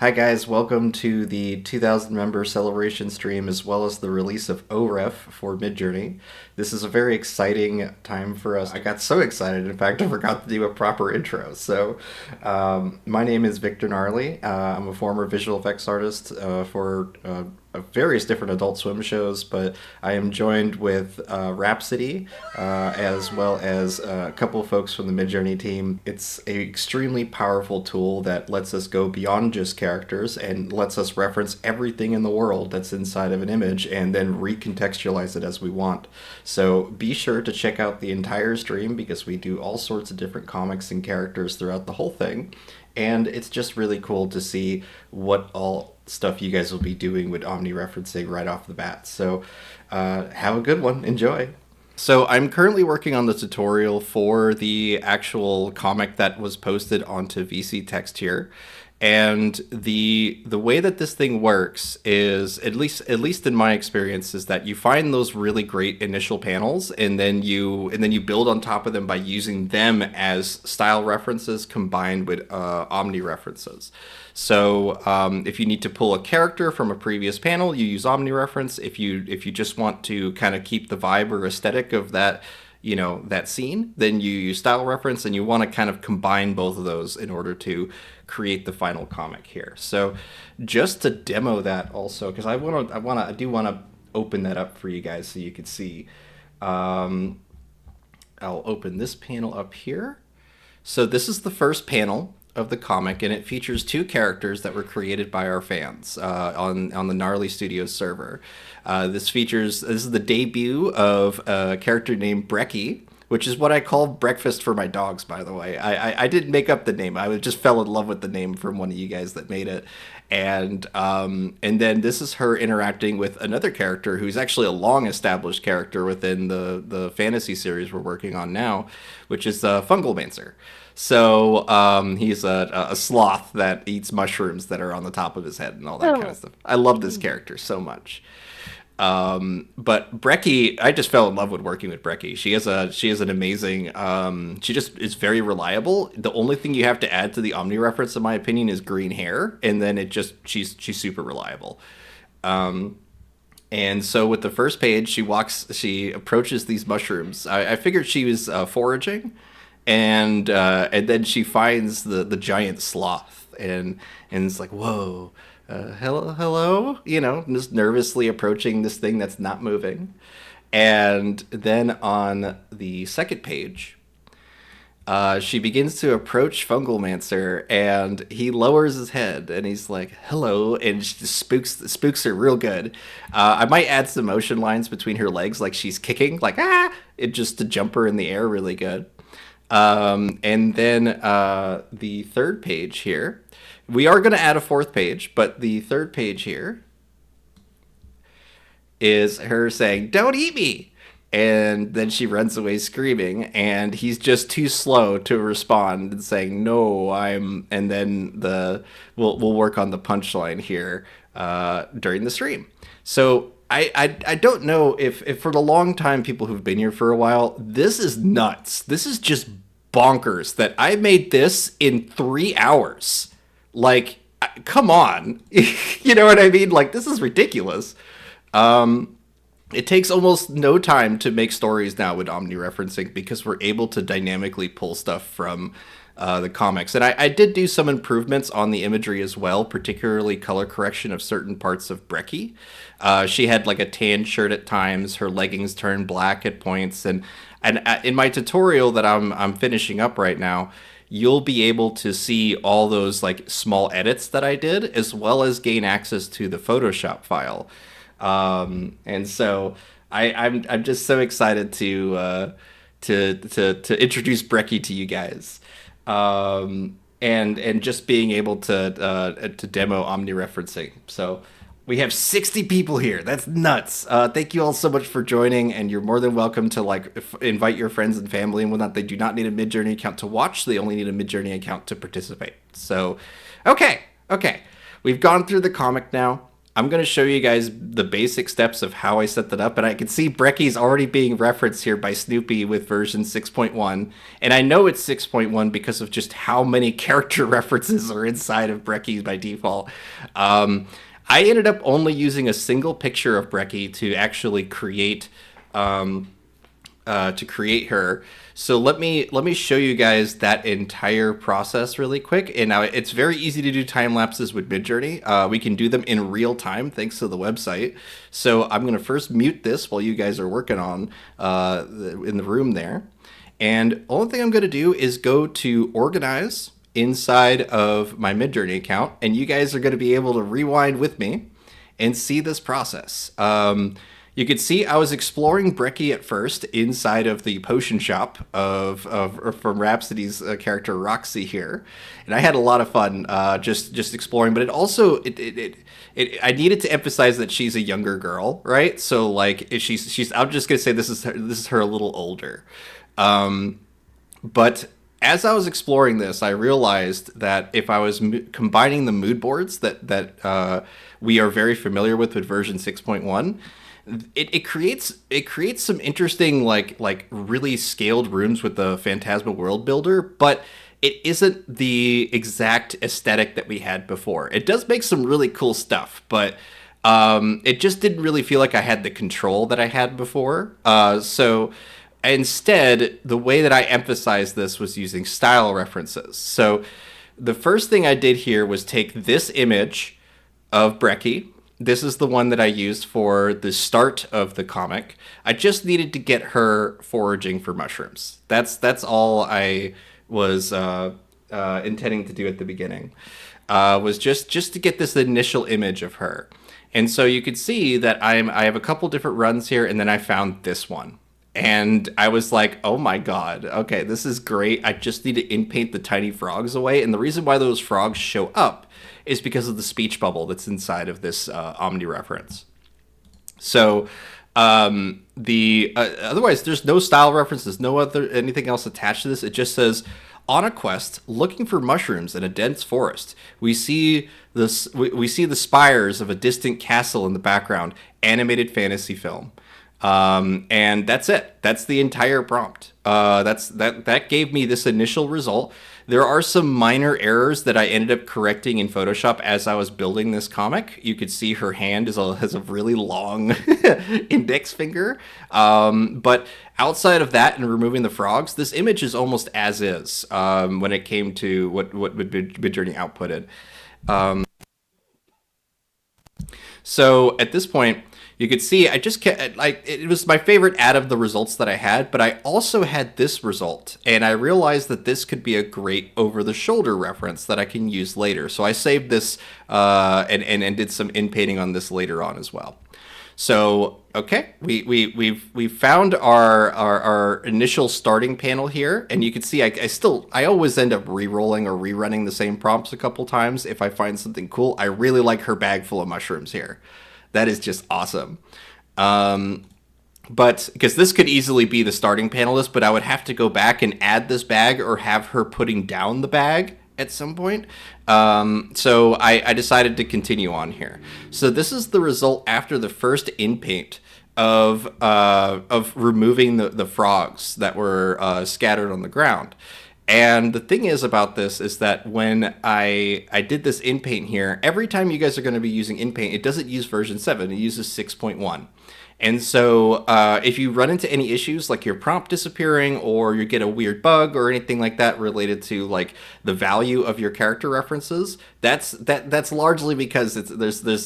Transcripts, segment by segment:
Hi guys, welcome to the 2000 member celebration stream as well as the release of OREF for Midjourney. This is a very exciting time for us. I got so excited, in fact, I forgot to do a proper intro. My name is Victor Gnarly. I'm a former visual effects artist for various different Adult Swim shows, but I am joined with Rhapsody as well as a couple of folks from the Midjourney team. It's an extremely powerful tool that lets us go beyond just characters and lets us reference everything in the world that's inside of an image and then recontextualize it as we want. So be sure to check out the entire stream because we do all sorts of different comics and characters throughout the whole thing. And it's just really cool to see what all stuff you guys will be doing with omni-referencing right off the bat. So have a good one. Enjoy. So I'm currently working on the tutorial for the actual comic that was posted onto VC Text here. And the way that this thing works is, at least in my experience, is that you find those really great initial panels and then you build on top of them by using them as style references combined with omni references. So if you need to pull a character from a previous panel, you use omni reference. If you just want to kind of keep the vibe or aesthetic of that, that scene, then you use style reference, and you want to kind of combine both of those in order to create the final comic here. So just to demo that also, because I do want to open that up for you guys so you can see. I'll open this panel up here. So this is the first panel of the comic, and it features two characters that were created by our fans on the Gnarly Studios server. This is the debut of a character named Brecky, which is what I call breakfast for my dogs, by the way. I didn't make up the name. I just fell in love with the name from one of you guys that made it. And then this is her interacting with another character who's actually a long-established character within the fantasy series we're working on now, which is Fungalmancer. So he's a sloth that eats mushrooms that are on the top of his head and all that kind of stuff. I love this character so much. But Brecky, I just fell in love with working with Brecky. She has an amazing, she just is very reliable. The only thing you have to add to the omni reference, in my opinion, is green hair. And then she's super reliable. And so with the first page, she approaches these mushrooms. I figured she was foraging, and then she finds the giant sloth, and it's like, whoa. Hello, just nervously approaching this thing that's not moving. And then on the second page, she begins to approach Fungalmancer, and he lowers his head, and he's like, hello, and she just spooks her real good. I might add some motion lines between her legs, like she's kicking, like, just to jump her in the air really good. And then the third page here, we are going to add a fourth page, but the third page here is her saying, don't eat me. And then she runs away screaming, and he's just too slow to respond and saying, no, and then we'll work on the punchline here during the stream. So I don't know if for the long time people who've been here for a while, this is nuts. This is just bonkers that I made this in 3 hours. Like, come on. You know what I mean? Like, this is ridiculous. It takes almost no time to make stories now with omni-referencing because we're able to dynamically pull stuff from the comics. And I did do some improvements on the imagery as well, particularly color correction of certain parts of Brecky. She had like a tan shirt at times. Her leggings turned black at points. And in my tutorial that I'm finishing up right now, you'll be able to see all those like small edits that I did, as well as gain access to the Photoshop file. And so I'm just so excited to introduce Brecky to you guys. And just being able to demo omni-referencing. So we have 60 people here. That's nuts. Thank you all so much for joining, and you're more than welcome to invite your friends and family and whatnot. They do not need a Midjourney account to watch. They only need a Midjourney account to participate. So, okay. We've gone through the comic now. I'm going to show you guys the basic steps of how I set that up. And I can see Brecky's already being referenced here by Snoopy with version 6.1. And I know it's 6.1 because of just how many character references are inside of Brecky by default. I ended up only using a single picture of Brecky to actually create her. So let me show you guys that entire process really quick. And now it's very easy to do time lapses with Midjourney. We can do them in real time thanks to the website. So I'm gonna first mute this while you guys are working on in the room there. And only thing I'm gonna do is go to organize inside of my Midjourney account, and you guys are gonna be able to rewind with me and see this process. You could see I was exploring Brecky at first inside of the potion shop from Rhapsody's character Roxy here, and I had a lot of fun just exploring. But it also I needed to emphasize that she's a younger girl, right? So like she's I'm just gonna say this is her a little older, but as I was exploring this, I realized that if I was combining the mood boards that we are very familiar with version 6.1. It creates some interesting like really scaled rooms with the Phantasma world builder, but it isn't the exact aesthetic that we had before. It does make some really cool stuff, but it just didn't really feel like I had the control that I had before. So instead, the way that I emphasized this was using style references. So the first thing I did here was take this image of Brecky. This is the one that I used for the start of the comic. I just needed to get her foraging for mushrooms. That's all I was intending to do at the beginning. Was just to get this initial image of her. And so you could see that I have a couple different runs here, and then I found this one. And I was like, oh my god, okay, this is great. I just need to inpaint the tiny frogs away. And the reason why those frogs show up is because of the speech bubble that's inside of this Omni reference. So otherwise, there's no style references, no anything else attached to this. It just says, on a quest looking for mushrooms in a dense forest, we see the spires of a distant castle in the background. Animated fantasy film. And that's it. That's the entire prompt. That gave me this initial result. There are some minor errors that I ended up correcting in Photoshop as I was building this comic. You could see her hand has a really long index finger. But outside of that and removing the frogs, this image is almost as is when it came to what Midjourney outputted. So at this point, you could see I just kept, like, it was my favorite out of the results that I had, but I also had this result, and I realized that this could be a great over-the-shoulder reference that I can use later. So I saved this and did some in-painting on this later on as well. So okay, we've found our initial starting panel here, and you can see I always end up re-rolling or rerunning the same prompts a couple times if I find something cool. I really like her bag full of mushrooms here. That is just awesome. But because this could easily be the starting panelist, but I would have to go back and add this bag or have her putting down the bag at some point. So I decided to continue on here. So this is the result after the first in-paint of removing the frogs that were scattered on the ground. And the thing is about this is that when I did this in-paint here, every time you guys are going to be using in-paint, it doesn't use version 7, it uses 6.1. And so if you run into any issues like your prompt disappearing or you get a weird bug or anything like that related to like the value of your character references, that's largely because there's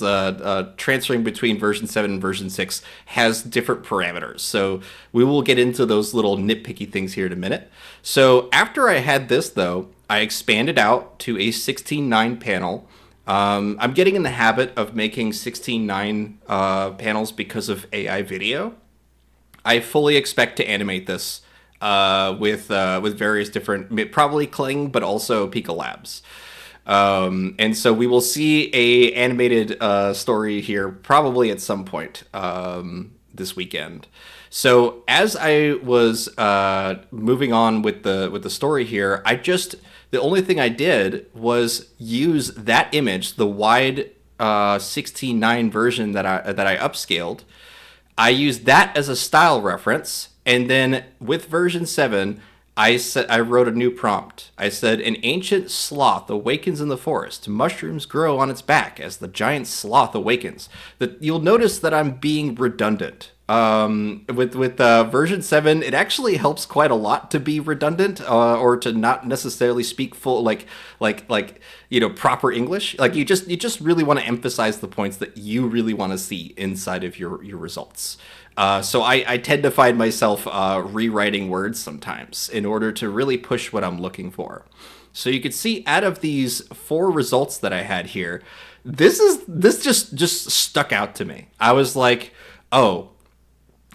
transferring between version 7 and version 6 has different parameters. So we will get into those little nitpicky things here in a minute. So after I had this though, I expanded out to a 16:9 panel. I'm getting in the habit of making 16:9 panels because of AI video. I fully expect to animate this with various different, probably Kling, but also Pika Labs. And so we will see a animated story here probably at some point this weekend. So as I was moving on with the story here, the only thing I did was use that image, the wide 16.9 version that I upscaled. I used that as a style reference, and then with version 7, I wrote a new prompt. I said, "An ancient sloth awakens in the forest. Mushrooms grow on its back as the giant sloth awakens." That you'll notice that I'm being redundant. With version 7, it actually helps quite a lot to be redundant, or to not necessarily speak full proper English. Like you just really want to emphasize the points that you really want to see inside of your results. So I tend to find myself rewriting words sometimes in order to really push what I'm looking for. So you could see out of these 4 results that I had here, this just stuck out to me. I was like, oh,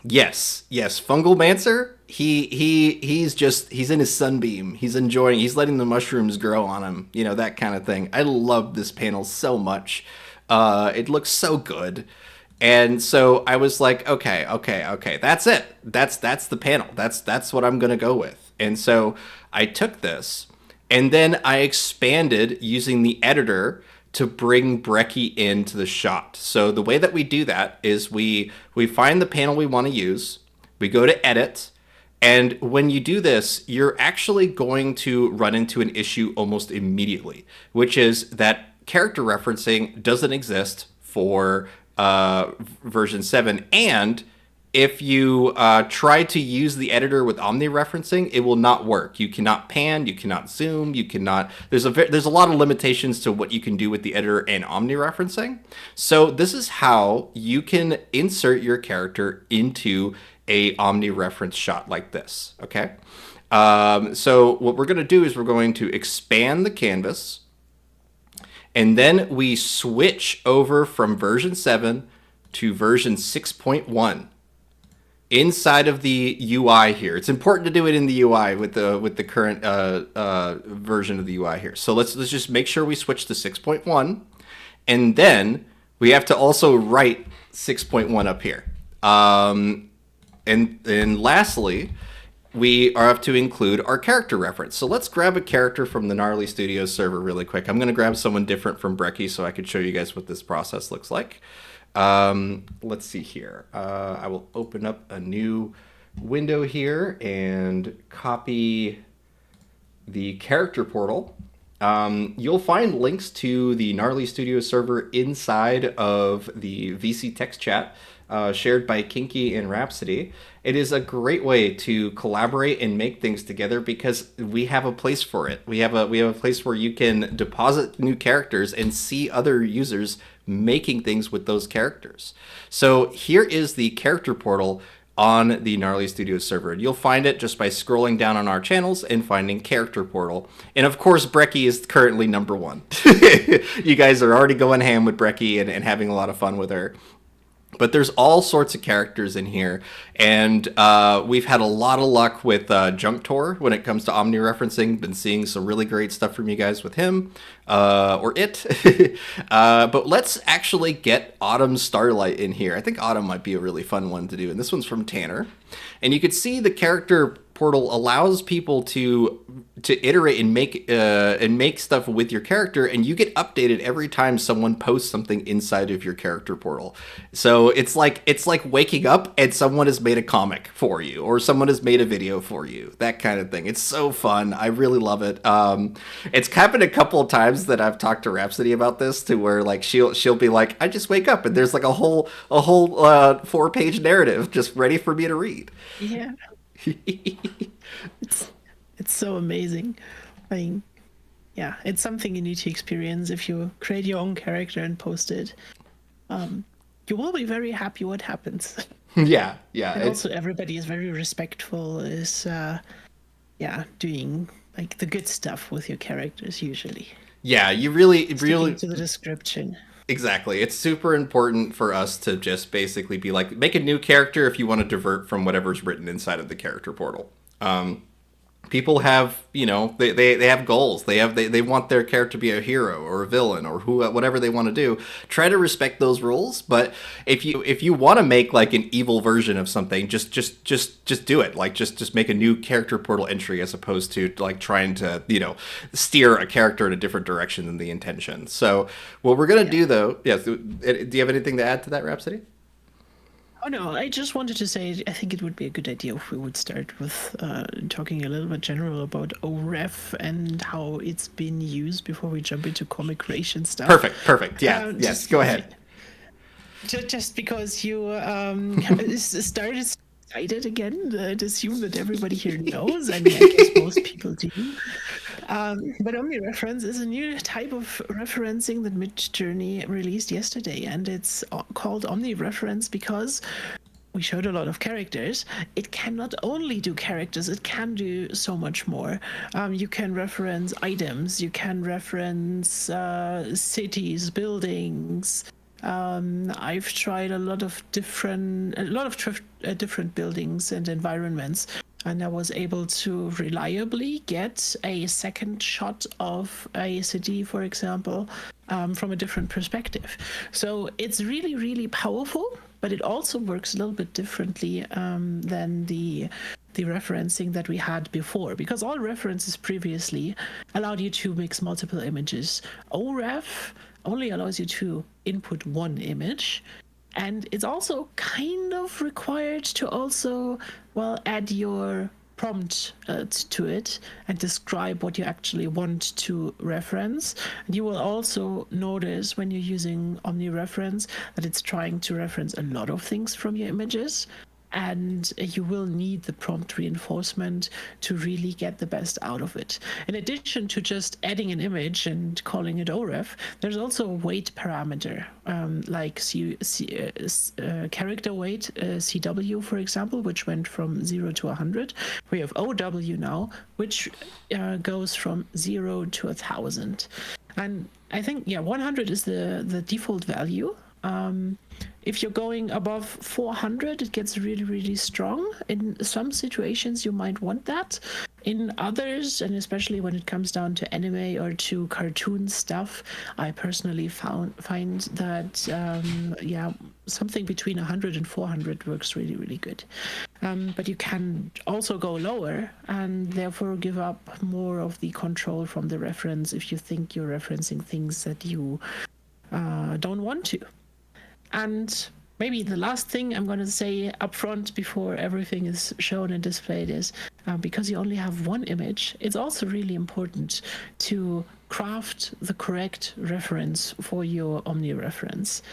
yes, Fungal Mancer. He's in his sunbeam. He's enjoying. He's letting the mushrooms grow on him. That kind of thing. I love this panel so much. It looks so good. And so I was like, okay, that's it. That's the panel. That's what I'm gonna go with. And so I took this, and then I expanded using the editor to bring Brecky into the shot. So the way that we do that is we find the panel we want to use, we go to edit, and when you do this, you're actually going to run into an issue almost immediately, which is that character referencing doesn't exist for version 7, and if you try to use the editor with omni-referencing, it will not work. You cannot pan, you cannot zoom, you cannot. There's a lot of limitations to what you can do with the editor and omni-referencing. So this is how you can insert your character into a omni-reference shot like this. Okay. So what we're going to do is we're going to expand the canvas, and then we switch over from version 7 to version 6.1. Inside of the UI here. It's important to do it in the UI with the current version of the UI here. So let's just make sure we switch to 6.1, and then we have to also write 6.1 up here. And lastly, we have to include our character reference. So let's grab a character from the Gnarly Studios server really quick. I'm going to grab someone different from Brecky so I could show you guys what this process looks like. Let's see here. I will open up a new window here and copy the character portal. You'll find links to the Gnarly Studios server inside of the VC text chat shared by Kinky and Rhapsody. It is a great way to collaborate and make things together because we have a place for it. We have a place where you can deposit new characters and see other users making things with those characters. So here is the character portal on the Gnarly Studios server. You'll find it just by scrolling down on our channels and finding character portal. And of course, Brecky is currently number 1. You guys are already going ham with Brecky and having a lot of fun with her. But there's all sorts of characters in here, and we've had a lot of luck with Junctor when it comes to omni-referencing. Been seeing some really great stuff from you guys with him, or it. But let's actually get Autumn Starlight in here. I think Autumn might be a really fun one to do, and this one's from Tanner. And you can see the character portal allows people to iterate and make stuff with your character, and you get updated every time someone posts something inside of your character portal. So it's like waking up and someone has made a comic for you, or someone has made a video for you, that kind of thing. It's so fun. I really love it. It's happened a couple of times that I've talked to Rhapsody about this, to where like she'll be like, I just wake up and there's like a whole 4-page narrative just ready for me to read. Yeah. it's so amazing. I mean, yeah, it's something you need to experience. If you create your own character and post it, you will be very happy what happens. Yeah. And also everybody is very respectful, is doing like the good stuff with your characters usually. Yeah, you really to the description. Exactly. It's super important for us to just basically be like, make a new character if you want to divert from whatever's written inside of the character portal. People have, they have goals. They want their character to be a hero or a villain or whatever they want to do. Try to respect those rules. But if you want to make like an evil version of something, just do it. Like just make a new character portal entry as opposed to like trying to steer a character in a different direction than the intention. So what we're gonna do though, yes. Do you have anything to add to that, Rhapsody? Oh no, I just wanted to say I think it would be a good idea if we would start with talking a little bit general about OREF and how it's been used before we jump into comic creation stuff. Perfect. Yeah, yes. Go ahead. Just because you started excited again, I'd assume that everybody here knows. I mean, I guess most people do. But omnireference is a new type of referencing that Midjourney released yesterday, and it's called omnireference because we showed a lot of characters. It can not only do characters, it can do so much more. You can reference items, you can reference cities, buildings. I've tried a lot of different buildings and environments, and I was able to reliably get a second shot of a city, for example, from a different perspective. So it's really, really powerful, but it also works a little bit differently than the referencing that we had before, because all references previously allowed you to mix multiple images. OREF only allows you to input one image, and it's also kind of required to also, well, add your prompt to it and describe what you actually want to reference. And you will also notice when you're using omnireference that it's trying to reference a lot of things from your images, and you will need the prompt reinforcement to really get the best out of it. In addition to just adding an image and calling it OREF, there's also a weight parameter, like character weight, CW, for example, which went from 0 to 100. We have OW now, which goes from 0 to 1,000. And I think, 100 is the default value. If you're going above 400, it gets really, really strong. In some situations, you might want that. In others, and especially when it comes down to anime or to cartoon stuff, I personally find that, something between 100 and 400 works really, really good. But you can also go lower and therefore give up more of the control from the reference if you think you're referencing things that you don't want to. And maybe the last thing I'm going to say up front before everything is shown and displayed is because you only have one image, it's also really important to craft the correct reference for your omnireference.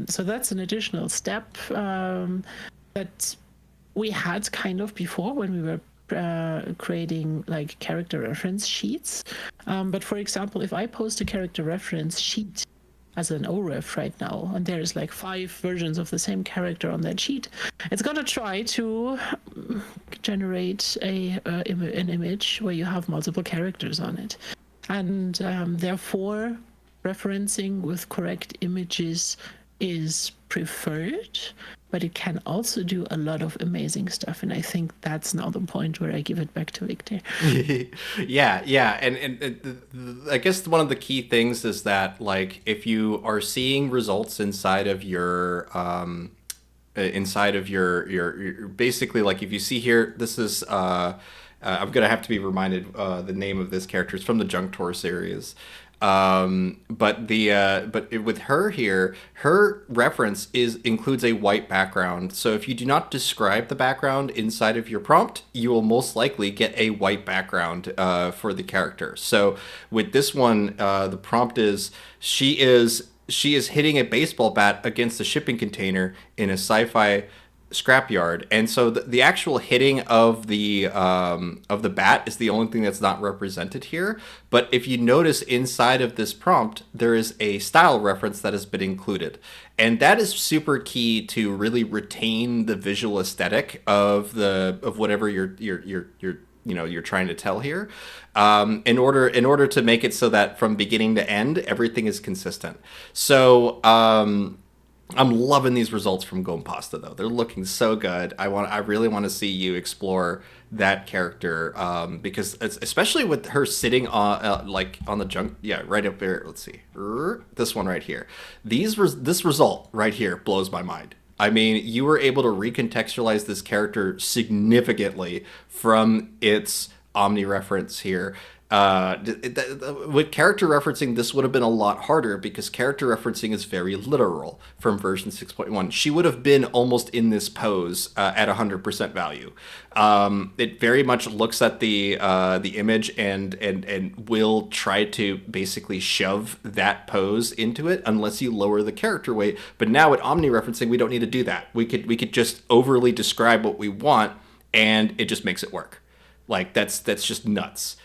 So that's an additional step that we had kind of before when we were creating like character reference sheets. But for example, if I post a character reference sheet as an OREF right now, and there's like 5 versions of the same character on that sheet, it's gonna try to generate an image where you have multiple characters on it. And therefore, referencing with correct images is preferred, but it can also do a lot of amazing stuff. And I think that's now the point where I give it back to Victor. Yeah. And I guess one of the key things is that, like, if you are seeing results inside of your basically, like, if you see here, this is I'm gonna have to be reminded the name of this character. It's from the Junk Tour series. But with her here, her reference includes a white background. So if you do not describe the background inside of your prompt, you will most likely get a white background for the character. So with this one, the prompt is she is hitting a baseball bat against a shipping container in a sci-fi scrapyard, and so the actual hitting of the bat is the only thing that's not represented here. But if you notice inside of this prompt, there is a style reference that has been included, and that is super key to really retain the visual aesthetic of whatever you're trying to tell here, in order to make it so that from beginning to end everything is consistent. So I'm loving these results from Gompasta though. They're looking so good. I really want to see you explore that character because especially with her sitting on like on the junk, yeah, right up there. Let's see, this one right here. This result right here blows my mind. I mean, you were able to recontextualize this character significantly from its omni reference here. With character referencing, this would have been a lot harder because character referencing is very literal from version 6.1. She would have been almost in this pose at 100% value. It very much looks at the image and will try to basically shove that pose into it unless you lower the character weight. But now with omni referencing, we don't need to do that. We could just overly describe what we want, and it just makes it work. Like that's just nuts.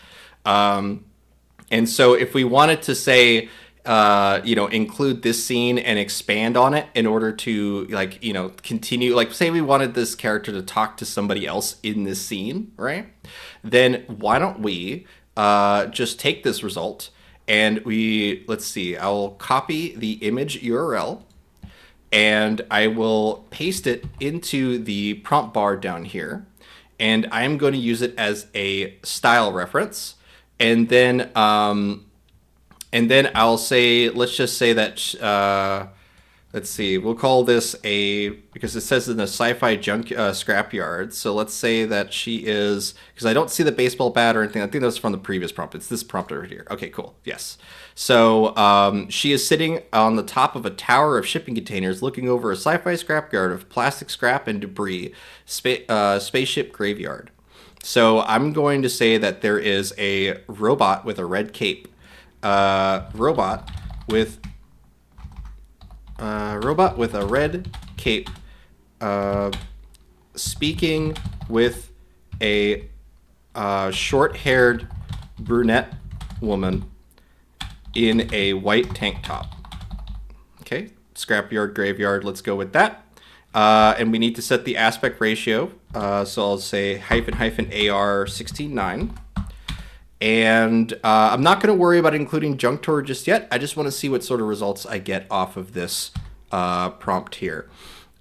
And so if we wanted to say, include this scene and expand on it in order to continue, like say we wanted this character to talk to somebody else in this scene, right? Then why don't we just take this result and let's see, I'll copy the image URL and I will paste it into the prompt bar down here. And I'm going to use it as a style reference. And then I'll say, let's just say that, let's see, we'll call this because it says in the sci-fi junk scrapyard. So let's say that she is, because I don't see the baseball bat or anything. I think that's from the previous prompt. It's this prompt over here. Okay, cool. Yes. So she is sitting on the top of a tower of shipping containers looking over a sci-fi scrapyard of plastic scrap and debris, spaceship graveyard. So I'm going to say that there is a robot with a red cape. Robot with a red cape speaking with a short-haired brunette woman in a white tank top. Okay, scrapyard, graveyard, let's go with that. And we need to set the aspect ratio. So I'll say --AR 16:9. And I'm not going to worry about including junk tour just yet. I just want to see what sort of results I get off of this prompt here.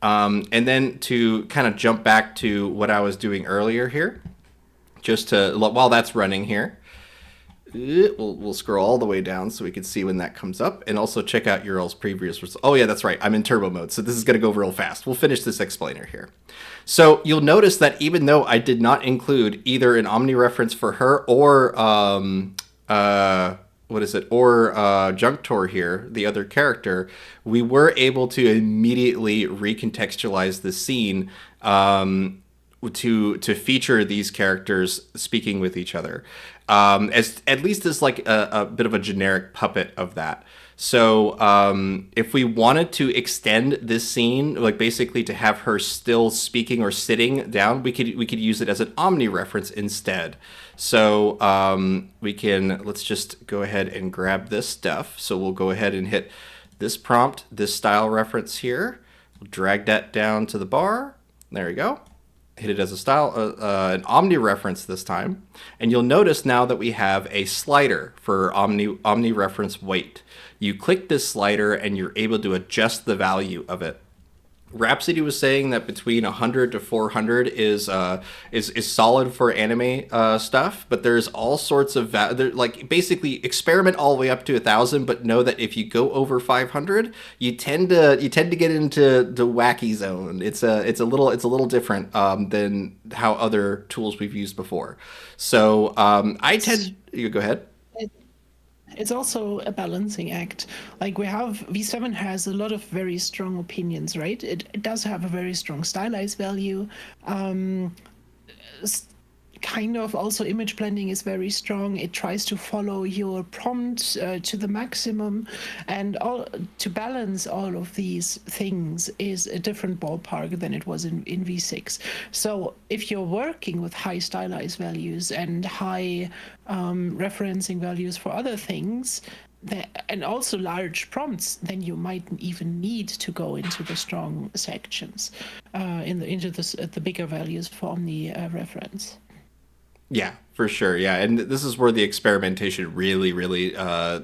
And then to kind of jump back to what I was doing earlier here, while that's running here, we'll scroll all the way down so we can see when that comes up, and also check out Ural's previous results. Oh yeah, that's right. I'm in turbo mode, so this is going to go real fast. We'll finish this explainer here. So you'll notice that even though I did not include either an omni reference for her or Junk Tour here, the other character, we were able to immediately recontextualize the scene to feature these characters speaking with each other, as at least as like a bit of a generic puppet of that. So if we wanted to extend this scene, like basically to have her still speaking or sitting down, we could use it as an omni reference instead. So let's just go ahead and grab this stuff. So we'll go ahead and hit this prompt, this style reference here. We'll drag that down to the bar. There we go. Hit it as a style, an omni reference this time. And you'll notice now that we have a slider for omni reference weight. You click this slider and you're able to adjust the value of it. Rhapsody was saying that between 100 to 400 is solid for anime stuff, but there's all sorts of like basically experiment all the way up to 1,000, but know that if you go over 500, you tend to get into the wacky zone. It's a little different than how other tools we've used before. So you go ahead. It's also a balancing act. Like V7 has a lot of very strong opinions, right? It does have a very strong stylized value. Kind of also image blending is very strong. It tries to follow your prompt to the maximum, and to balance all of these things is a different ballpark than it was in V6. So if you're working with high stylized values and high referencing values for other things, and also large prompts, then you might even need to go into the strong sections, into the bigger values for omni reference. Yeah, For sure, yeah, and this is where the experimentation really, really,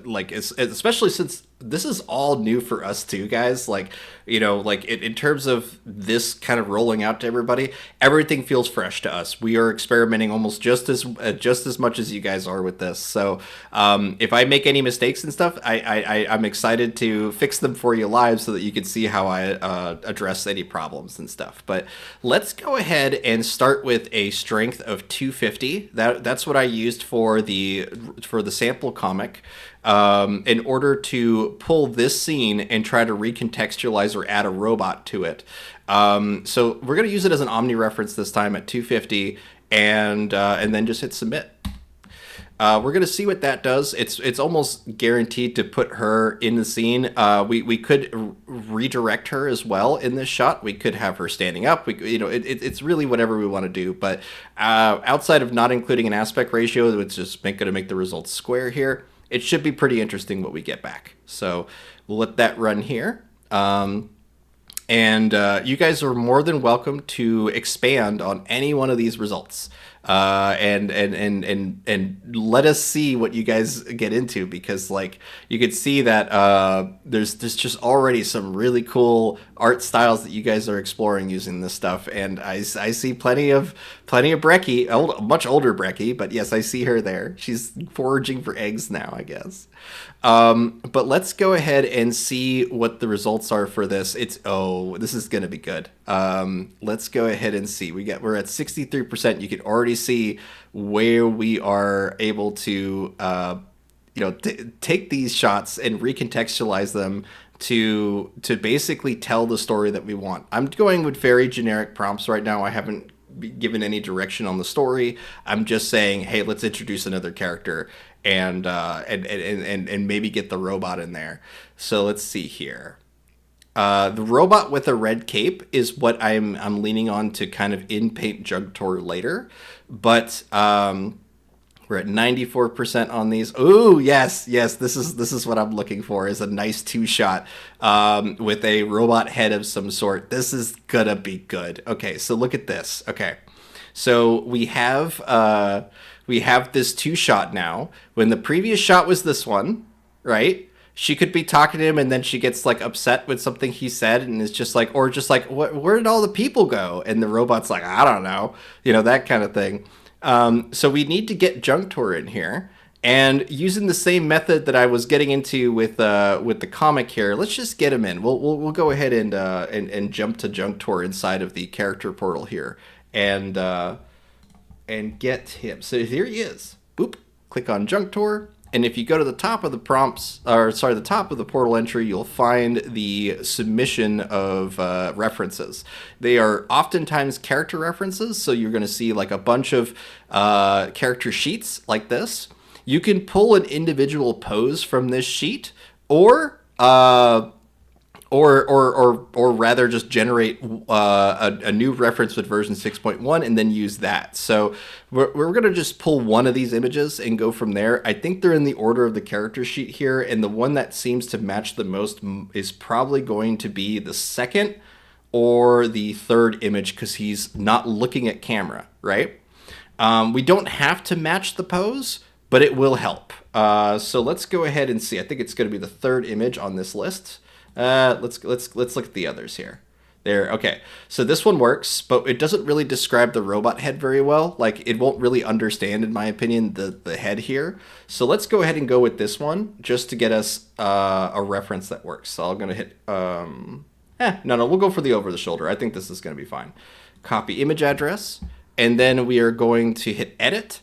like, especially since this is all new for us too, guys. Like, like in terms of this kind of rolling out to everybody, everything feels fresh to us. We are experimenting almost just as much as you guys are with this. So, if I make any mistakes and stuff, I'm excited to fix them for you live so that you can see how I address any problems and stuff. But let's go ahead and start with a strength of 250. That's what I used for the sample comic, in order to pull this scene and try to recontextualize or add a robot to it. So we're going to use it as an Omni reference this time at 250, and then just hit submit. We're gonna see what that does. It's almost guaranteed to put her in the scene. We could redirect her as well in this shot. We could have her standing up. It's really whatever we want to do. But outside of not including an aspect ratio, it's just going to make the results square here. It should be pretty interesting what we get back. So we'll let that run here. And you guys are more than welcome to expand on any one of these results, and let us see what you guys get into, because like you could see that there's just already some really cool art styles that you guys are exploring using this stuff, and I see plenty of Brecky, much older Brecky, but yes, I see her there. She's foraging for eggs now, I guess. But let's go ahead and see what the results are for this. This is going to be good. Let's go ahead and see. We're at 63%. You can already see where we are able to, take these shots and recontextualize them to basically tell the story that we want. I'm going with very generic prompts right now. I haven't given any direction on the story. I'm just saying, hey, let's introduce another character and maybe get the robot in there. So let's see here. The robot with a red cape is what I'm leaning on to kind of in-paint Jugtor later, but we're at 94% on these. Oh yes, this is what I'm looking for, is a nice two-shot with a robot head of some sort. This is gonna be good. Okay, so look at this. Okay, so we have this two-shot now. When the previous shot was this one, right? She could be talking to him, and then she gets like upset with something he said, and is just like, where did all the people go? And the robot's like, I don't know, that kind of thing. So we need to get Junctor in here, and using the same method that I was getting into with the comic here, let's just get him in. We'll go ahead and jump to Junctor inside of the character portal here, and get him. So here he is. Boop. Click on Junctor. And if you go to the top of the the top of the portal entry, you'll find the submission of references. They are oftentimes character references, so you're going to see like a bunch of character sheets like this. You can pull an individual pose from this sheet, or rather just generate a new reference with version 6.1 and then use that. So we're going to just pull one of these images and go from there. I think they're in the order of the character sheet here, and the one that seems to match the most is probably going to be the second or the third image, because he's not looking at camera, right? We don't have to match the pose, but it will help. So let's go ahead and see. I think it's going to be the third image on this list. Let's look at the others here. There, okay. So this one works, but it doesn't really describe the robot head very well. Like, it won't really understand, in my opinion, the head here. So let's go ahead and go with this one, just to get us a reference that works. So I'm gonna hit no, we'll go for the over the shoulder. I think this is gonna be fine. Copy image address, and then we are going to hit edit.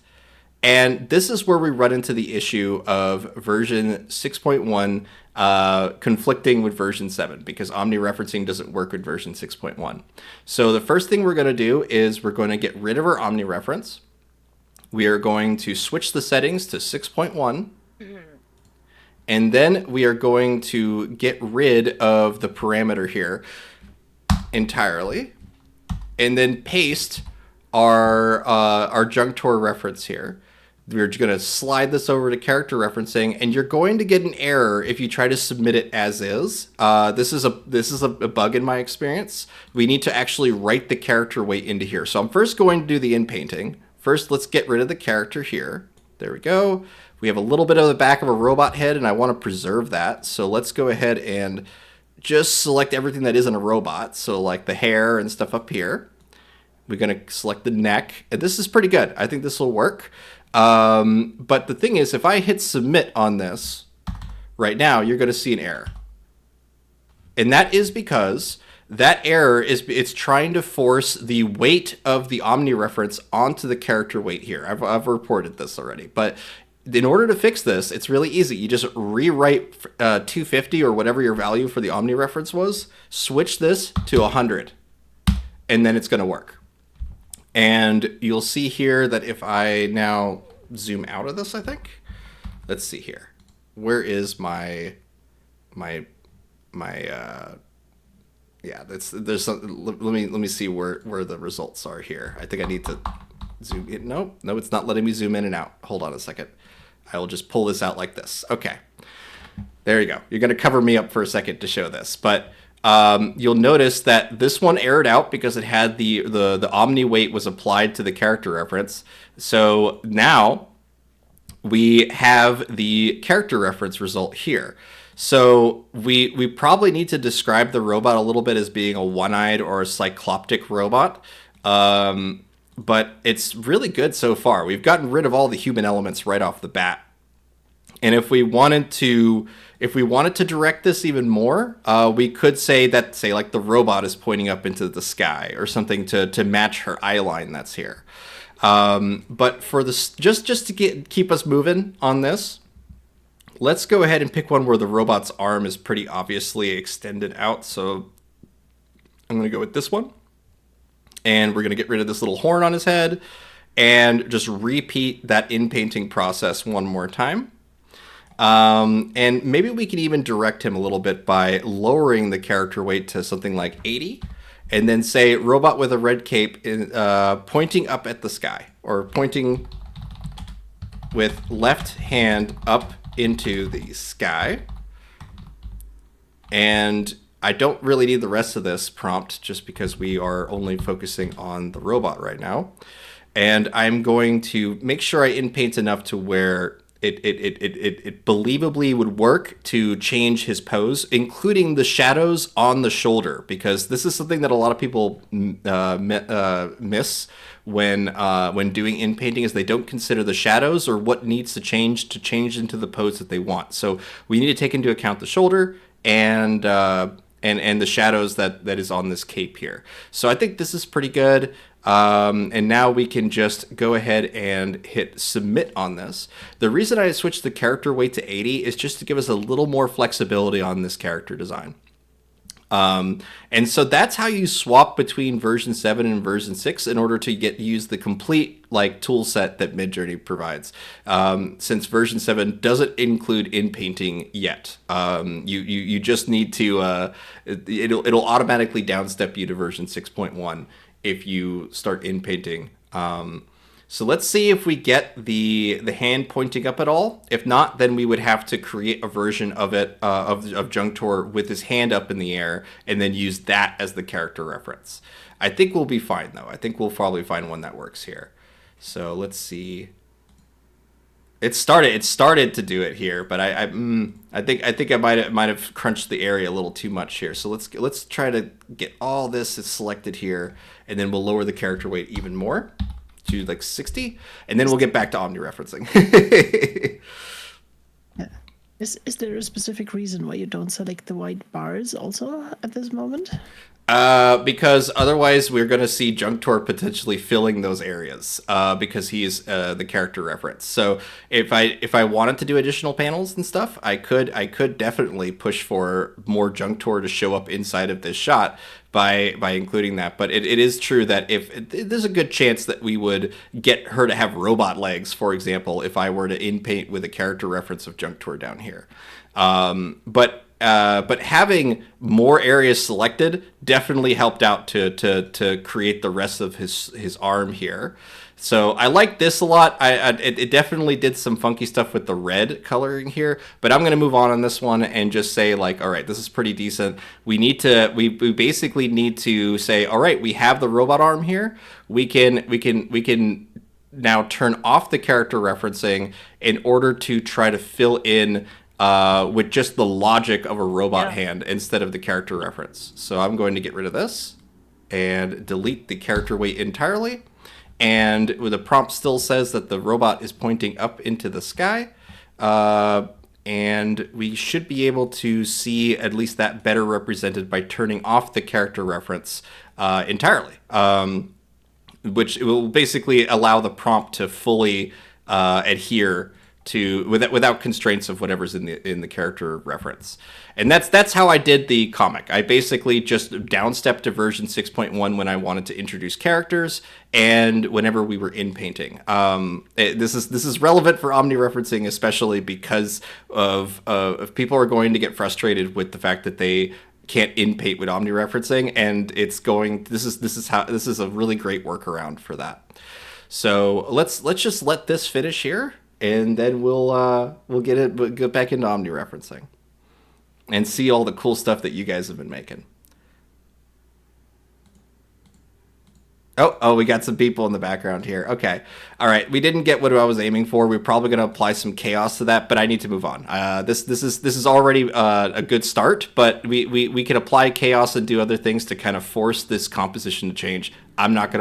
And this is where we run into the issue of version 6.1 conflicting with version 7, because omni-referencing doesn't work with version 6.1. So the first thing we're going to do is we're going to get rid of our omni-reference. We are going to switch the settings to 6.1. And then we are going to get rid of the parameter here entirely. And then paste our Junctor reference here. We're going to slide this over to character referencing, and you're going to get an error if you try to submit it as is. This is a bug in my experience. We need to actually write the character weight into here. So I'm first going to do the in-painting first let's get rid of the character here. There we go. We have a little bit of the back of a robot head, and I want to preserve that. So let's go ahead and just select everything that isn't a robot. So like the hair and stuff up here. We're going to select the neck. And this is pretty good. I think this will work. But the thing is, if I hit submit on this right now, you're going to see an error. And that is because that error it's trying to force the weight of the Omni reference onto the character weight here. I've reported this already. But in order to fix this, it's really easy. You just rewrite 250 or whatever your value for the Omni reference was, switch this to 100, and then it's going to work. And you'll see here that if I now zoom out of this, I think, let's see here. Where is my yeah, there's some, let me see where the results are here. I think I need to zoom in. No, it's not letting me zoom in and out. Hold on a second. I will just pull this out like this. Okay. There you go. You're going to cover me up for a second to show this, but you'll notice that this one errored out because it had the Omni weight was applied to the character reference. So now we have the character reference result here. So we probably need to describe the robot a little bit as being a one-eyed or a cycloptic robot. But it's really good so far. We've gotten rid of all the human elements right off the bat. And if we wanted to direct this even more, we could say like the robot is pointing up into the sky or something to match her eye line that's here. But for this, just to keep us moving on this, let's go ahead and pick one where the robot's arm is pretty obviously extended out. So I'm going to go with this one. And we're going to get rid of this little horn on his head and just repeat that in-painting process one more time. And maybe we can even direct him a little bit by lowering the character weight to something like 80. And then say robot with a red cape pointing up at the sky. Or pointing with left hand up into the sky. And I don't really need the rest of this prompt just because we are only focusing on the robot right now. And I'm going to make sure I in-paint enough to where it believably would work to change his pose, including the shadows on the shoulder, because this is something that a lot of people miss when doing in-painting, is they don't consider the shadows or what needs to change into the pose that they want. So we need to take into account the shoulder and the shadows that is on this cape here. So I think this is pretty good. And now we can just go ahead and hit submit on this. The reason I switched the character weight to 80 is just to give us a little more flexibility on this character design. And so that's how you swap between version 7 and version 6 in order to use the complete tool set that Midjourney provides. Since version 7 doesn't include in-painting yet. You just need to it'll automatically downstep you to version 6.1 if you start in-painting. So let's see if we get the hand pointing up at all. If not, then we would have to create a version of it, of Junctor with his hand up in the air, and then use that as the character reference. I think we'll be fine, though. I think we'll probably find one that works here. So let's see. It started to do it here, but I think I might have crunched the area a little too much here. So let's try to get all this selected here, and then we'll lower the character weight even more to 60, and then we'll get back to omni-referencing. Yeah. Is there a specific reason why you don't select the white bars also at this moment? Because otherwise we're going to see Junctor potentially filling those areas, because he's the character reference. So if I wanted to do additional panels and stuff, I could definitely push for more Junctor to show up inside of this shot by including that. But it is true that there's a good chance that we would get her to have robot legs, for example, if I were to in-paint with a character reference of Junctor down here. But having more areas selected definitely helped out to create the rest of his arm here. So I like this a lot. It definitely did some funky stuff with the red coloring here, but I'm going to move on this one and just say all right, this is pretty decent. We basically need to say, all right, we have the robot arm here. We can now turn off the character referencing in order to try to fill in with just the logic of a robot Yeah. hand instead of the character reference. So I'm going to get rid of this and delete the character weight entirely. And the prompt still says that the robot is pointing up into the sky. And we should be able to see at least that better represented by turning off the character reference entirely. Which will basically allow the prompt to fully adhere to without constraints of whatever's in the character reference. And that's how I did the comic. I basically just downstepped to version 6.1 when I wanted to introduce characters and whenever we were in painting. This is relevant for omni-referencing, especially because of people are going to get frustrated with the fact that they can't in-paint with omni-referencing, and this is a really great workaround for that. So let's just let this finish here, and then we'll get back into omni-referencing and see all the cool stuff that you guys have been making. Oh, we got some people in the background here. Okay. All right. We didn't get what I was aiming for. We're probably going to apply some chaos to that, but I need to move on. This is already a good start, but we can apply chaos and do other things to kind of force this composition to change. I'm not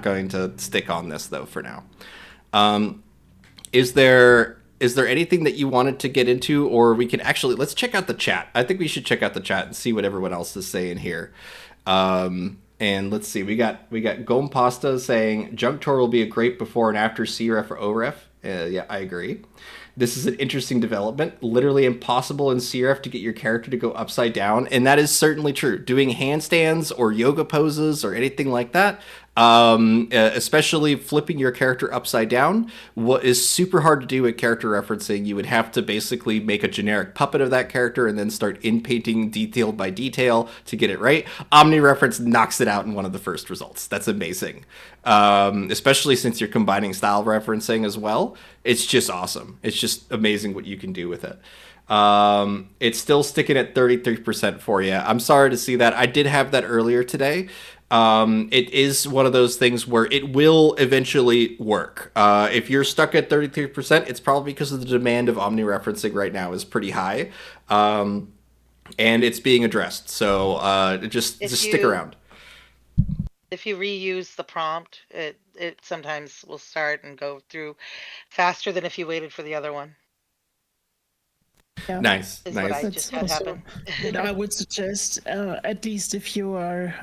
going to stick on this though for now. Is there anything that you wanted to get into, or we can actually let's check out the chat. I think we should check out the chat and see what everyone else is saying here. And let's see, we got Gom Pasta saying Junctor will be a great before and after CREF or OREF. Yeah, I agree. This is an interesting development. Literally impossible in CREF to get your character to go upside down, and that is certainly true. Doing handstands or yoga poses or anything like that, especially flipping your character upside down, what is super hard to do with character referencing. You would have to basically make a generic puppet of that character and then start in-painting detail by detail to get it right. Omni-reference knocks it out in one of the first results. That's amazing. Especially since you're combining style referencing as well. It's just awesome. It's just amazing what you can do with it. It's still sticking at 33% for you. I'm sorry to see that. I did have that earlier today. It is one of those things where it will eventually work. If you're stuck at 33%, it's probably because of the demand of omni-referencing right now is pretty high. And it's being addressed. So just stick around. If you reuse the prompt, it sometimes will start and go through faster than if you waited for the other one. Yeah. Nice. Is nice. what I just had happen. I would suggest, at least if you are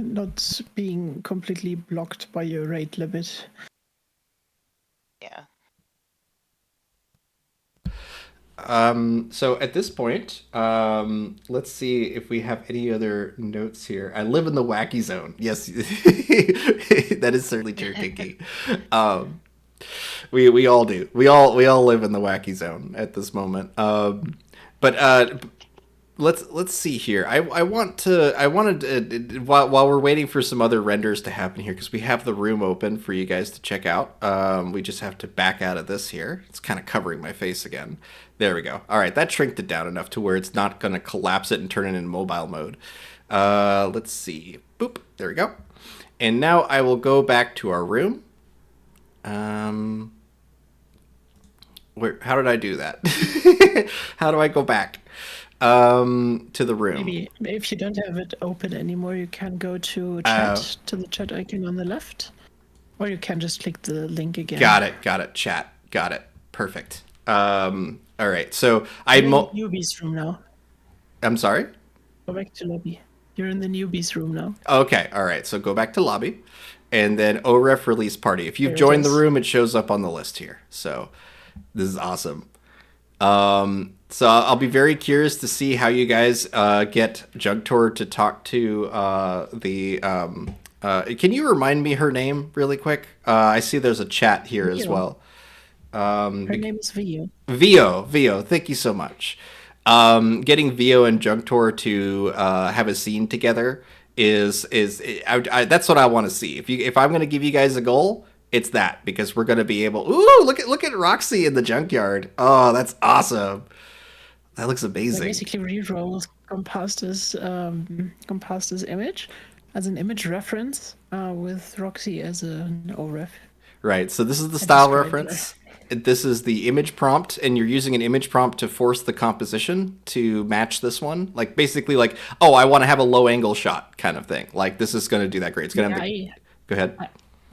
not being completely blocked by your rate limit. Yeah. So at this point, let's see if we have any other notes here. I live in the wacky zone. Yes, that is certainly true, Kinky. We all do. We all live in the wacky zone at this moment. But let's see here. I wanted to while we're waiting for some other renders to happen here, because we have the room open for you guys to check out. We just have to back out of this here. It's kind of covering my face again. There we go. All right, that shrinked it down enough to where it's not going to collapse it and turn it into mobile mode. Let's see. Boop. There we go. And now I will go back to our room. How did I do that? How do I go back to the room? Maybe if you don't have it open anymore, you can go to chat, to the chat icon on the left, or you can just click the link again. Got it. Chat. Got it. Perfect. All right. So You're in the newbies room now. I'm sorry? Go back to lobby. You're in the newbies room now. Okay. All right. So go back to lobby. And then OREF release party. If you've joined the room, it shows up on the list here. So this is awesome. So I'll be very curious to see how you guys get Junctor to talk to can you remind me her name really quick? I see there's a chat here as well. Her name is Vio. Vio. Thank you so much. Getting Vio and Junctor to have a scene together is that's what I want to see. If I'm going to give you guys a goal, it's that, because we're going to be able. Ooh, look at Roxy in the junkyard. Oh, that's awesome. That looks amazing. I basically re-rolled Compasta's image as an image reference with Roxy as an OREF. Right. So this is the I style described her. reference. This is the image prompt, and you're using an image prompt to force the composition to match this one. Like basically, like, oh, I want to have a low angle shot kind of thing. Like this is going to do that great. It's going to Yeah, have the. Go ahead. I,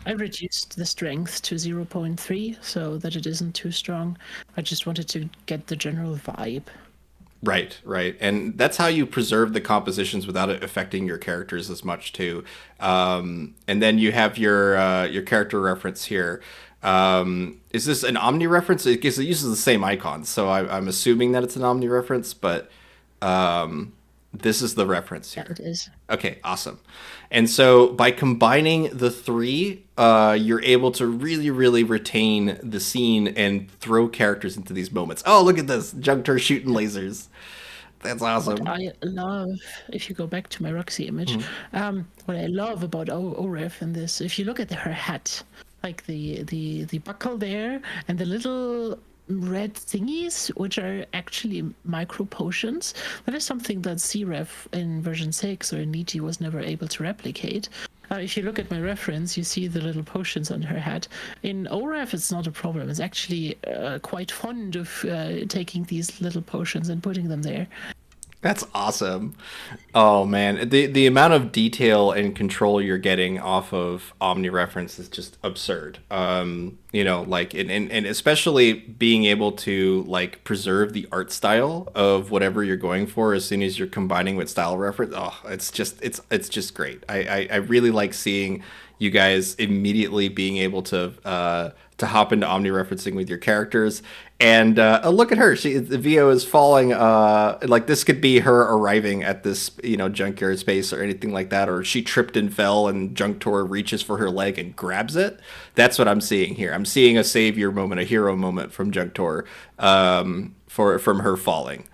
I reduced the strength to 0.3 so that it isn't too strong. I just wanted to get the general vibe. Right, right, and that's how you preserve the compositions without it affecting your characters as much too. And then you have your character reference here. Is this an Omni reference? Because it uses the same icons, so I'm assuming that it's an Omni reference, but this is the reference Yeah, here. it is. Okay, awesome. And so by combining the three, you're able to really, really retain the scene and throw characters into these moments. Oh, look at this. Junctor shooting lasers. That's What awesome. I love, if you go back to my Roxy image, Mhm. what I love about OREF in this, if you look at her hat, like the buckle there, and the little red thingies, which are actually micro potions, that is something that CREF in version 6 or in Niti was never able to replicate. If you look at my reference, you see the little potions on her hat. In OREF, it's not a problem. It's actually quite fond of taking these little potions and putting them there. That's awesome. Oh man, the amount of detail and control you're getting off of Omni reference is just absurd. You know, like and especially being able to like preserve the art style of whatever you're going for as soon as you're combining with style reference. Oh, it's just great. I really like seeing you guys immediately being able to hop into omni referencing with your characters. And oh, look at her. The VO is falling. Like this could be her arriving at this, junkyard space or anything like that, or she tripped and fell, and Junctor reaches for her leg and grabs it. That's what I'm seeing here. I'm seeing a savior moment, a hero moment from Junctor, from her falling.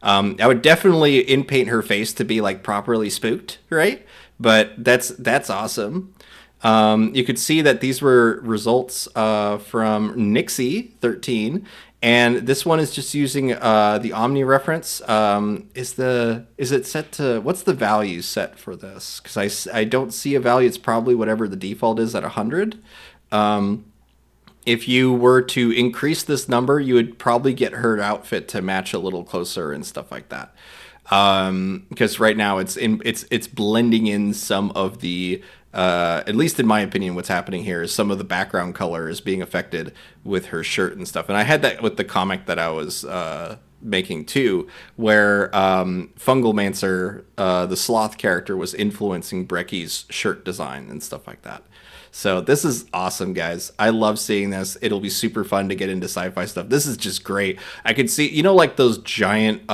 I would definitely in paint her face to be like properly spooked, right? But that's awesome. You could see that these were results from Nixie 13, and this one is just using the Omni reference. Is it set to, what's the value set for this? Because I don't see a value. It's probably whatever the default is at 100. If you were to increase this number, you would probably get her outfit to match a little closer and stuff like that. Because right now it's blending in some of the at least in my opinion, what's happening here is some of the background color is being affected with her shirt and stuff. And I had that with the comic that I was making too, where Fungal Mancer, the sloth character, was influencing Brecky's shirt design and stuff like that. So this is awesome, guys. I love seeing this. It'll be super fun to get into sci-fi stuff. This is just great. I could see, like those giant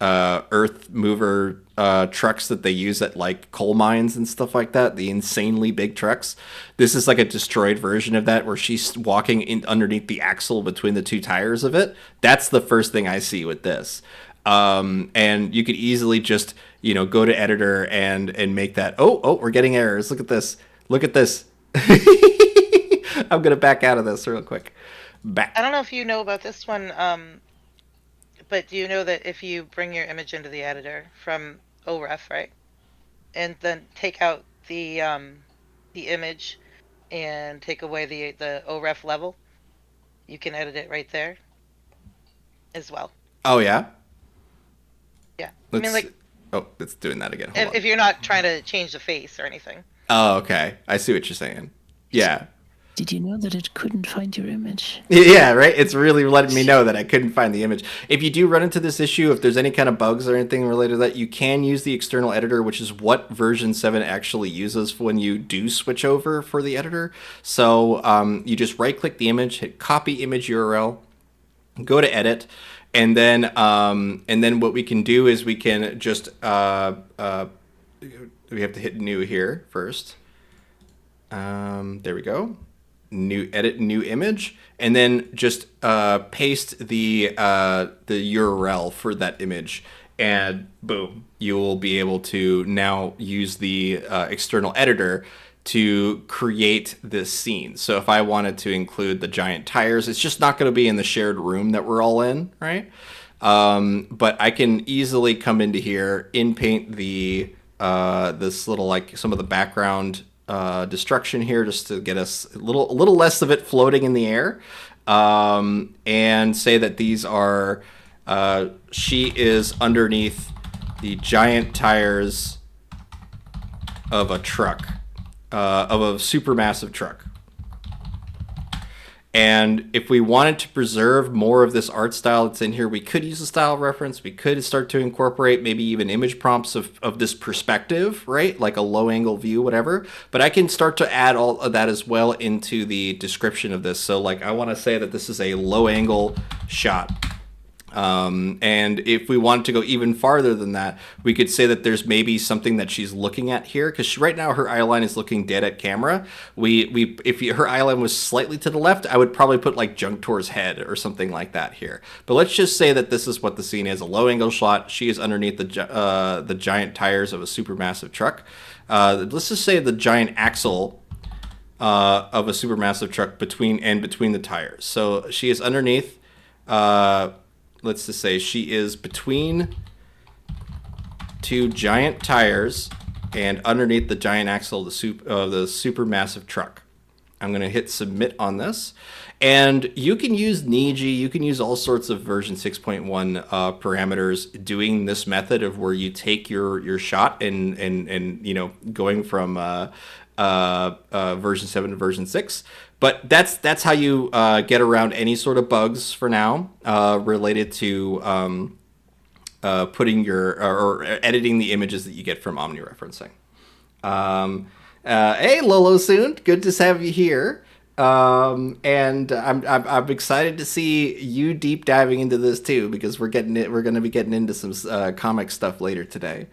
earth mover trucks that they use at like coal mines and stuff like that, the insanely big trucks. This is like a destroyed version of that, where she's walking in underneath the axle between the two tires of it. That's the first thing I see with this. And you could easily just go to editor and make that. Oh, we're getting errors. Look at this. Look at this. I'm gonna back out of this real quick. Back. I don't know if you know about this one, but do you know that if you bring your image into the editor from OREF, right, and then take out the image and take away the OREF level, you can edit it right there as well. Oh yeah. Yeah, I mean, Let's. like, Oh, it's doing that again. Hold on. if you're not trying to change the face or anything. Oh, okay. I see what you're saying. Yeah. Did you know that it couldn't find your image? Yeah, right? It's really letting me know that I couldn't find the image. If you do run into this issue, if there's any kind of bugs or anything related to that, you can use the external editor, which is what version 7 actually uses when you do switch over for the editor. So you just right-click the image, hit copy image URL, go to edit, and then what we can do is we can just we have to hit new here first. There we go. Edit new image, and then just paste the URL for that image, and boom, you will be able to now use the external editor to create this scene. So if I wanted to include the giant tires, it's just not going to be in the shared room that we're all in, right? But I can easily come into here, in paint the this little, like, some of the background destruction here, just to get us a little less of it floating in the air, and say that these are she is underneath the giant tires of a truck, of a supermassive truck. And if we wanted to preserve more of this art style that's in here, we could use a style reference. We could start to incorporate maybe even image prompts of this perspective, right? Like a low angle view, whatever. But I can start to add all of that as well into the description of this. So like I want to say that this is a low angle shot. And if we wanted to go even farther than that, we could say that there's maybe something that she's looking at here, because right now her eye line is looking dead at camera. If her eye line was slightly to the left, I would probably put like Junctor's head or something like that here. But let's just say that this is what the scene is: a low angle shot. She is underneath the giant tires of a supermassive truck. Let's just say the giant axle of a supermassive truck between the tires. So she is underneath. Let's just say she is between two giant tires and underneath the giant axle of the supermassive truck. I'm going to hit submit on this. And you can use Niji, you can use all sorts of version 6.1 parameters doing this method of where you take your shot and you know, going from version 7 to version 6. But that's how you get around any sort of bugs for now related to putting or editing the images that you get from omnireferencing. Hey, Lolo Soon, good to have you here. And I'm excited to see you deep diving into this too, because we're going to be getting into some comic stuff later today.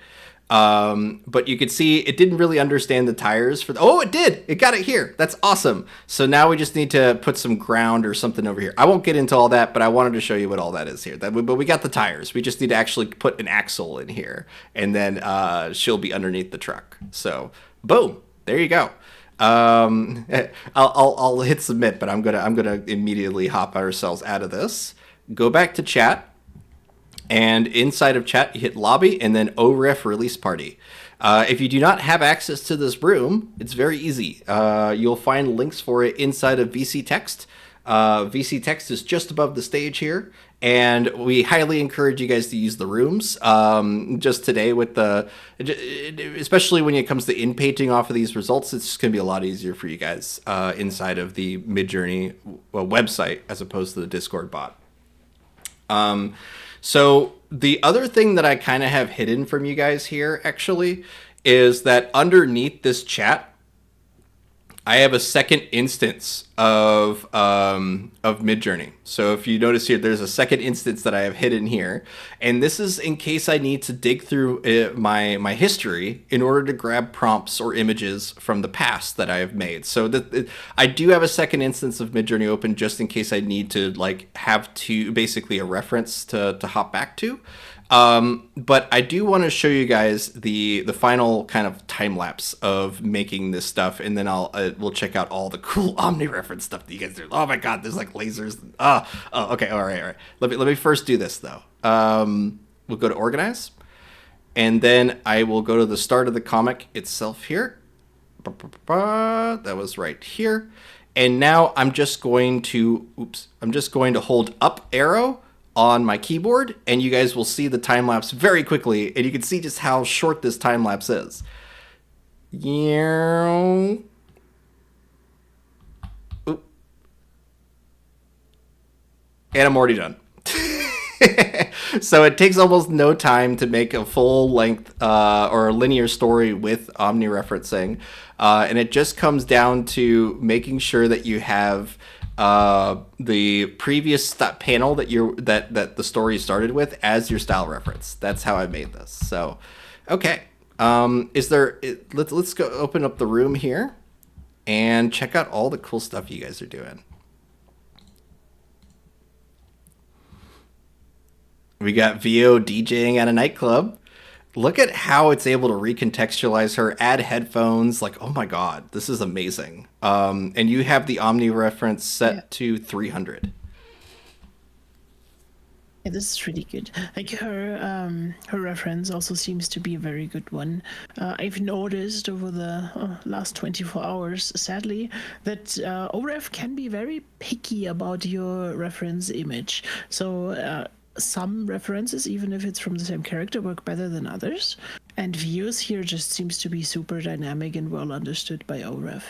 But you could see it didn't really understand the tires for oh, it did. It got it here. That's awesome. So now we just need to put some ground or something over here. I won't get into all that, but I wanted to show you what all that is here. But we got the tires. We just need to actually put an axle in here, and then she'll be underneath the truck. So boom, there you go. I'll hit submit, but I'm gonna immediately hop ourselves out of this. Go back to chat. And inside of chat, you hit lobby and then OREF release party. If you do not have access to this room, it's very easy. You'll find links for it inside of VC Text. VC Text is just above the stage here. And we highly encourage you guys to use the rooms. Just today with especially when it comes to in-painting off of these results, it's just going to be a lot easier for you guys inside of the Midjourney website as opposed to the Discord bot. So the other thing that I kind of have hidden from you guys here actually is that underneath this chat, I have a second instance of Midjourney. So if you notice here, there's a second instance that I have hidden here. And this is in case I need to dig through my history in order to grab prompts or images from the past that I have made. So I do have a second instance of Midjourney open just in case I need to like have basically a reference to hop back to. But I do want to show you guys the final kind of time lapse of making this stuff, and then we'll check out all the cool omnireference stuff that you guys do. Oh my god, there's like lasers. Okay, all right. Let me first do this though. We'll go to organize, and then I will go to the start of the comic itself here. That was right here, and now I'm just going to hold up arrow on my keyboard, and you guys will see the time lapse very quickly, and you can see just how short this time lapse is. Yeah. And I'm already done. So it takes almost no time to make a full length or a linear story with omnireferencing, and it just comes down to making sure that you have the previous panel that the story started with as your style reference. That's how I made this. So, okay. Let's go open up the room here and check out all the cool stuff you guys are doing. We got VO DJing at a nightclub. Look at how it's able to recontextualize her, add headphones. Like, oh my god, this is amazing. And you have the omnireference set to 300. Yeah, this is really good. Like her reference also seems to be a very good one. I've noticed over the last 24 hours, sadly, that OREF can be very picky about your reference image. So some references, even if it's from the same character, work better than others. And views here just seems to be super dynamic and well understood by OREF.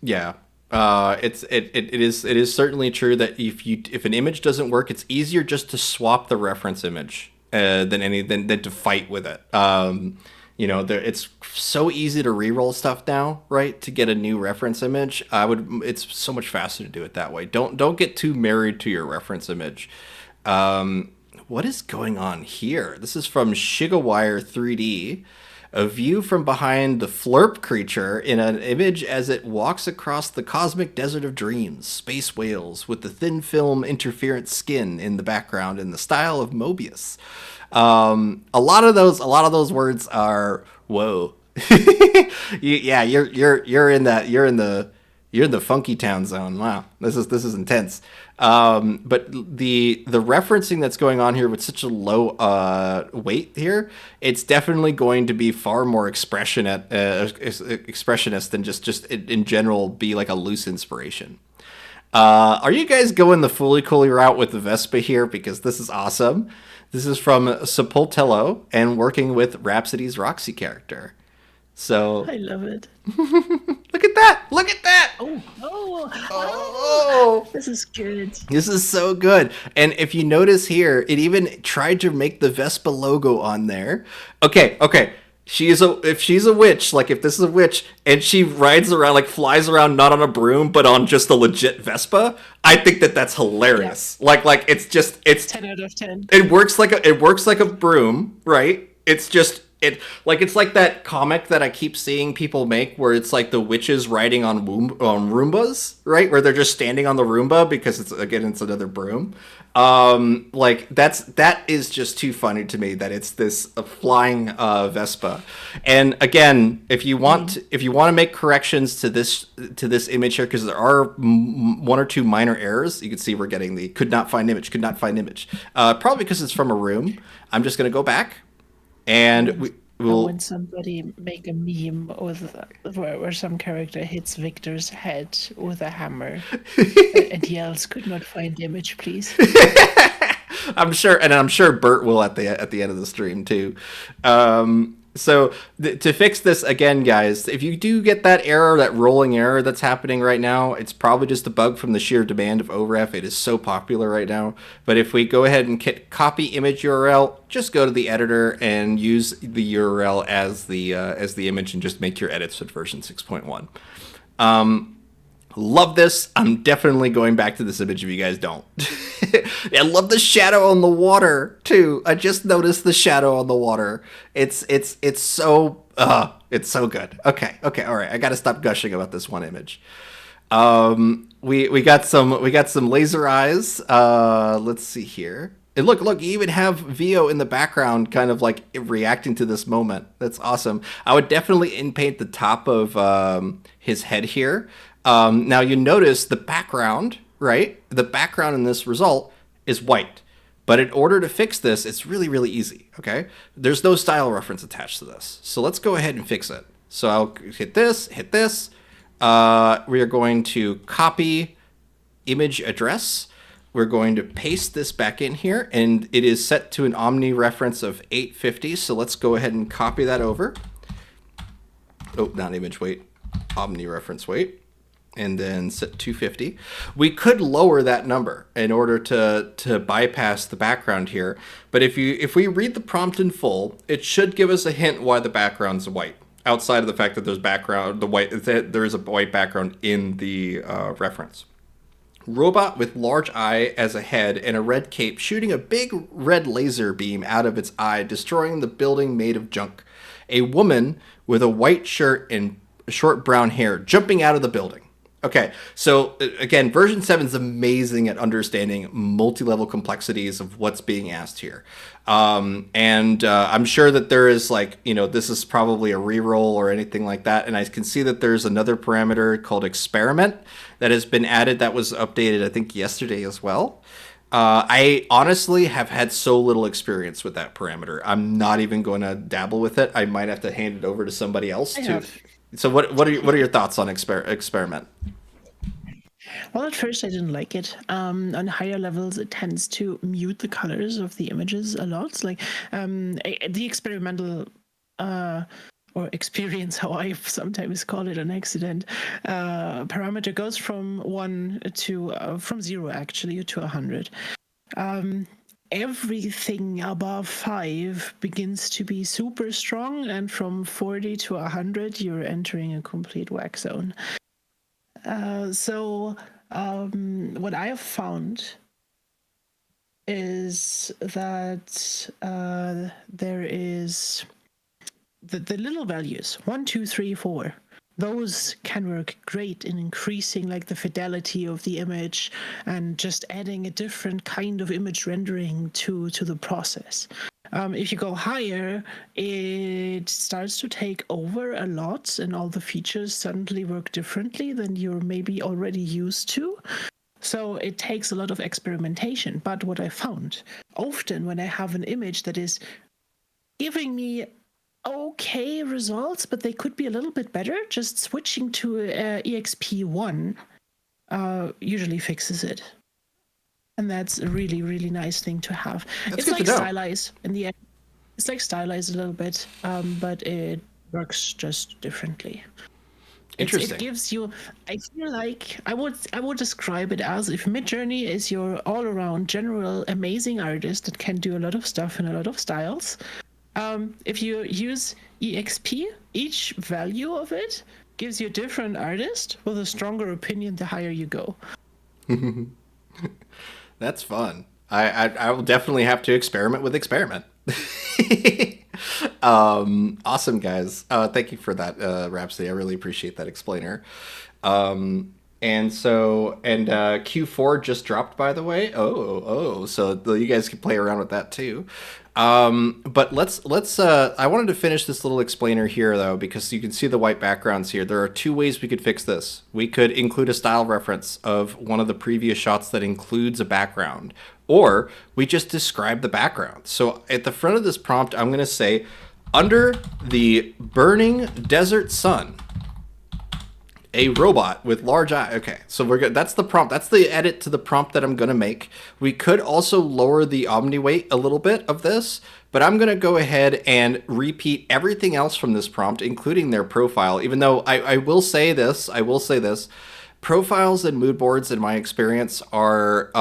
Yeah. It is certainly true that if an image doesn't work, it's easier just to swap the reference image than to fight with it. It's so easy to reroll stuff now, right? To get a new reference image, it's so much faster to do it that way. Don't get too married to your reference image. What is going on here? This is from Shigawire 3D. A view from behind the Flurp creature in an image as it walks across the cosmic desert of dreams. Space whales with the thin film interference skin in the background in the style of Mobius. A lot of those words are whoa. Yeah, you're in the funky town zone. Wow, this is intense. But the referencing that's going on here with such a low weight here, it's definitely going to be far more expressionist than just in general be like a loose inspiration. Are you guys going the Fooly Cooly route with the Vespa here? Because this is awesome. This is from Sepultello and working with Rhapsody's Roxy character. So I love it. look at that! Look at that! Oh, this is good. This is so good. And if you notice here, it even tried to make the Vespa logo on there. Okay. If she's a witch, like if this is a witch and she rides around, like flies around not on a broom but on just a legit Vespa, I think that's hilarious. Yeah. Like it's 10 out of 10. It works like a broom, right? It's like that comic that I keep seeing people make where it's like the witches riding on Roombas, right? Where they're just standing on the Roomba because it's another broom. That is just too funny to me that it's this flying Vespa. And again, if you want to make corrections to this image here, because there are one or two minor errors, you can see we're getting the could not find image. Probably because it's from a room. I'm just going to go back. And when somebody make a meme where some character hits Victor's head with a hammer and yells, "Could not find the image, please." I'm sure Bert will at the end of the stream too. So to fix this again, guys, if you do get that error, that rolling error that's happening right now, it's probably just a bug from the sheer demand of OREF. It is so popular right now. But if we go ahead and copy image URL, just go to the editor and use the URL as the image and just make your edits with version 6.1. Love this. I'm definitely going back to this image if you guys don't. I love the shadow on the water too. I just noticed the shadow on the water. It's so good. Okay, all right. I got to stop gushing about this one image. We got some laser eyes. Let's see here. And look, you even have Vio in the background kind of like reacting to this moment. That's awesome. I would definitely in-paint the top of his head here. Now you notice the background, right? The background in this result is white. But in order to fix this, it's really, really easy, okay? There's no style reference attached to this. So let's go ahead and fix it. So I'll hit this. We are going to copy image address. We're going to paste this back in here, and it is set to an Omni reference of 850. So let's go ahead and copy that over. Oh, not image weight, Omni reference weight. And then set 250. We could lower that number in order to bypass the background here. But if we read the prompt in full, it should give us a hint why the background's white. Outside of the fact that there is a white background in the reference. Robot with large eye as a head and a red cape shooting a big red laser beam out of its eye, destroying the building made of junk. A woman with a white shirt and short brown hair jumping out of the building. Okay, so again, version 7 is amazing at understanding multi-level complexities of what's being asked here. I'm sure that there is this is probably a reroll or anything like that. And I can see that there's another parameter called experiment that has been added that was updated, I think, yesterday as well. I honestly have had so little experience with that parameter. I'm not even going to dabble with it. I might have to hand it over to somebody else I to. have. So what are your thoughts on experiment? Well, at first I didn't like it. On higher levels, it tends to mute the colors of the images a lot. Like the experimental or experience, how I sometimes call it an accident, parameter goes from from 0 actually to 100. Everything above 5 begins to be super strong, and from 40 to 100, you're entering a complete whack zone. What I have found is that there is the little values 1, 2, 3, 4. Those can work great in increasing like the fidelity of the image and just adding a different kind of image rendering to the process. If you go higher, it starts to take over a lot, and all the features suddenly work differently than you're maybe already used to. So it takes a lot of experimentation. But what I found often when I have an image that is giving me okay results, but they could be a little bit better, just switching to EXP1 usually fixes it. And that's a really, really nice thing to have. That's It's good to like know. stylize in the end. It's like stylized a little bit, but it works just differently. It Interesting. gives you. I feel like I would describe it as if Midjourney is your all around general amazing artist that can do a lot of stuff in a lot of styles. If you use EXP, each value of it gives you a different artist with a stronger opinion the higher you go. That's fun. I will definitely have to experiment with experiment. Awesome, guys. Thank you for that, Rhapsody. I really appreciate that explainer. And Q4 just dropped, by the way. So you guys can play around with that too. But let's. I wanted to finish this little explainer here though, because you can see the white backgrounds here. There are two ways we could fix this. We could include a style reference of one of the previous shots that includes a background, or we just describe the background. So at the front of this prompt, I'm going to say, under the burning desert sun, a robot with large eye. Okay, so we're good. That's the prompt. That's the edit to the prompt that I'm gonna make. We could also lower the omni weight a little bit of this, but I'm gonna go ahead and repeat everything else from this prompt, including their profile. Even though I will say this, profiles and mood boards in my experience are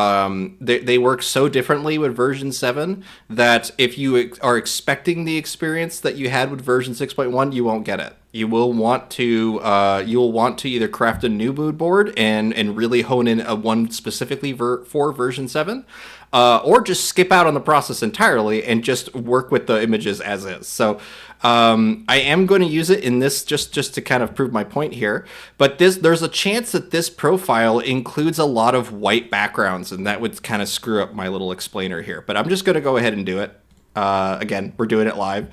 they work so differently with version 7 that if you are expecting the experience that you had with version 6.1, you won't get it. You'll want to either craft a new mood board and really hone in a one specifically for version 7, or just skip out on the process entirely and just work with the images as is. So I am going to use it in this just to kind of prove my point here. But there's a chance that this profile includes a lot of white backgrounds, and that would kind of screw up my little explainer here. But I'm just going to go ahead and do it. Again, we're doing it live.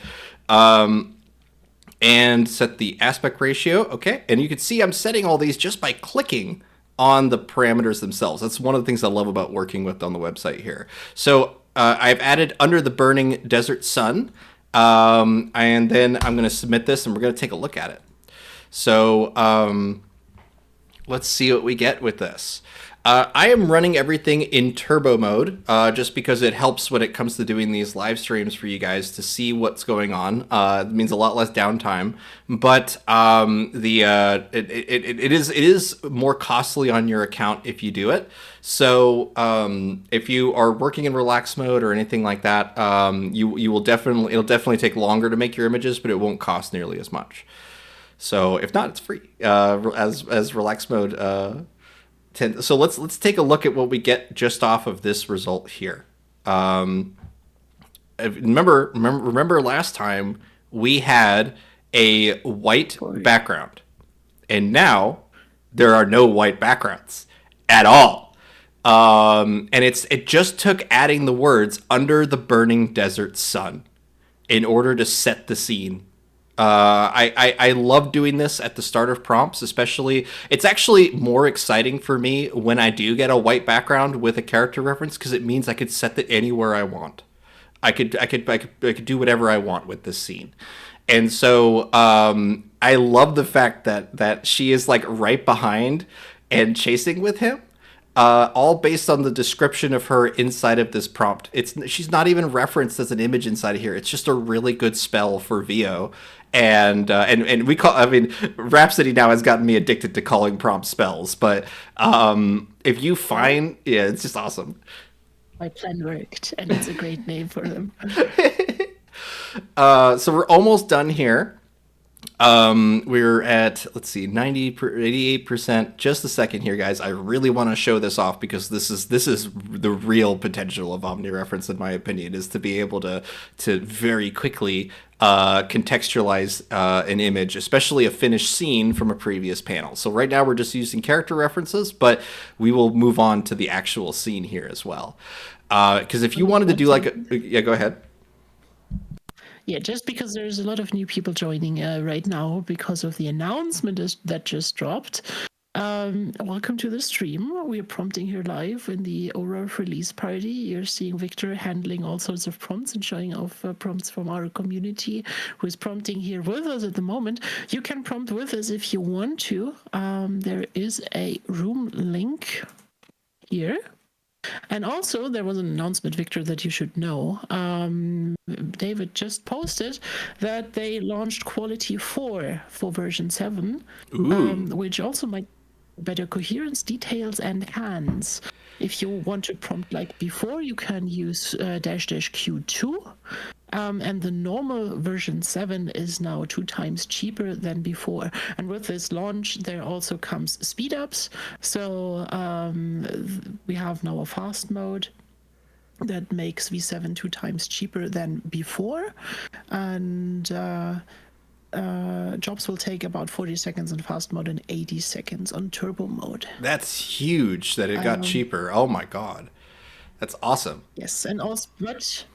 And set the aspect ratio. Okay, and you can see I'm setting all these just by clicking on the parameters themselves. That's one of the things I love about working with on the website here. So I've added under the burning desert sun, and then I'm going to submit this, and we're going to take a look at it. So let's see what we get with this. I am running everything in turbo mode, just because it helps when it comes to doing these live streams for you guys to see what's going on. It means a lot less downtime, but it is more costly on your account if you do it. So if you are working in relax mode or anything like that, it'll definitely take longer to make your images, but it won't cost nearly as much. So if not, it's free as relax mode. So let's take a look at what we get just off of this result here. Remember last time we had a white background, and now there are no white backgrounds at all. And it just took adding the words under the burning desert sun in order to set the scene I love doing this at the start of prompts, especially. It's actually more exciting for me when I do get a white background with a character reference because it means I could set that anywhere I want. I could do whatever I want with this scene. And so I love the fact that she is like right behind and chasing with him, all based on the description of her inside of this prompt. She's not even referenced as an image inside of here. It's just a really good spell for VO. And we call. I mean, Rhapsody now has gotten me addicted to calling prompts spells. But if you find, yeah, it's just awesome. My plan worked, and it's a great name for them. So we're almost done here. We're at, let's see, 88%. Just a second here, guys. I really want to show this off because this is the real potential of OmniReference, in my opinion, is to be able to very quickly contextualize an image, especially a finished scene from a previous panel. So right now we're just using character references, but we will move on to the actual scene here as well. Because if you wanted to do like yeah, go ahead. Yeah, just because there's a lot of new people joining right now because of the announcement that just dropped. Welcome to the stream. We're prompting here live in the OREF release party. You're seeing Victor handling all sorts of prompts and showing off prompts from our community who is prompting here with us at the moment. You can prompt with us if you want to. There is a room link here. And also, there was an announcement, Victor, that you should know. David just posted that they launched Quality 4 for version 7, which also might better coherence, details, and hands. If you want to prompt like before, you can use --Q2. And the normal version 7 is now 2 times cheaper than before. And with this launch, there also comes speed ups. So we have now a fast mode that makes V7 2 times cheaper than before. And jobs will take about 40 seconds in fast mode and 80 seconds on turbo mode. That's huge that it got cheaper. Oh my god. That's awesome. Yes, and also,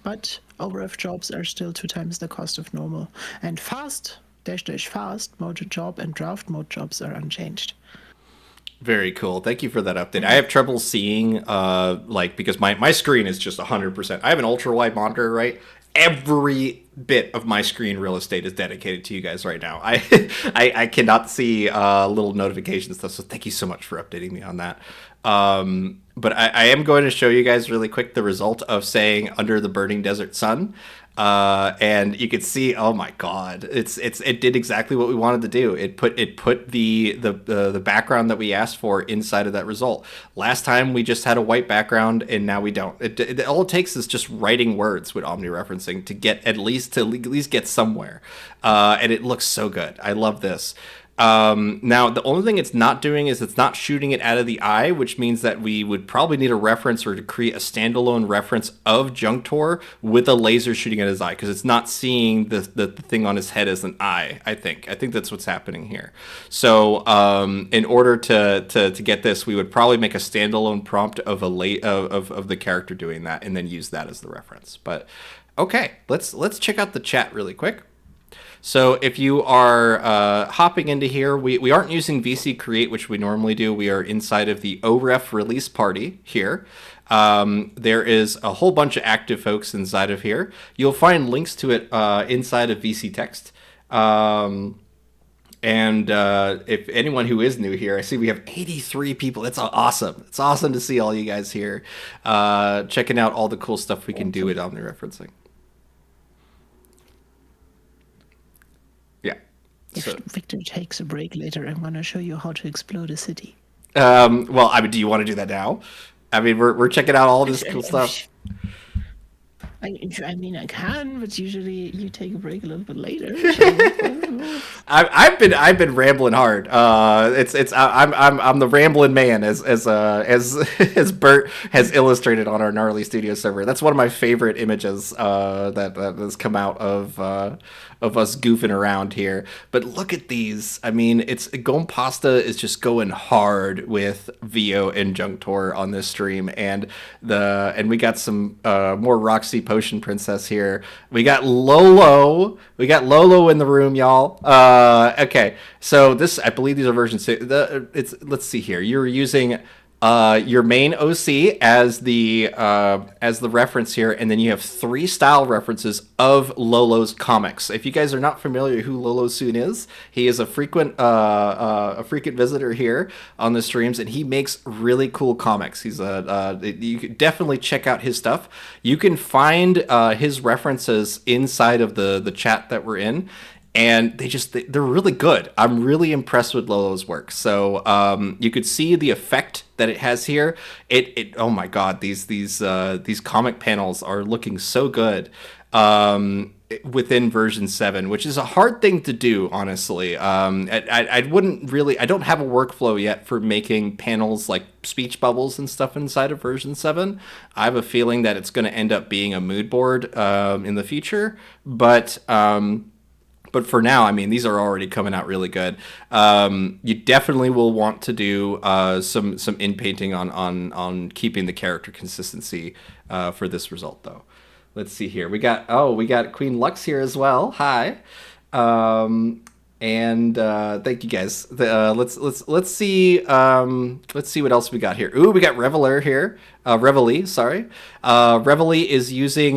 but OREF jobs are still 2 times the cost of normal. And fast --fast mode job and draft mode jobs are unchanged. Very cool. Thank you for that update. I have trouble seeing, because my screen is just 100%. I have an ultra wide monitor, right? Every bit of my screen real estate is dedicated to you guys right now. I cannot see little notification stuff, so thank you so much for updating me on that. But I am going to show you guys really quick the result of saying "Under the Burning Desert Sun," and you can see, oh my god, it did exactly what we wanted to do. It put the background that we asked for inside of that result. Last time we just had a white background, and now we don't. All it takes is just writing words with omnireferencing to at least get somewhere, and it looks so good. I love this. Now, the only thing it's not doing is it's not shooting it out of the eye, which means that we would probably need a reference or to create a standalone reference of Junctor with a laser shooting at his eye, because it's not seeing the thing on his head as an eye, I think that's what's happening here. So in order to get this, we would probably make a standalone prompt of of the character doing that and then use that as the reference. But okay, let's check out the chat really quick. So if you are hopping into here, we aren't using VC Create, which we normally do. We are inside of the OREF release party here. There is a whole bunch of active folks inside of here. You'll find links to it inside of VC Text. And if anyone who is new here, I see we have 83 people. That's awesome. It's awesome to see all you guys here checking out all the cool stuff we can do with omnireferencing. If Victor takes a break later, I'm going to show you how to explode a city. Well, I mean, do you want to do that now? I mean, we're checking out all this cool stuff. I mean, I can, but usually you take a break a little bit later. I've been rambling hard. I'm the rambling man, as Bert has illustrated on our Gnarly Studio server. That's one of my favorite images that has come out of us goofing around here. But look at these. I mean, Gompasta is just going hard with VO and Junctor on this stream, and we got some more Roxy Potion Princess here. We got Lolo. We got Lolo in the room, y'all. Okay, so this, I believe these are version 6. Let's see here. You're using your main OC as the reference here, and then you have 3 style references of Lolo's comics. If you guys are not familiar who Lolo Soon is, he is a frequent visitor here on the streams, and he makes really cool comics. He's you could definitely check out his stuff. You can find his references inside of the chat that we're in, and they're really good. I'm really impressed with Lolo's work. So you could see the effect that it has here. It oh my god, these comic panels are looking so good within version 7, which is a hard thing to do, honestly. I wouldn't really, I don't have a workflow yet for making panels like speech bubbles and stuff inside of version 7. I have a feeling that it's going to end up being a mood board in the future, but for now, I mean, these are already coming out really good. You definitely will want to do some in painting on keeping the character consistency for this result, though. Let's see here. We got Queen Lux here as well. Hi, and thank you guys. Let's see what else we got here. Ooh, we got Reveler here. Reveille, sorry. Reveille is using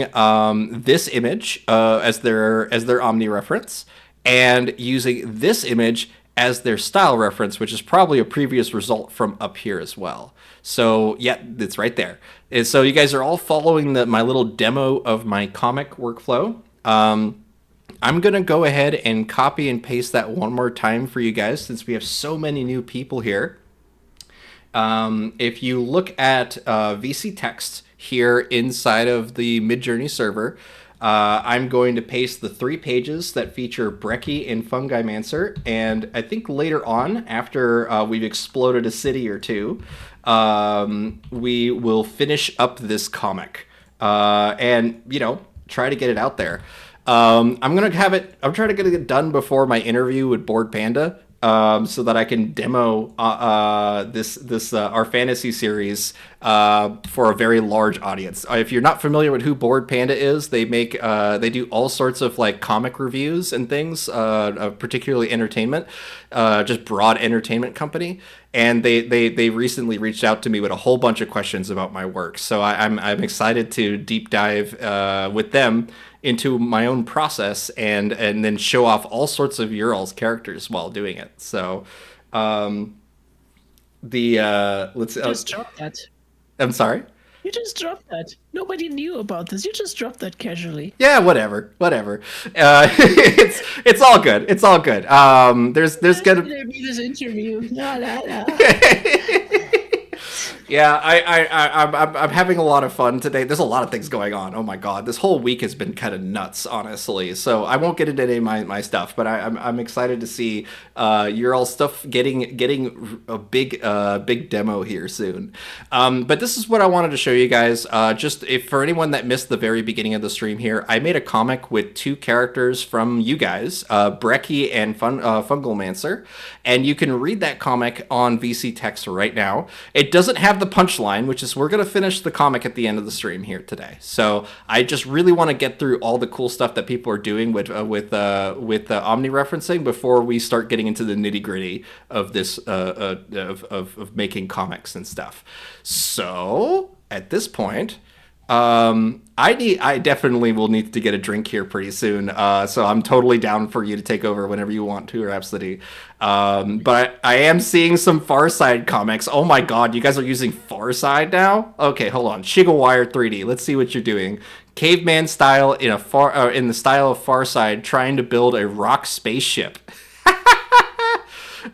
this image as their Omni reference, and using this image as their style reference, which is probably a previous result from up here as well. So yeah, it's right there. And so you guys are all following my little demo of my comic workflow. I'm going to go ahead and copy and paste that one more time for you guys, since we have so many new people here. If you look at VC text here inside of the Midjourney server, I'm going to paste the 3 pages that feature Brekkie and Fungimancer, and I think later on, after we've exploded a city or two, we will finish up this comic and, try to get it out there. I'm trying to get it done before my interview with Board Panda, so that I can demo this our fantasy series for a very large audience. If you're not familiar with who Board Panda is, they do all sorts of like comic reviews and things, particularly entertainment, just broad entertainment company. And they recently reached out to me with a whole bunch of questions about my work. So I'm excited to deep dive with them into my own process and then show off all sorts of Ural's characters while doing it. So let's just drop that. I'm sorry? You just dropped that. Nobody knew about this. You just dropped that casually. Yeah, whatever. It's all good. It's all good. There's gonna be this interview. La, la, la. Yeah, I'm having a lot of fun today. There's a lot of things going on. Oh my god, this whole week has been kind of nuts, honestly. So I won't get into any of my stuff, but I'm excited to see your all stuff getting a big demo here soon. But this is what I wanted to show you guys. Just if for anyone that missed the very beginning of the stream here, I made a comic with 2 characters from you guys, Brekkie and Fungalmancer, and you can read that comic on VC Text right now. It doesn't have the punchline, which is we're going to finish the comic at the end of the stream here today. So I just really want to get through all the cool stuff that people are doing with Omni referencing before we start getting into the nitty gritty of this of making comics and stuff. So at this point, I definitely will need to get a drink here pretty soon. So I'm totally down for you to take over whenever you want to, Rhapsody. But I am seeing some Farside comics. Oh my god, you guys are using Farside now? Okay, hold on. Shigawire 3D. Let's see what you're doing. Caveman style in the style of Farside, trying to build a rock spaceship.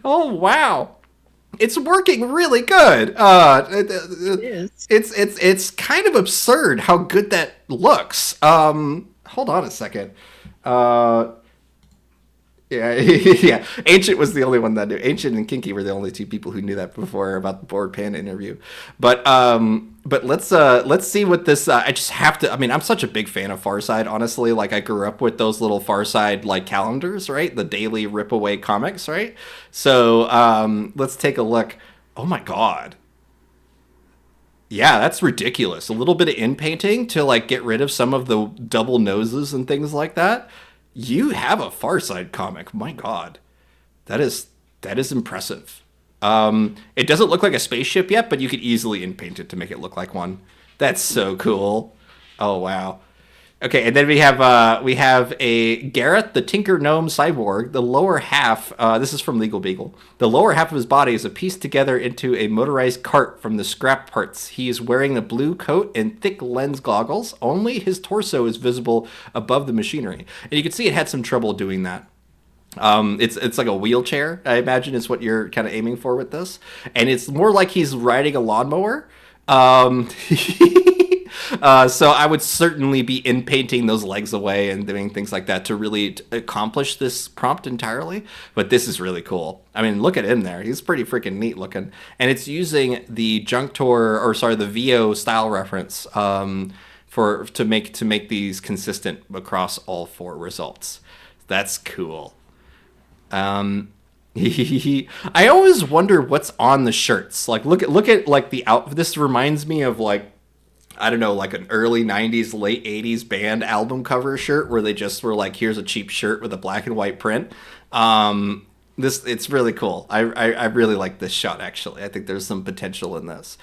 Oh wow. It's working really good. It's kind of absurd how good that looks. Hold on a second. Yeah. Ancient was the only one that knew. Ancient and Kinky were the only 2 people who knew that before about the Board Panda interview. But let's see what this. I just have to. I mean, I'm such a big fan of Farside. Honestly, like I grew up with those little Farside like calendars, right? The daily rip away comics, right? So let's take a look. Oh my god. Yeah, that's ridiculous. A little bit of in painting to like get rid of some of the double noses and things like that. You have a Far Side comic. My God, that is that is impressive. It doesn't look like a spaceship yet, but you could easily in paint it to make it look like one. That's so cool. Oh wow. Okay, and then we have a Garrett the Tinker Gnome cyborg. The lower half, this is from Legal Beagle. The lower half of his body is a pieced together into a motorized cart from the scrap parts. He is wearing a blue coat and thick lens goggles. Only his torso is visible above the machinery, and you can see it had some trouble doing that. It's like a wheelchair, I imagine, is what you're kind of aiming for with this, and it's more like he's riding a lawnmower. Um, so I would certainly be in painting those legs away and doing things like that to really accomplish this prompt entirely. But this is really cool. I mean, look at him there. He's pretty freaking neat looking. And it's using the Junctor, or sorry, the VO style reference for to make these consistent across all four results. That's cool. Um, I always wonder what's on the shirts. Like, look at like the out. This reminds me of like, I don't know, like an early 90s, late 80s band album cover shirt where they just were like, here's a cheap shirt with a black and white print. It's really cool. I really like this shot, actually. I think there's some potential in this.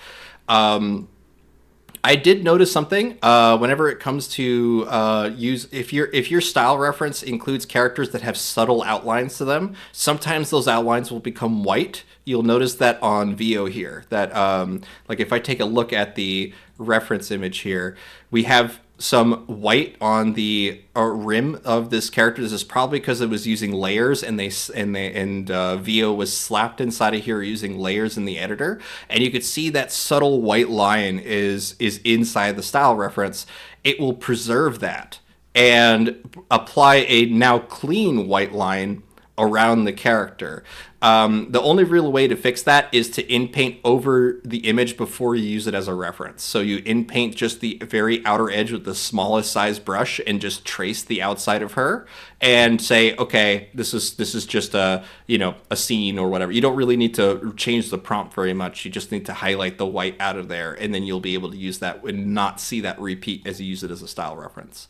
I did notice something whenever it comes to use if your style reference includes characters that have subtle outlines to them. Sometimes those outlines will become white. You'll notice that on VO here. That like if I take a look at the reference image here, we have some white on the rim of this character. This is probably because it was using layers, and VO was slapped inside of here using layers in the editor, and you could see that subtle white line is inside the style reference. It will preserve that and apply a now clean white line around the character. The only real way to fix that is to in-paint over the image before you use it as a reference. So you in-paint just the very outer edge with the smallest size brush and just trace the outside of her and say, okay, this is just a scene or whatever. You don't really need to change the prompt very much. You just need to highlight the white out of there, and then you'll be able to use that and not see that repeat as you use it as a style reference.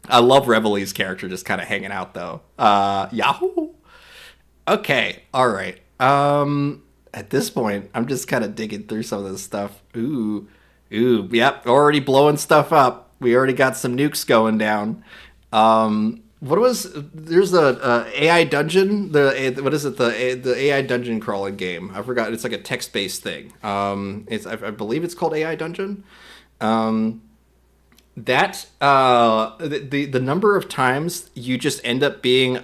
I love Revelie's character just kind of hanging out though. Yahoo! Okay, all right. At this point, I'm just kind of digging through some of this stuff. Yep, already blowing stuff up. We already got some nukes going down. There's a AI dungeon. What is it? The AI dungeon crawling game. I forgot. It's like a text based thing. I believe it's called AI dungeon. The number of times you just end up being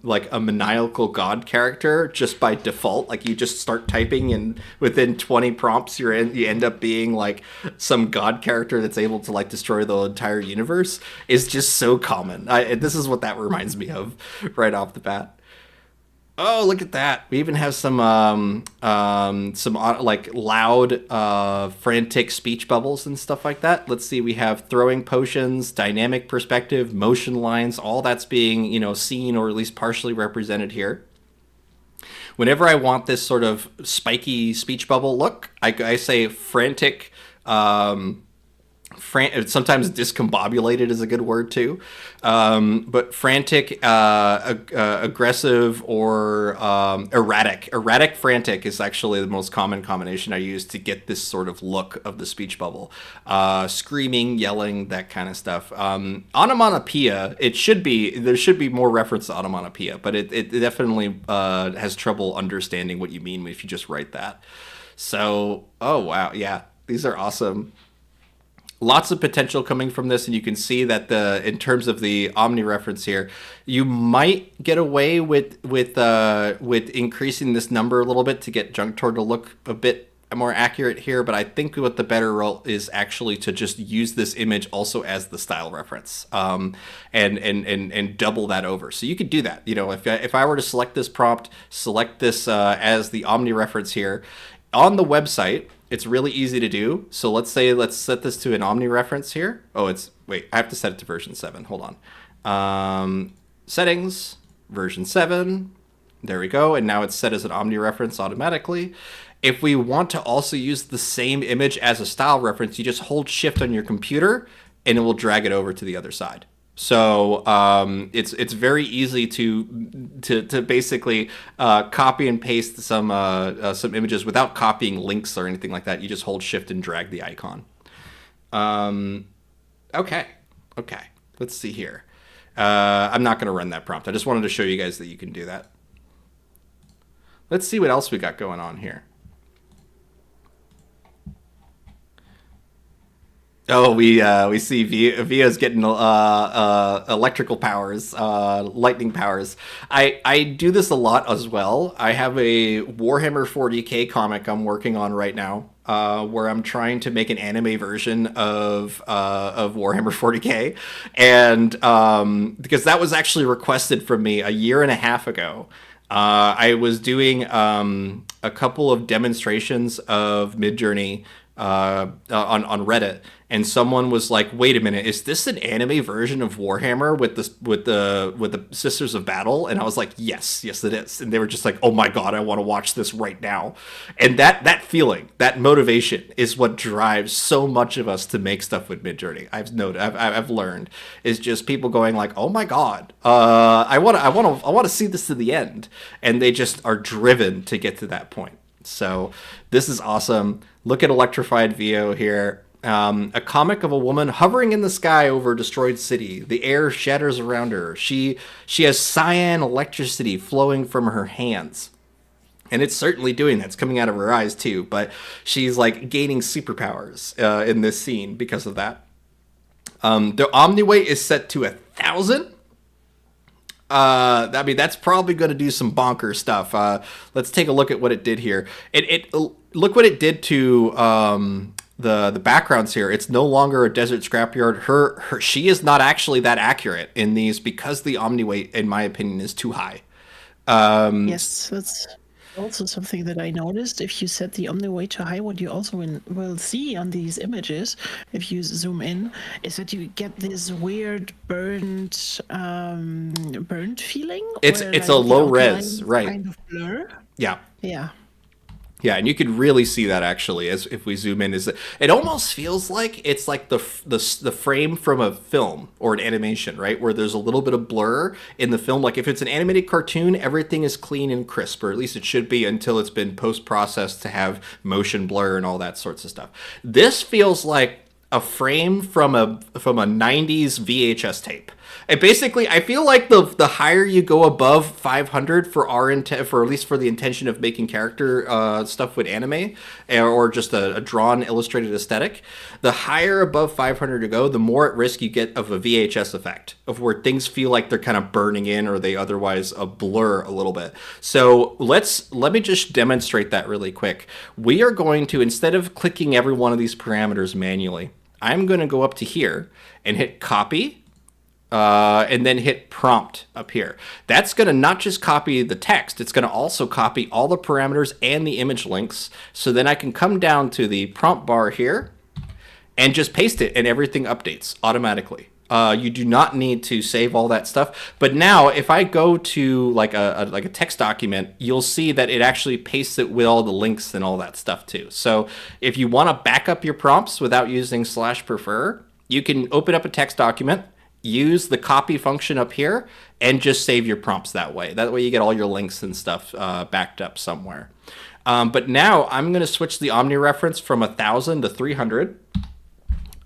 like a maniacal god character just by default, like you just start typing and within 20 prompts you end up being like some god character that's able to like destroy the entire universe, is just so common. This is what that reminds me of right off the bat. Oh, look at that! We even have some like loud, frantic speech bubbles and stuff like that. Let's see. We have throwing potions, dynamic perspective, motion lines. All that's being seen or at least partially represented here. Whenever I want this sort of spiky speech bubble look, I say frantic. Sometimes discombobulated is a good word too, but frantic, aggressive, or erratic. Erratic frantic is actually the most common combination I use to get this sort of look of the speech bubble. Screaming, yelling, that kind of stuff. Onomatopoeia, there should be more reference to onomatopoeia, but it definitely has trouble understanding what you mean if you just write that. So, oh wow, yeah, these are awesome. Lots of potential coming from this, and you can see that in terms of the Omni reference here, you might get away with increasing this number a little bit to get Junctor to look a bit more accurate here. But I think what the better role is actually to just use this image also as the style reference, and double that over. So you could do that. If I were to select this prompt, select this as the Omni reference here on the website. It's really easy to do. So let's set this to an Omni reference here. I have to set it to version 7. Hold on. Settings, version 7. There we go. And now it's set as an Omni reference automatically. If we want to also use the same image as a style reference, you just hold shift on your computer and it will drag it over to the other side. So it's very easy to basically copy and paste some images without copying links or anything like that. You just hold shift and drag the icon. Okay, okay. Let's see here. I'm not going to run that prompt. I just wanted to show you guys that you can do that. Let's see what else we got going on here. Oh, we see Via's getting electrical powers, lightning powers. I do this a lot as well. I have a Warhammer 40K comic I'm working on right now, where I'm trying to make an anime version of Warhammer 40K, and because that was actually requested from me a year and a half ago. I was doing a couple of demonstrations of Midjourney on Reddit, and someone was like, "Wait a minute, is this an anime version of Warhammer with the Sisters of Battle?" And I was like, "Yes, yes, it is." And they were just like, "Oh my god, I want to watch this right now." And that feeling, that motivation, is what drives so much of us to make stuff with Midjourney. I've learned is just people going like, "Oh my god, I want to see this to the end," and they just are driven to get to that point. So this is awesome. Look at Electrified VO here. A comic of a woman hovering in the sky over a destroyed city. The air shatters around her. She has cyan electricity flowing from her hands. And it's certainly doing that. It's coming out of her eyes too. But she's like gaining superpowers in this scene because of that. The Omni weight is set to 1,000. I mean, that's probably going to do some bonker stuff. Let's take a look at what it did here. It look what it did to the backgrounds here. It's no longer a desert scrapyard. She is not actually that accurate in these because the Omni weight, in my opinion, is too high. Yes, that's also something that I noticed. If you set the Omni weight to high, what you also will see on these images, if you zoom in, is that you get this weird burnt feeling. It's where, it's like, a the low outline res, right? kind of blur. Yeah. Yeah. Yeah, and you can really see that actually as if we zoom in. Is that it almost feels like it's like the frame from a film or an animation, right? Where there's a little bit of blur in the film. Like if it's an animated cartoon, everything is clean and crisp, or at least it should be until it's been post processed to have motion blur and all that sorts of stuff. This feels like a frame from a 90s VHS tape. And basically, I feel like the higher you go above 500 for our intent, for at least for the intention of making character stuff with anime or just a drawn illustrated aesthetic, the higher above 500 you go, the more at risk you get of a VHS effect of where things feel like they're kind of burning in or they otherwise blur a little bit. So let me just demonstrate that really quick. We are going to, instead of clicking every one of these parameters manually, I'm going to go up to here and hit copy. And then hit prompt up here. That's going to not just copy the text, it's going to also copy all the parameters and the image links. So then I can come down to the prompt bar here and just paste it and everything updates automatically. You do not need to save all that stuff. But now if I go to like a text document, you'll see that it actually pastes it with all the links and all that stuff too. So if you want to back up your prompts without using /prefer, you can open up a text document, use the copy function up here, and just save your prompts that way. That way you get all your links and stuff backed up somewhere. But now I'm going to switch the Omni reference from 1,000 to 300.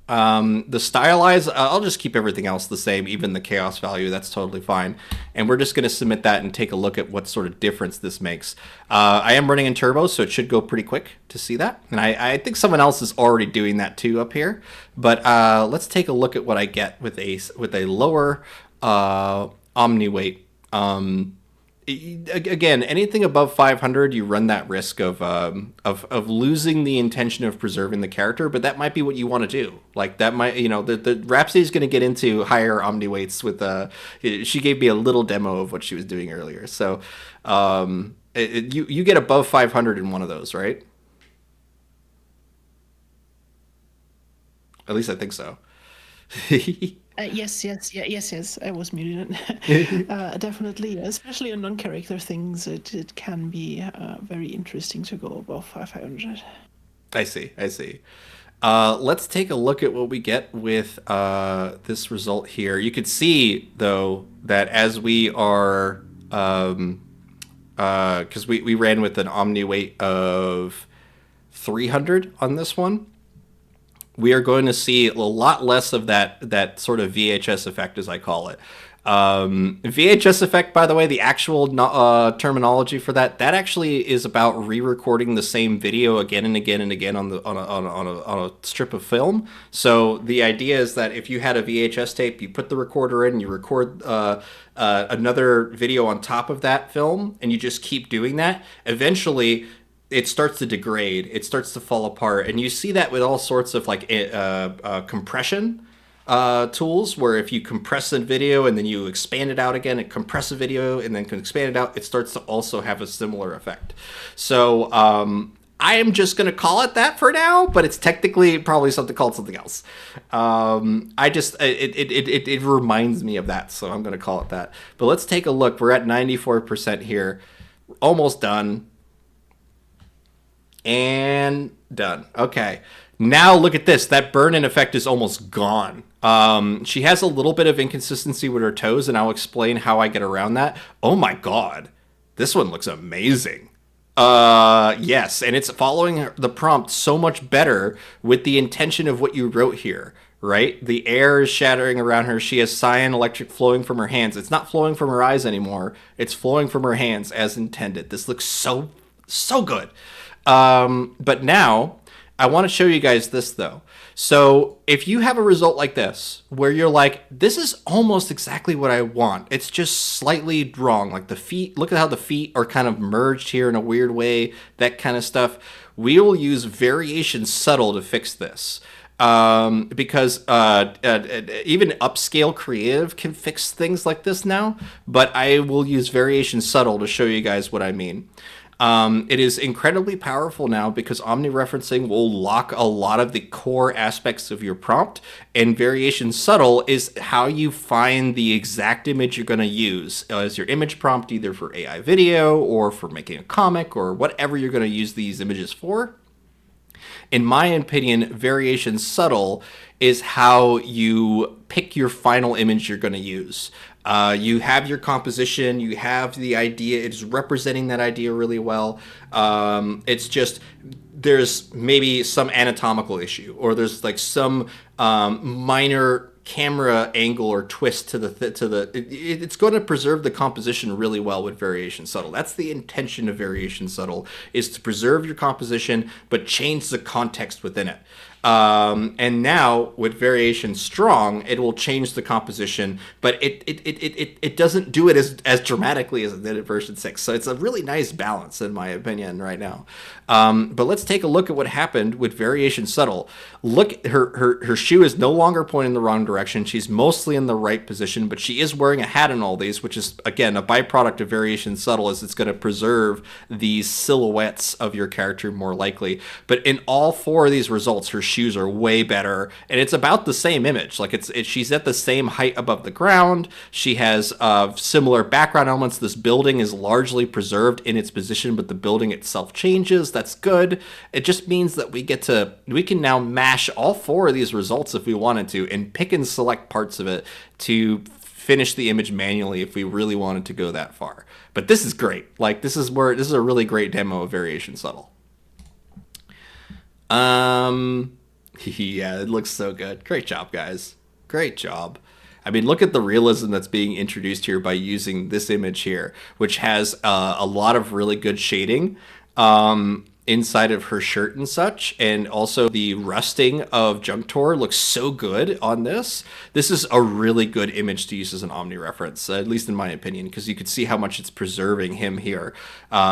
The stylize, I'll just keep everything else the same, even the chaos value. That's totally fine. And we're just going to submit that and take a look at what sort of difference this makes. I am running in turbo, so it should go pretty quick to see that. And I think someone else is already doing that too up here. But let's take a look at what I get with a lower Omni weight. Again, anything above 500, you run that risk of losing the intention of preserving the character, but that might be what you want to do. Like that might, the Rhapsody is going to get into higher Omni weights with she gave me a little demo of what she was doing earlier. So you get above 500 in one of those, right? At least I think so. Yes. I was muted. Definitely, especially on non-character things, it can be very interesting to go above 500. I see. Let's take a look at what we get with this result here. You could see, though, that as we are, because we ran with an omni weight of 300 on this one, we are going to see a lot less of that sort of VHS effect, as I call it. VHS effect, by the way, the actual terminology for that actually is about re-recording the same video again and again and again on a strip of film. So the idea is that if you had a VHS tape, you put the recorder in, you record another video on top of that film, and you just keep doing that. Eventually, it starts to degrade. It starts to fall apart, and you see that with all sorts of like compression tools, where if you compress a video and then you expand it out again, it compress a video and then can expand it out, it starts to also have a similar effect. So I am just going to call it that for now, but it's technically probably something called something else. I just it reminds me of that, so I'm going to call it that. But let's take a look. We're at 94% here, almost done. And done. Okay. Now look at this. That burn-in effect is almost gone. She has a little bit of inconsistency with her toes, and I'll explain how I get around that. Oh my god. This one looks amazing. Yes, and it's following the prompt so much better with the intention of what you wrote here, right? The air is shattering around her. She has cyan electric flowing from her hands. It's not flowing from her eyes anymore. It's flowing from her hands as intended. This looks so good. But now I want to show you guys this though. So if you have a result like this, where you're like, this is almost exactly what I want, it's just slightly wrong. Like the feet, look at how the feet are kind of merged here in a weird way, that kind of stuff. We will use variation subtle to fix this. Because even upscale creative can fix things like this now, but I will use variation subtle to show you guys what I mean. It is incredibly powerful now because omnireferencing will lock a lot of the core aspects of your prompt, and variation subtle is how you find the exact image you're going to use as your image prompt, either for AI video or for making a comic or whatever you're going to use these images for. In my opinion, variation subtle is how you pick your final image you're going to use. You have your composition, you have the idea, it's representing that idea really well. It's just there's maybe some anatomical issue, or there's like some minor camera angle or twist to it's going to preserve the composition really well with variation subtle. That's the intention of variation subtle, is to preserve your composition but change the context within it. And now with variation strong, it will change the composition, but it doesn't do it as dramatically as it did at version 6. So it's a really nice balance, in my opinion, right now. But let's take a look at what happened with variation subtle. Look, her shoe is no longer pointing in the wrong direction. She's mostly in the right position, but she is wearing a hat in all these, which is, again, a byproduct of variation subtle, is it's going to preserve these silhouettes of your character more likely. But in all four of these results, her shoes are way better, and it's about the same image. Like she's at the same height above the ground. She has similar background elements. This building is largely preserved in its position, but the building itself changes. That's good. It just means that we can now mash all four of these results if we wanted to, and pick and select parts of it to finish the image manually if we really wanted to go that far. But this is great. Like this is a really great demo of variation subtle. Yeah, it looks so good. Great job, guys. Great job. I mean, look at the realism that's being introduced here by using this image here, which has a lot of really good shading inside of her shirt and such, and also the rusting of Junctor looks so good on this. This is a really good image to use as an omni reference, at least in my opinion, because you could see how much it's preserving him here.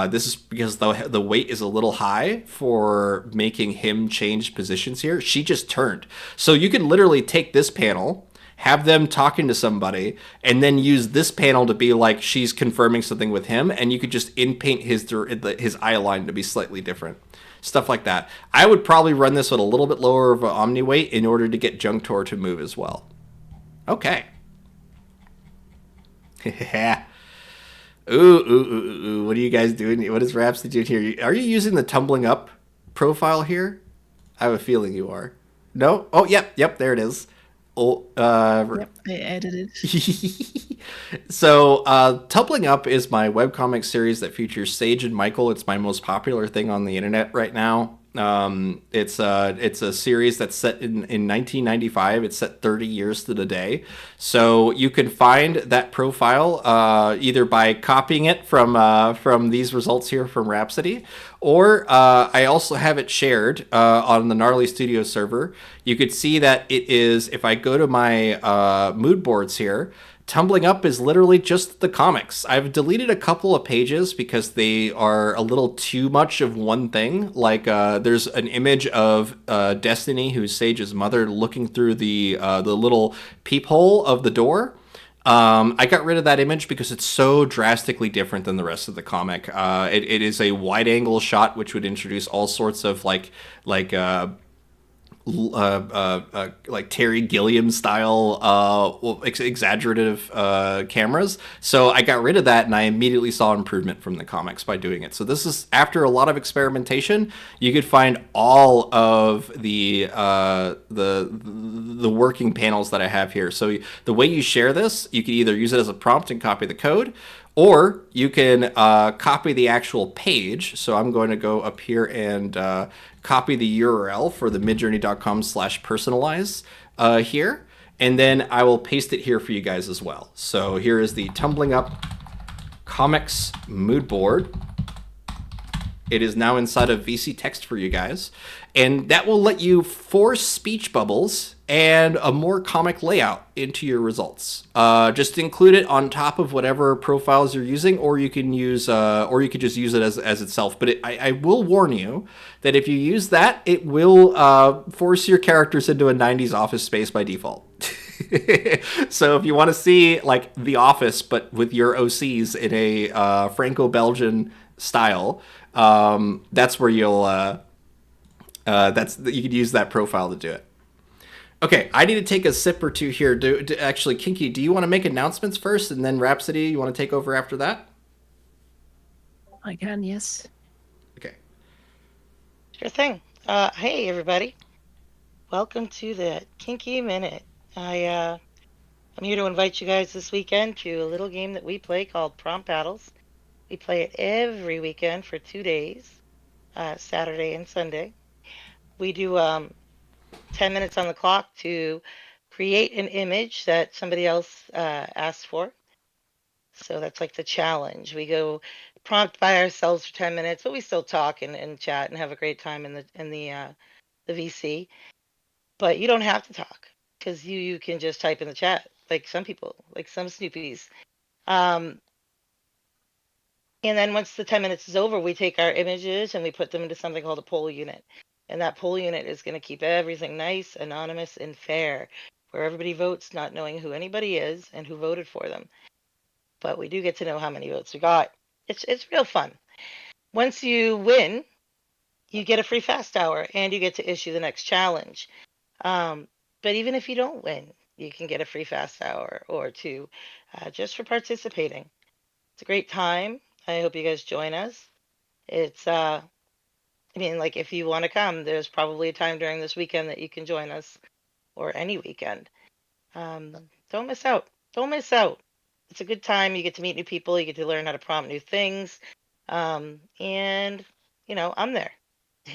This is because the weight is a little high for making him change positions here. She just turned. So you can literally take this panel, have them talking to somebody, and then use this panel to be like she's confirming something with him, and you could just in-paint his eye line to be slightly different. Stuff like that. I would probably run this with a little bit lower of an omni weight in order to get Junctor to move as well. Okay. Ooh, ooh, ooh, ooh. What are you guys doing? What is Rhapsody doing here? Are you using the tumbling up profile here? I have a feeling you are. No? Oh, yep, there it is. Oh, Yep, I added it. so, Tumbling Up is my webcomic series that features Sage and Michael. It's my most popular thing on the internet right now. It's a series that's set in 1995. It's set 30 years to the day. So you can find that profile either by copying it from these results here from Rhapsody, or I also have it shared on the Gnarly Studio server. You could see that it is, if I go to my mood boards here, Tumbling Up is literally just the comics. I've deleted a couple of pages because they are a little too much of one thing. Like there's an image of Destiny, who's Sage's mother, looking through the little peephole of the door. I got rid of that image because it's so drastically different than the rest of the comic. It is a wide angle shot, which would introduce all sorts of like Terry Gilliam style exaggerative cameras. So I got rid of that, and I immediately saw improvement from the comics by doing it. So this is after a lot of experimentation. You could find all of the working panels that I have here. So the way you share this, you can either use it as a prompt and copy the code, or you can copy the actual page. So I'm going to go up here and copy the URL for the midjourney.com/personalize here. And then I will paste it here for you guys as well. So here is the Tumbling Up Comics mood board. It is now inside of VC text for you guys. And that will let you force speech bubbles and a more comic layout into your results. Just include it on top of whatever profiles you're using, or you can use, or you could just use it as itself. But I will warn you that if you use that, it will force your characters into a 90s office space by default. So if you want to see like The Office, but with your OCs in a Franco-Belgian style, that's where you'll you could use that profile to do it. Okay, I need to take a sip or two here. Actually, Kinky, do you want to make announcements first, and then Rhapsody, you want to take over after that? I can, yes. Okay. Sure thing. Hey everybody, welcome to the Kinky Minute. I'm here to invite you guys this weekend to a little game that we play called Prompt Battles. We play it every weekend for 2 days, Saturday and Sunday. We do 10 minutes on the clock to create an image that somebody else asked for. So that's like the challenge. We go prompt by ourselves for 10 minutes, but we still talk and chat and have a great time in the VC. But you don't have to talk because you can just type in the chat like some people, like some Snoopies. And then once the 10 minutes is over, we take our images and we put them into something called a poll unit. And that poll unit is going to keep everything nice, anonymous, and fair, where everybody votes not knowing who anybody is and who voted for them. But we do get to know how many votes we got. It's real fun. Once you win, you get a free fast hour and you get to issue the next challenge. But even if you don't win, you can get a free fast hour or two just for participating. It's a great time. I hope you guys join us. It's I mean, like if you want to come, there's probably a time during this weekend that you can join us, or any weekend. Don't miss out. Don't miss out. It's a good time. You get to meet new people. You get to learn how to prompt new things. And I'm there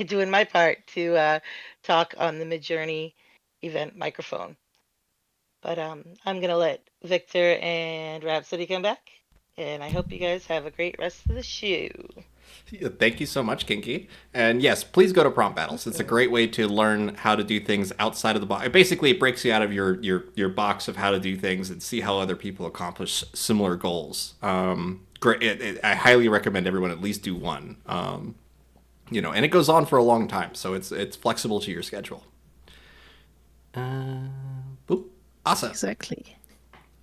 doing my part to talk on the Midjourney event microphone. But I'm gonna let Victor and Rhapsody come back, and I hope you guys have a great rest of the show. Thank you so much, Kinky. And yes, please go to Prompt Battles. It's a great way to learn how to do things outside of the box. Basically, it breaks you out of your box of how to do things and see how other people accomplish similar goals. Great. I highly recommend everyone at least do one. And it goes on for a long time, so it's flexible to your schedule. Boop. Awesome. Exactly.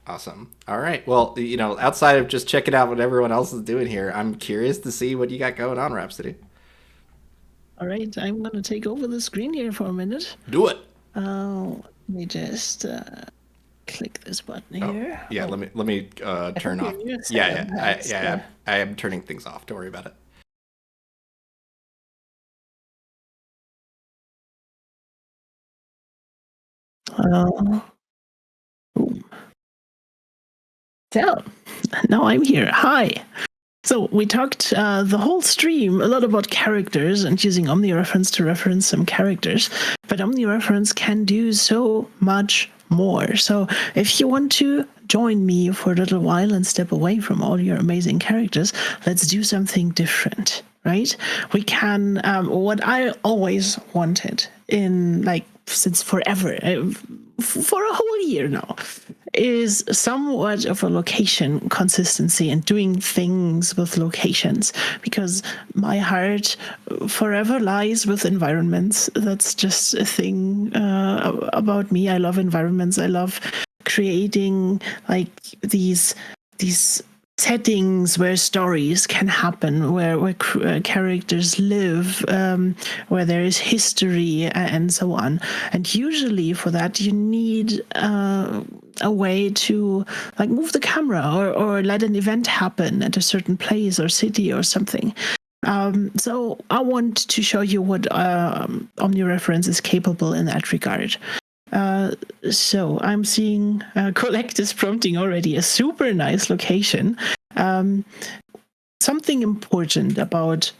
Awesome. All right. Well, outside of just checking out what everyone else is doing here, I'm curious to see what you got going on, Rhapsody. All right, I'm going to take over the screen here for a minute. Do it. Let me just click this button here. Yeah, let me turn off. I am turning things off. Don't worry about it. Boom. So now I'm here. Hi. So we talked the whole stream a lot about characters and using omnireference to reference some characters, but omnireference can do so much more. So if you want to join me for a little while and step away from all your amazing characters, let's do something different, right? We can, what I always wanted in like since forever, for a whole year now, is somewhat of a location consistency and doing things with locations, because my heart forever lies with environments. That's just a thing about me. I love environments. I love creating like these settings where stories can happen, where characters live, where there is history and so on. And usually for that you need a way to like move the camera or let an event happen at a certain place or city or something. So I want to show you what omnireference is capable in that regard. So I'm seeing Collect is prompting already a super nice location. Something important about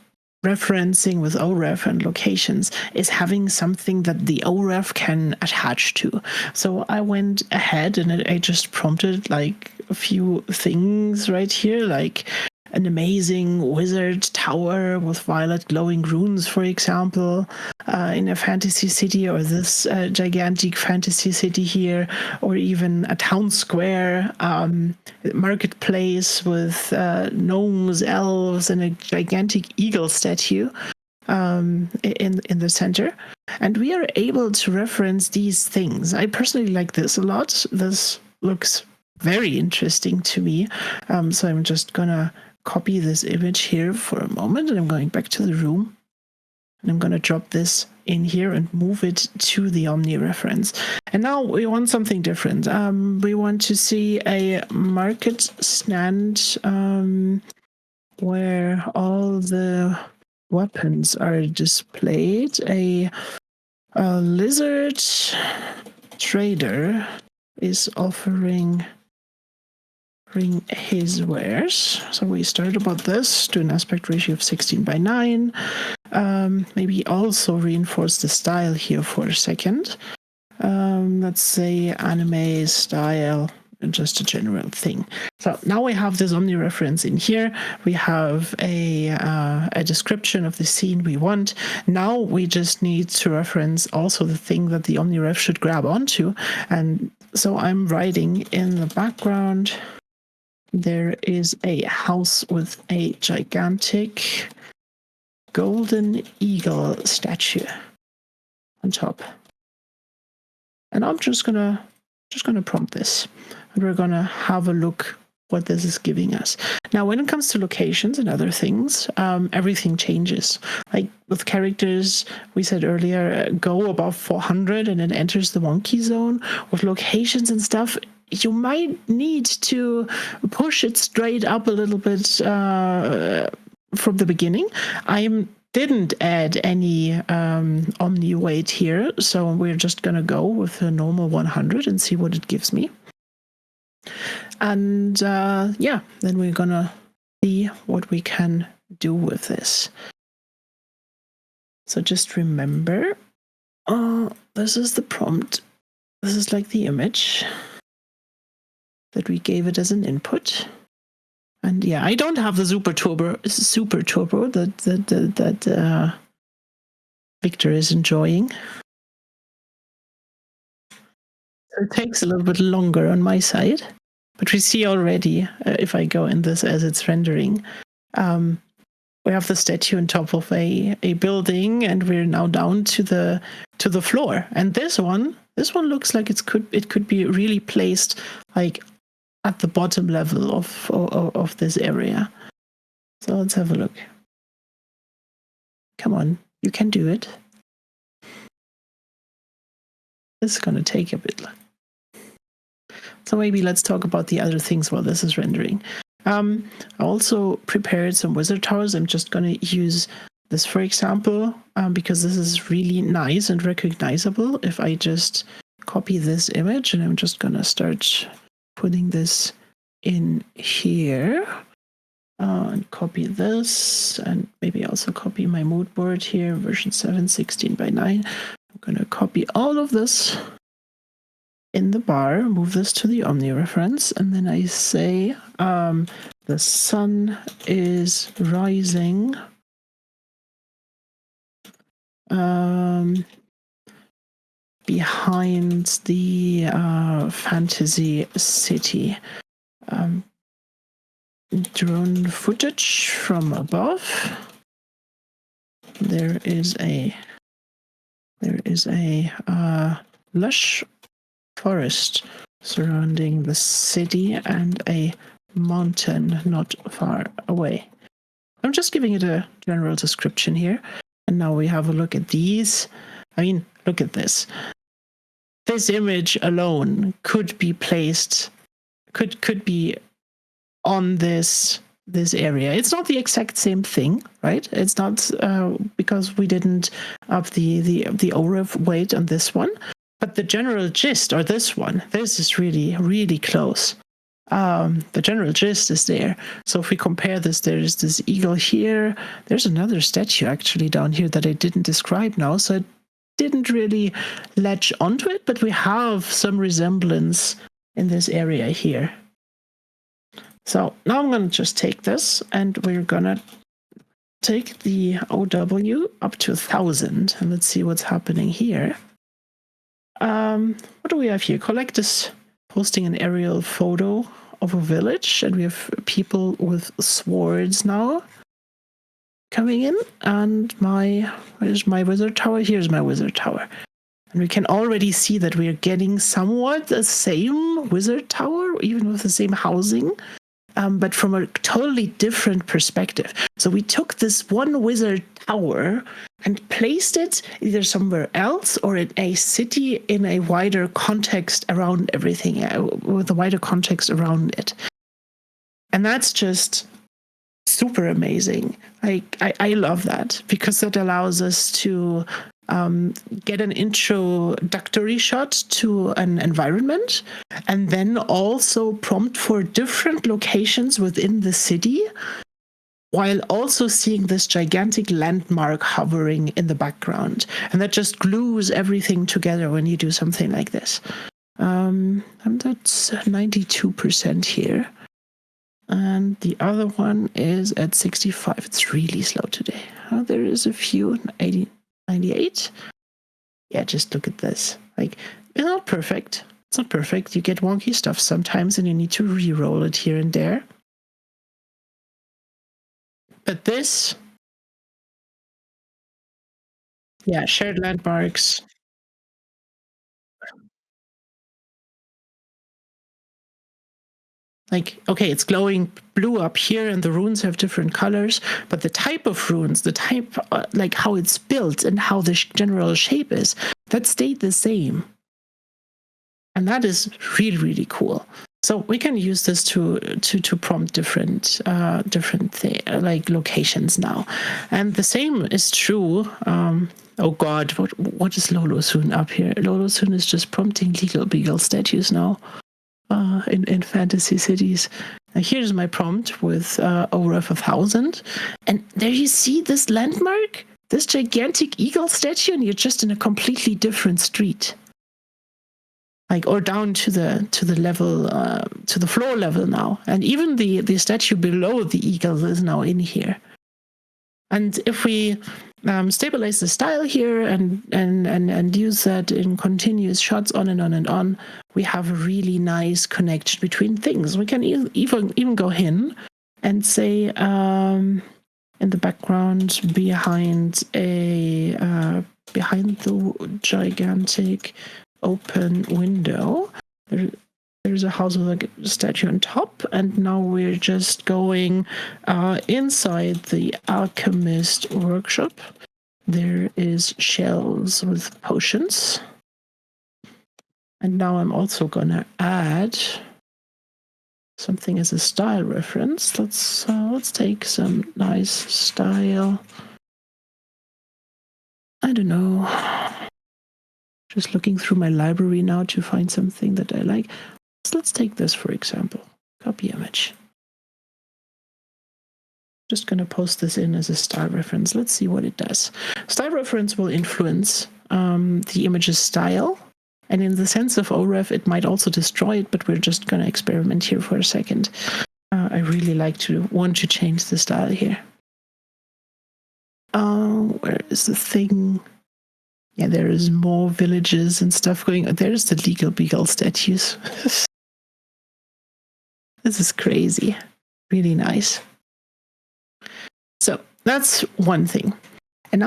referencing with OREF and locations is having something that the OREF can attach to. So I went ahead and I just prompted like a few things right here, like an amazing wizard tower with violet glowing runes, for example, in a fantasy city, or this gigantic fantasy city here, or even a town square, marketplace with gnomes, elves, and a gigantic eagle statue in the center. And we are able to reference these things. I personally like this a lot. This looks very interesting to me. So I'm just gonna copy this image here for a moment, and I'm going back to the room, and I'm going to drop this in here and move it to the omnireference. And now we want something different. We want to see a market stand where all the weapons are displayed. A lizard trader is offering his wares. So we start about this, do an aspect ratio of 16:9. Maybe also reinforce the style here for a second. Let's say anime style, just a general thing. So now we have this omnireference in here. We have a description of the scene we want. Now we just need to reference also the thing that the omniref should grab onto. And so I'm writing in the background, there is a house with a gigantic golden eagle statue on top. And I'm just gonna prompt this, and we're gonna have a look what this is giving us. Now, when it comes to locations and other things, everything changes. Like with characters, we said earlier, go above 400 and it enters the wonky zone. With locations and stuff, you might need to push it straight up a little bit from the beginning. I didn't add any omni weight here, so we're just gonna go with a normal 100 and see what it gives me. And yeah, then we're gonna see what we can do with this. So just remember, this is the prompt. This is like the image that we gave it as an input. And yeah, I don't have the super turbo that Victor is enjoying. So it takes a little bit longer on my side, but we see already, if I go in this as it's rendering, we have the statue on top of a building, and we're now down to the floor. And this one looks like it could be really placed like at the bottom level of this area. So let's have a look. Come on, you can do it. This is gonna take a bit. So maybe let's talk about the other things while this is rendering. I also prepared some wizard towers. I'm just going to use this, for example, because this is really nice and recognizable. If I just copy this image, and I'm just going to start putting this in here, and copy this, and maybe also copy my mood board here, version 7, 16 by 9. I'm going to copy all of this in the bar, move this to the Omni reference, and then I say the sun is rising behind the fantasy city. Drone footage from above. There is a lush forest surrounding the city and a mountain not far away. I'm just giving it a general description here. And now we have a look at these. I mean, look at this. This image alone could be placed, could be on this area. It's not the exact same thing, right? It's not because we didn't up the OREF weight on this one, but the general gist, or this one, this is really, really close. The general gist is there. So if we compare this, there's this eagle here. There's another statue actually down here that I didn't describe now, so I didn't really latch onto it, but we have some resemblance in this area here. So now I'm going to just take this, and we're going to take the OW up to 1,000, and let's see what's happening here. What do we have here? Collect is posting an aerial photo of a village, and we have people with swords now coming in. And where's my wizard tower? Here's my wizard tower. And we can already see that we are getting somewhat the same wizard tower, even with the same housing. But from a totally different perspective. So we took this one wizard tower and placed it either somewhere else or in a city in a wider context around everything, with a wider context around it. And that's just super amazing. I love that, because that allows us to get an introductory shot to an environment, and then also prompt for different locations within the city, while also seeing this gigantic landmark hovering in the background. And that just glues everything together when you do something like this. And that's 92% here. And the other one is at 65. It's really slow today. There is a few, 80, 98. Yeah, just look at this. Like, it's not perfect. It's not perfect. You get wonky stuff sometimes, and you need to re-roll it here and there. But this, yeah, shared landmarks. Like, okay, it's glowing blue up here, and the runes have different colors, but the type of runes, the type, like how it's built and how the general shape is, that stayed the same. And that is really, really cool. So we can use this to prompt different like locations now. And the same is true. Oh God, what is Lolo Soon up here? Lolo Soon is just prompting legal beagle statues now. In fantasy cities. Now here's my prompt with OREF 1,000, and there you see this landmark, this gigantic eagle statue, and you're just in a completely different street, like, or down to the level, to the floor level now, and even the statue below the eagle is now in here. And if we stabilize the style here and use that in continuous shots on and on and on, we have a really nice connection between things. We can even go in and say in the background behind the gigantic open window, there's a house with a statue on top, and now we're just going inside the alchemist workshop. There is shelves with potions, And now I'm also gonna add something as a style reference. Let's take some nice style. I don't know. Just looking through my library now to find something that I like. So let's take this, for example. Copy image. Just going to post this in as a style reference. Let's see what it does. Style reference will influence the image's style. And in the sense of OREF, it might also destroy it, but we're just going to experiment here for a second. I really want to change the style here. Where is the thing? Yeah, there is more villages and stuff going on. There's the Legal Beagle statues. This is crazy. Really nice. So that's one thing. And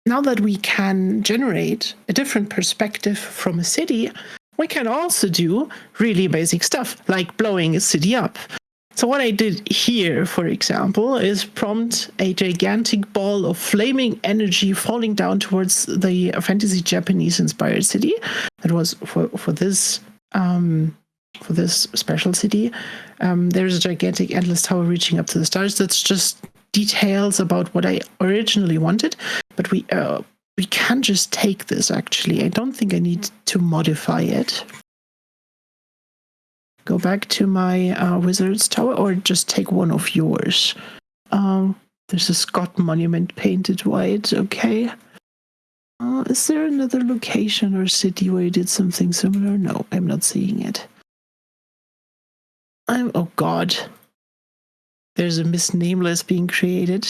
now that we can generate a different perspective from a city, we can also do really basic stuff like blowing a city up. So what I did here, for example, is prompt a gigantic ball of flaming energy falling down towards the fantasy Japanese-inspired city. That was for this special city. There's a gigantic endless tower reaching up to the stars. That's just details about what I originally wanted, but we can just take this. Actually, I don't think I need to modify it. Go back to my wizard's tower, or just take one of yours. There's a Scott monument painted white. Okay. Is there another location or city where you did something similar? No, I'm not seeing it. Oh God. There's a Miss Nameless being created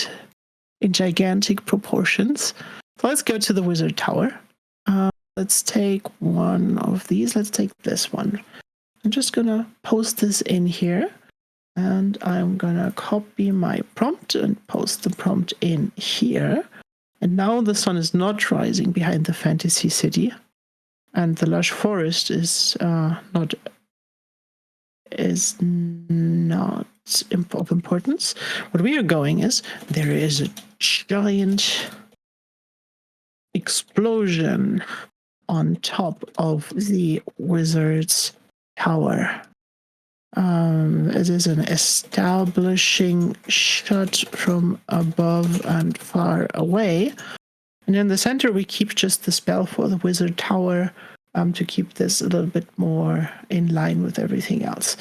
in gigantic proportions. So let's go to the wizard tower. Let's take one of these. Let's take this one. I'm just gonna post this in here, and I'm gonna copy my prompt and post the prompt in here. And now the sun is not rising behind the fantasy city, and the lush forest is not of importance. What we are going is there is a giant explosion on top of the wizard's tower. It is an establishing shot from above and far away. And in the center, we keep just the spell for the wizard tower to keep this a little bit more in line with everything else.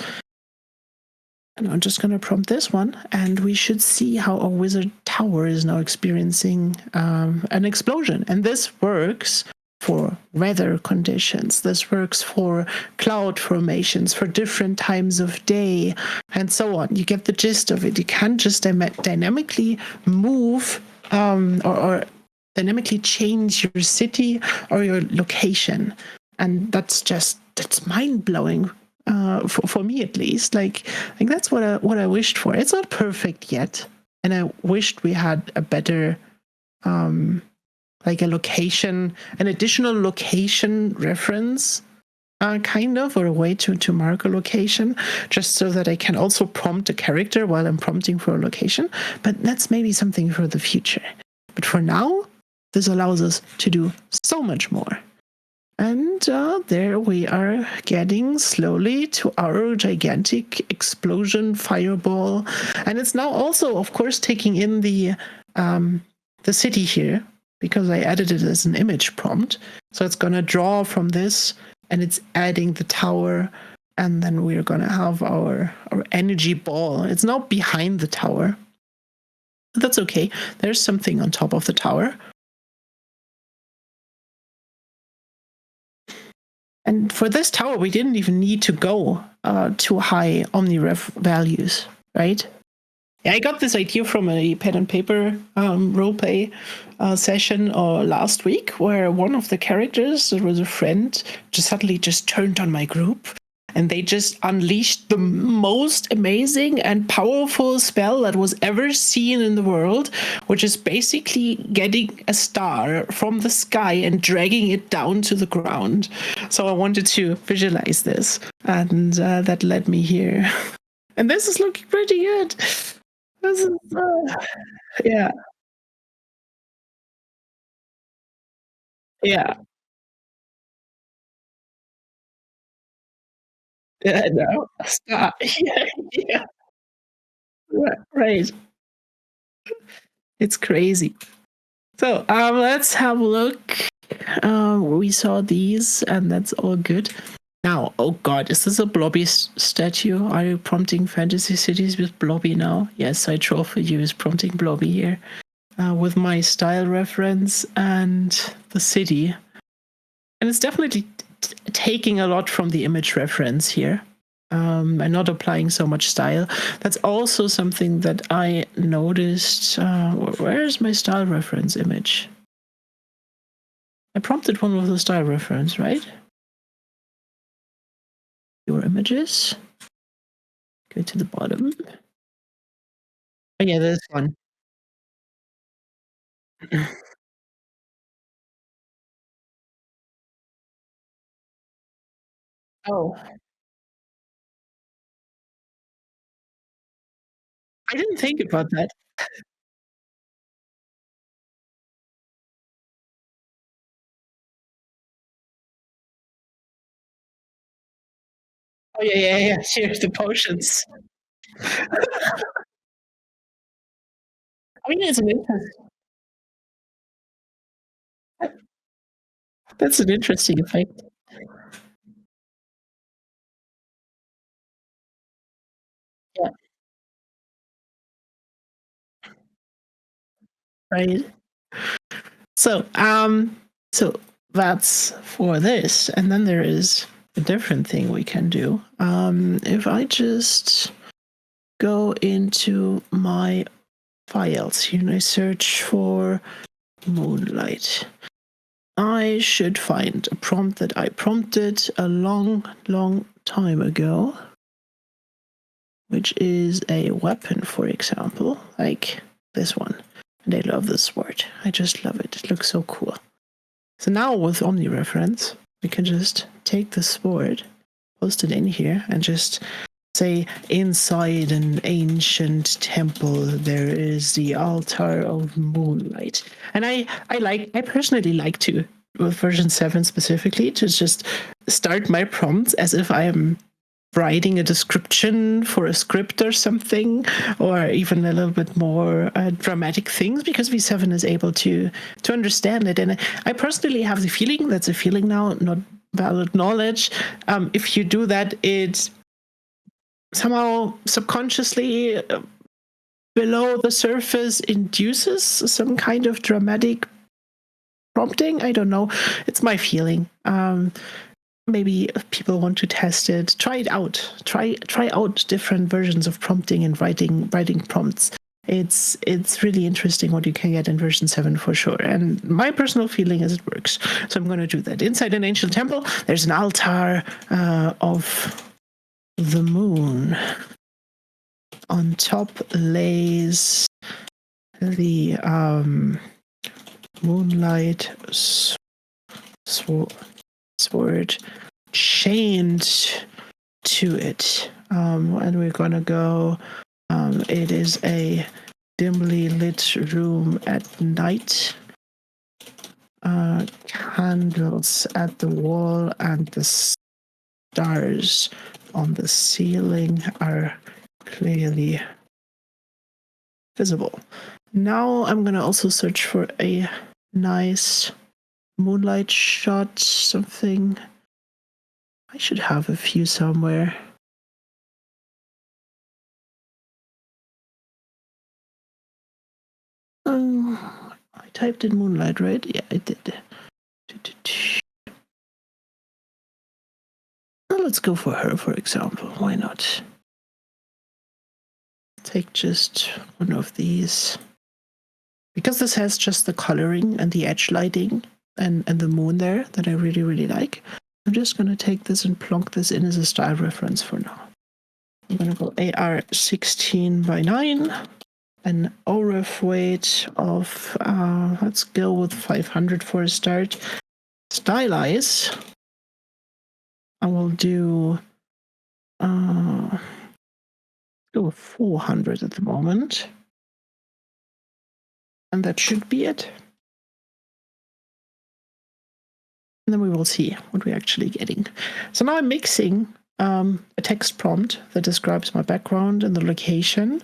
And I'm just going to prompt this one, and we should see how our wizard tower is now experiencing an explosion. And this works for weather conditions. This works for cloud formations, for different times of day, and so on. You get the gist of it. You can't just dynamically move or dynamically change your city or your location. And that's mind-blowing. For me at least, like that's what I wished for. It's not perfect yet, and I wished we had a better like a location, an additional location reference kind of, or a way to mark a location, just so that I can also prompt a character while I'm prompting for a location. But that's maybe something for the future. But for now, this allows us to do so much more. And there we are, getting slowly to our gigantic explosion fireball. And it's now also, of course, taking in the city here, because I added it as an image prompt. So it's going to draw from this, and it's adding the tower. And then we're going to have our energy ball. It's now behind the tower. But that's okay. There's something on top of the tower. And for this tower, we didn't even need to go to high OmniRef values, right? Yeah, I got this idea from a pen and paper roleplay session last week, where one of the characters, there was a friend, just suddenly turned on my group, and they just unleashed the most amazing and powerful spell that was ever seen in the world, which is basically getting a star from the sky and dragging it down to the ground. So I wanted to visualize this, and that led me here. And this is looking pretty good. This is, yeah. Yeah. Yeah, no, stop. Yeah, yeah, right. It's crazy. So, let's have a look. We saw these, and that's all good. Now, oh god, is this a Blobby statue? Are you prompting fantasy cities with Blobby now? Yes, I troll for you is prompting Blobby here. With my style reference and the city. And it's definitely taking a lot from the image reference here. And not applying so much style. That's also something that I noticed. Where's my style reference image? I prompted one with the style reference, right? Your images. Go to the bottom. Oh yeah, this one. Oh, I didn't think about that. Oh yeah, yeah, yeah. Here's the potions. I mean, it's an interesting. That's an interesting effect. Yeah, right. So, so that's for this, and then there is a different thing we can do. If I just go into my files here and I search for moonlight, I should find a prompt that I prompted a long, long time ago, which is a weapon, for example, like this one. And I love this sword. I just love it. It looks so cool. So now with OmniReference, we can just take the sword, post it in here, and just say inside an ancient temple there is the altar of moonlight. And I personally like to, with version 7 specifically, to just start my prompts as if I'm writing a description for a script or something, or even a little bit more dramatic things, because V7 is able to understand it. And I personally have the feeling, that's a feeling now, not valid knowledge. If you do that, it somehow subconsciously below the surface induces some kind of dramatic prompting. I don't know. It's my feeling. Maybe if people want to test it, try it out. Try out different versions of prompting and writing prompts. It's really interesting what you can get in version 7 for sure. And my personal feeling is it works. So I'm going to do that. Inside an ancient temple, there's an altar of the moon. On top lays the moonlight sword chained to it. And we're gonna go. It is a dimly lit room at night. Candles at the wall and the stars on the ceiling are clearly visible. Now I'm gonna also search for a nice moonlight shot, something. I should have a few somewhere. I typed in moonlight, right? Yeah, I did. Well, let's go for her, for example. Why not? Take just one of these. Because this has just the coloring and the edge lighting and the moon there that I really, really like, I'm just going to take this and plonk this in as a style reference for now. I'm going to go AR16 by 9, an OREF weight of, let's go with 500 for a start. Stylize, I will do, go with 400 at the moment. And that should be it. And then we will see what we're actually getting. So now I'm mixing a text prompt that describes my background and the location,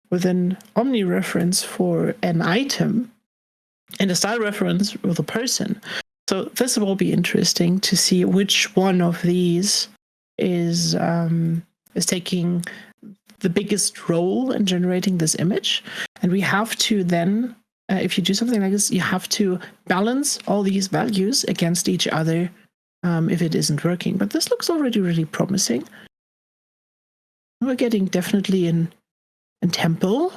with an omni reference for an item, and a style reference with a person. So this will be interesting to see which one of these is taking the biggest role in generating this image. And we have to then, if you do something like this, you have to balance all these values against each other if it isn't working. But this looks already really promising. We're getting definitely an temple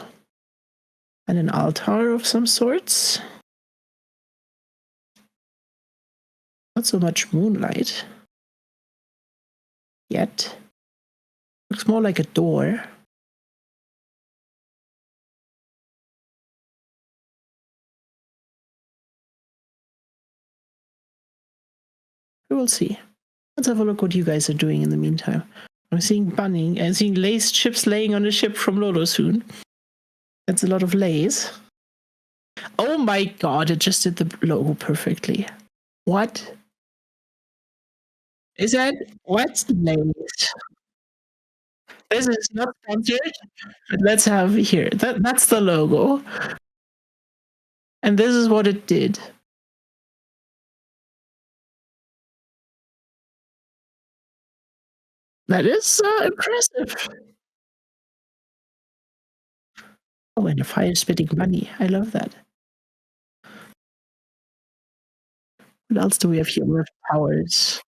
and an altar of some sorts. Not so much moonlight yet. Looks more like a door. We will see. Let's have a look what you guys are doing in the meantime. I'm seeing bunning and seeing lace chips laying on a ship from Lolo soon. That's a lot of lace. Oh my god, it just did the logo perfectly. What? Is that what's lace? This is not sponsored, but let's have here. That's the logo. And this is what it did. That is impressive. Oh, and a fire spitting bunny. I love that. What else do we have here? We have towers.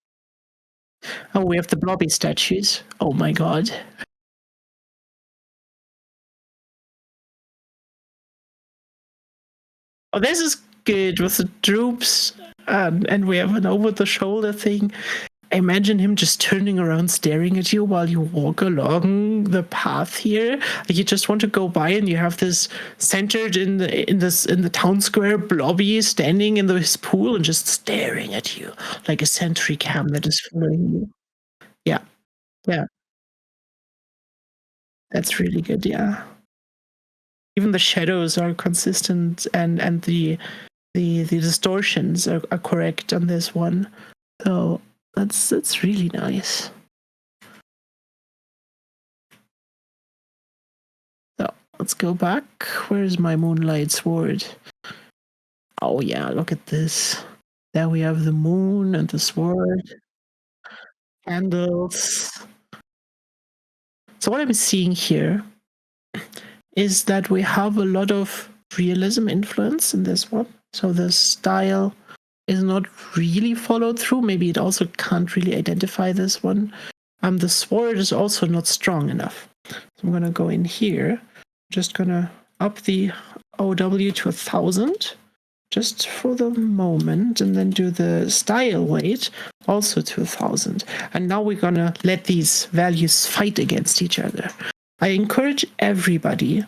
Oh, we have the blobby statues. Oh my god. Oh, this is good with the troops. And we have an over-the-shoulder thing. I imagine him just turning around, staring at you while you walk along the path here. Like you just want to go by, and you have this centered in the town square blobby standing in this pool and just staring at you like a sentry cam that is following you. Yeah, yeah, that's really good. Yeah, even the shadows are consistent, and the distortions are correct on this one. So that's really nice. So let's go back. Where's my moonlight sword? Oh yeah, look at this. There we have the moon and the sword. Candles. So what I'm seeing here is that we have a lot of realism influence in this one. So the style is not really followed through. Maybe it also can't really identify this one. The sword is also not strong enough. So I'm gonna go in here. Just gonna up the OW to 1000 just for the moment, and then do the style weight also to 1000. And now we're gonna let these values fight against each other. I encourage everybody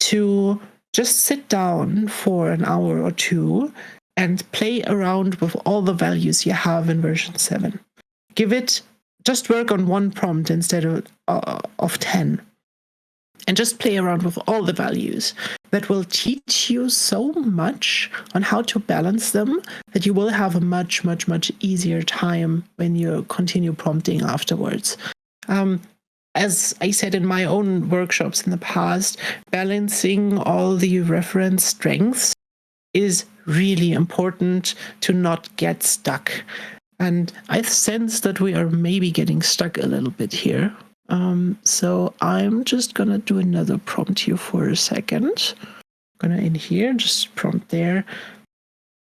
to just sit down for an hour or two and play around with all the values you have in version 7. Just work on one prompt instead of 10. And just play around with all the values. That will teach you so much on how to balance them that you will have a much, much, much easier time when you continue prompting afterwards. As I said in my own workshops in the past, balancing all the reference strengths is really important to not get stuck. And I sense that we are maybe getting stuck a little bit here. So I'm just gonna do another prompt here for a second. I'm gonna in here, just prompt there.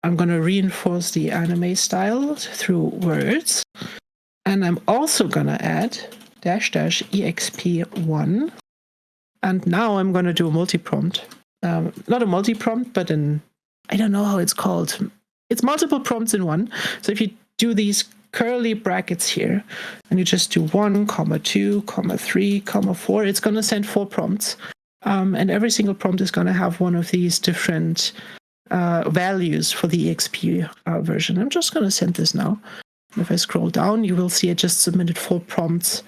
I'm gonna reinforce the anime style through words. And I'm also gonna add --exp1. And now I'm gonna do a multi-prompt. Not a multi-prompt, but I don't know how it's called. It's multiple prompts in one. So if you do these curly brackets here, and you just do 1, 2, 3, 4, it's going to send 4 prompts. And every single prompt is going to have one of these different values for the EXP version. I'm just going to send this now. If I scroll down, you will see I just submitted 4 prompts.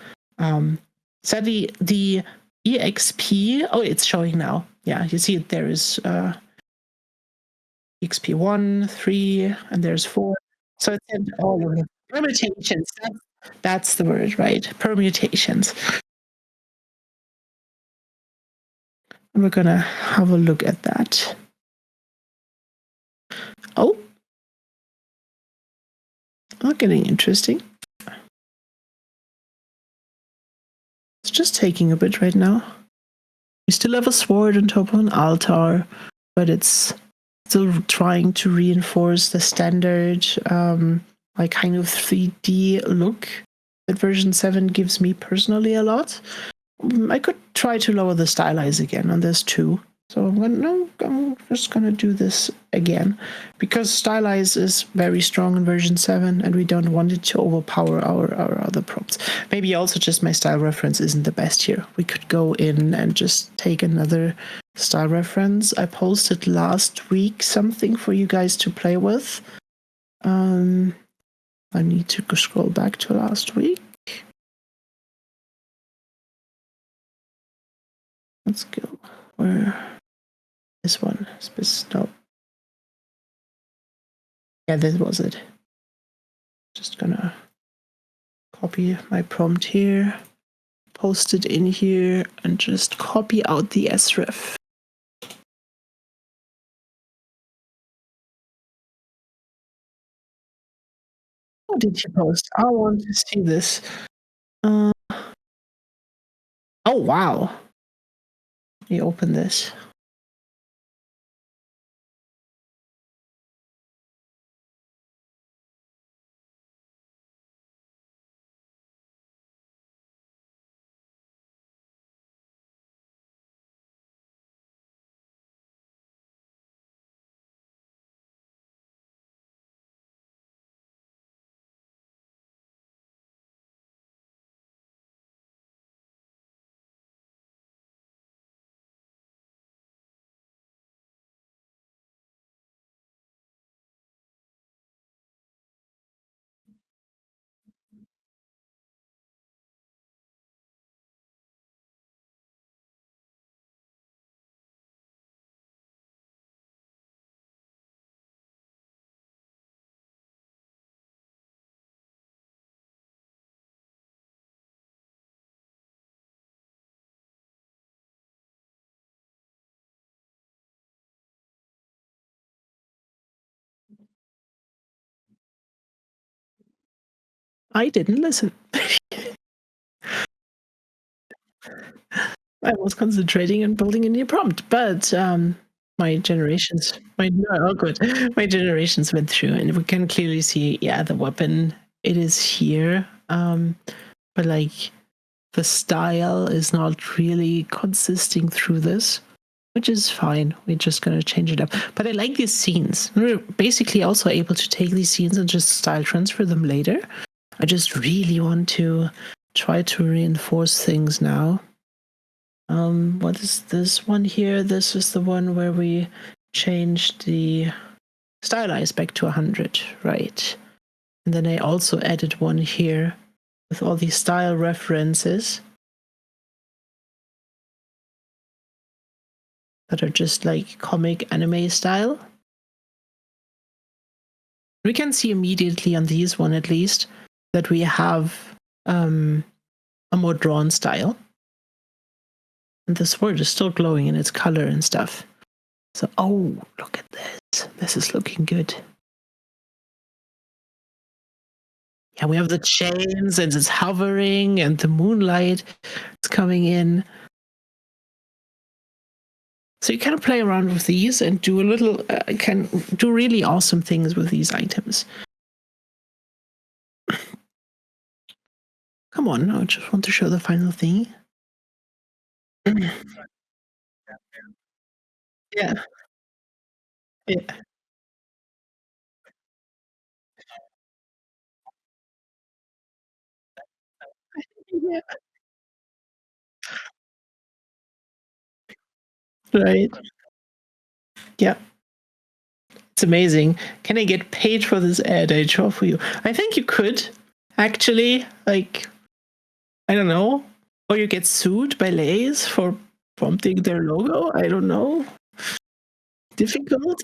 Sadly, the EXP, oh, it's showing now. Yeah, you see it, there is EXP 1, 3, and there's 4. So it's all of them. Limitations. That's the word, right? Permutations. And we're gonna have a look at that. Oh, getting interesting. It's just taking a bit right now. We still have a sword on top of an altar, but it's still trying to reinforce the standard, like kind of 3D look that version 7 gives me personally a lot. I could try to lower the stylize again on this too. So I'm just gonna do this again because stylize is very strong in version 7 and we don't want it to overpower our other prompts. Maybe also just my style reference isn't the best here. We could go in and just take another style reference. I posted last week something for you guys to play with. I need to go scroll back to last week. Let's go. Where? This one. No. Yeah, this was it. Just gonna copy my prompt here, post it in here, and just copy out the sref. What did you post? I want to see this. Oh, wow. Let me open this. I didn't listen. I was concentrating on building a new prompt, but my generations, my generations went through, and we can clearly see, yeah, the weapon, it is here, but like the style is not really consisting through this, which is fine. We're just gonna change it up. But I like these scenes. We're basically also able to take these scenes and just style transfer them later. I just really want to try to reinforce things now. What is this one here? This is the one where we changed the stylize back to 100, right? And then I also added one here with all these style references that are just like comic anime style. We can see immediately on these one at least that we have a more drawn style. And the sword is still glowing in its color and stuff. So, oh, look at this. This is looking good. Yeah, we have the chains and it's hovering and the moonlight is coming in. So you kind of play around with these and do a little, can do really awesome things with these items. Come on, I just want to show the final thing. Yeah. Yeah. Yeah. Right. Yeah. It's amazing. Can I get paid for this ad I draw for you? I think you could actually, like, I don't know. Or you get sued by Lay's for prompting their logo. I don't know. Difficult.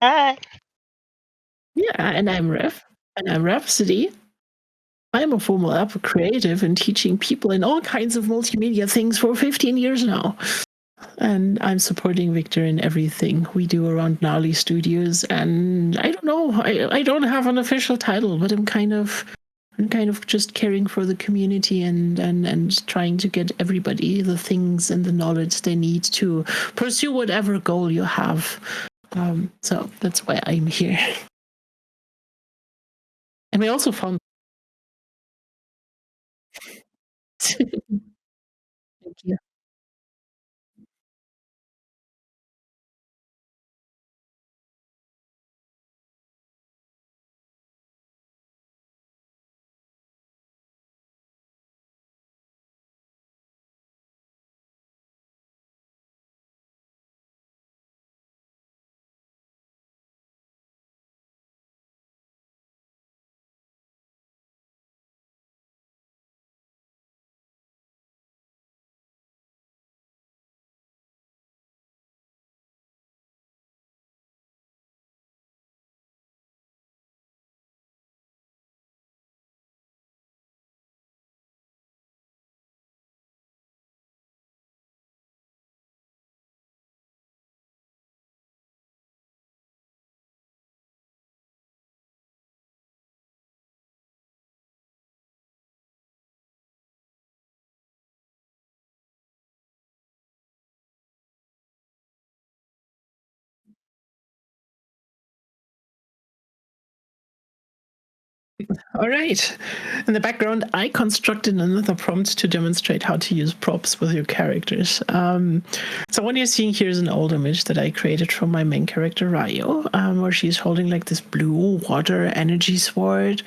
Hi. Yeah, and I'm Ref, and I'm Rhapsody. I'm a former app creative and teaching people in all kinds of multimedia things for 15 years now. And I'm supporting Victor in everything we do around Gnarly Studios. And I don't know, I don't have an official title, but I'm kind of just caring for the community and trying to get everybody the things and the knowledge they need to pursue whatever goal you have. So that's why I'm here. And we also found. Thank you. All right. In the background, I constructed another prompt to demonstrate how to use props with your characters. So what you're seeing here is an old image that I created from my main character, Ryo, where she's holding like this blue water energy sword.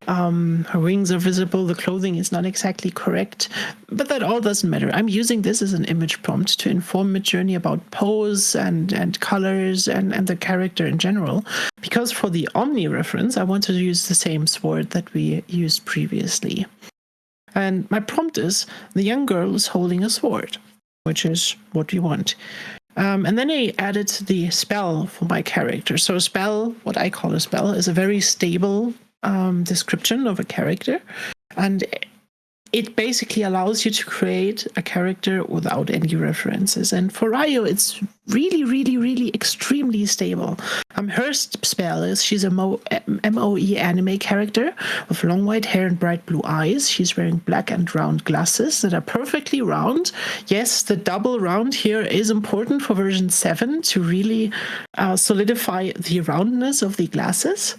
Her wings are visible. The clothing is not exactly correct, but that all doesn't matter. I'm using this as an image prompt to inform Midjourney about pose and colors and the character in general. Because for the Omni reference, I wanted to use the same sword that we used previously. And my prompt is, the young girl is holding a sword, which is what we want. And then I added the spell for my character. So a spell, what I call a spell, is a very stable description of a character. And it basically allows you to create a character without any references. And for Ryo, it's really, really, really extremely stable. Her spell is she's a MOE anime character with long white hair and bright blue eyes. She's wearing black and round glasses that are perfectly round. Yes, the double round here is important for version 7 to really solidify the roundness of the glasses.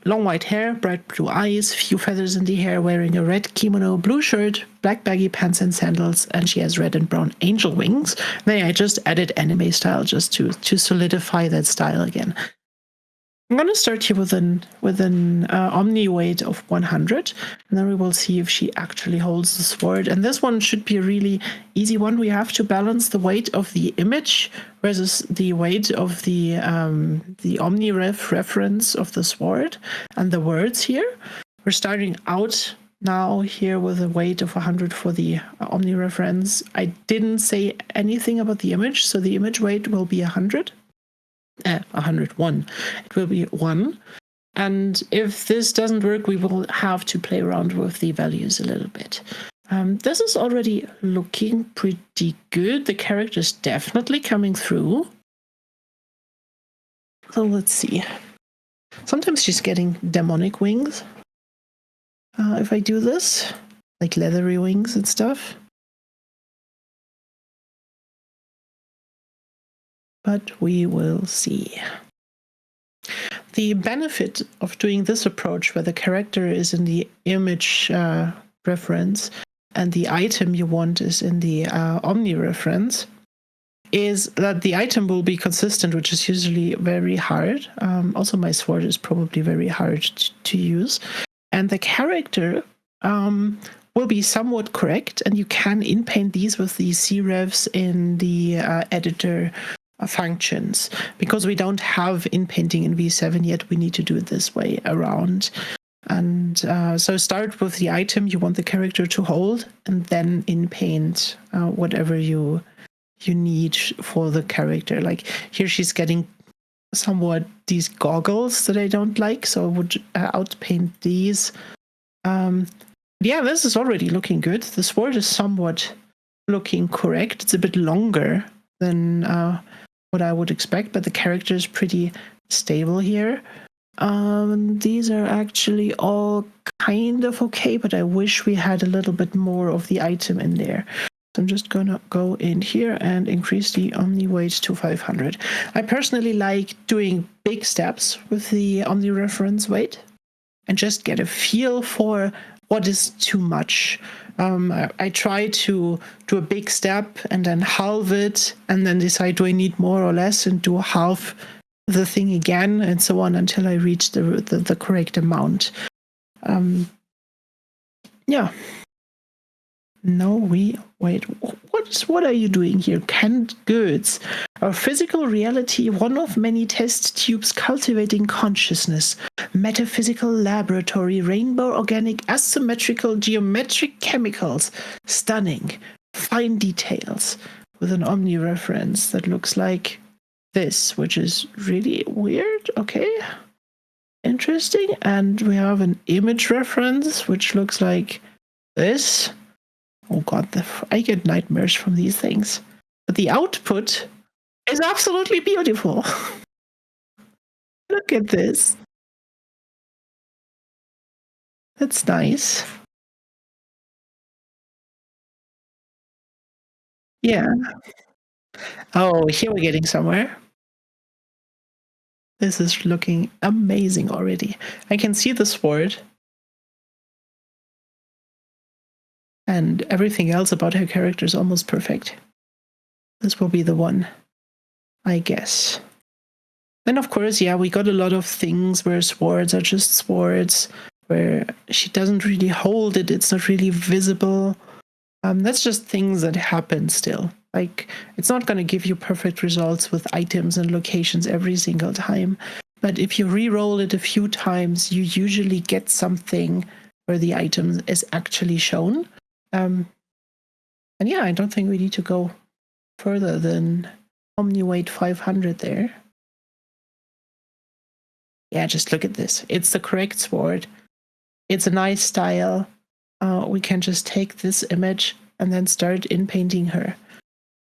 Long white hair, bright blue eyes, few feathers in the hair, wearing a red kimono, blue shirt, black baggy pants and sandals, and she has red and brown angel wings. Then I just added anime style just to solidify that style again. I'm going to start here with an Omni weight of 100, and then we will see if she actually holds the sword. And this one should be a really easy one. We have to balance the weight of the image versus the weight of the Omni reference of the sword and the words here. We're starting out now here with a weight of 100 for the Omni reference. I didn't say anything about the image, so the image weight will be 100. 101. It will be 1. And if this doesn't work, we will have to play around with the values a little bit. This is already looking pretty good. The character is definitely coming through. So let's see. Sometimes she's getting demonic wings. If I do this, like leathery wings and stuff. But we will see. The benefit of doing this approach, where the character is in the image reference and the item you want is in the Omni reference, is that the item will be consistent, which is usually very hard. Also, my sword is probably very hard to use. And the character will be somewhat correct, and you can inpaint these with the C-revs in the editor functions. Because we don't have inpainting in V7 yet, we need to do it this way around. And so start with the item you want the character to hold, and then inpaint whatever you need for the character. Like here she's getting somewhat these goggles that I don't like, so I would outpaint these. Yeah, this is already looking good. The sword is somewhat looking correct. It's a bit longer than what I would expect, but the character is pretty stable here. These are actually all kind of okay, but I wish we had a little bit more of the item in there. So I'm just gonna go in here and increase the Omni weight to 500. I personally like doing big steps with the Omni reference weight and just get a feel for what is too much. I try to do a big step and then halve it and then decide, do I need more or less, and do half the thing again and so on until I reach the correct amount. Yeah. No, wait. What are you doing here? Canned goods. Our physical reality, one of many test tubes cultivating consciousness. Metaphysical laboratory, rainbow organic, asymmetrical, geometric chemicals. Stunning. Fine details. With an omni reference that looks like this, which is really weird. Okay. Interesting. And we have an image reference, which looks like this. Oh god, I get nightmares from these things. But the output is absolutely beautiful. Look at this. That's nice. Yeah. Oh, here we're getting somewhere. This is looking amazing already. I can see the sword. And everything else about her character is almost perfect. This will be the one, I guess. Then, of course, yeah, we got a lot of things where swords are just swords, where she doesn't really hold it, it's not really visible. That's just things that happen still. Like, it's not going to give you perfect results with items and locations every single time. But if you re-roll it a few times, you usually get something where the item is actually shown. And yeah, I don't think we need to go further than Omni weight 500 there. Yeah, just look at this. It's the correct sword. It's a nice style. We can just take this image and then start in painting her.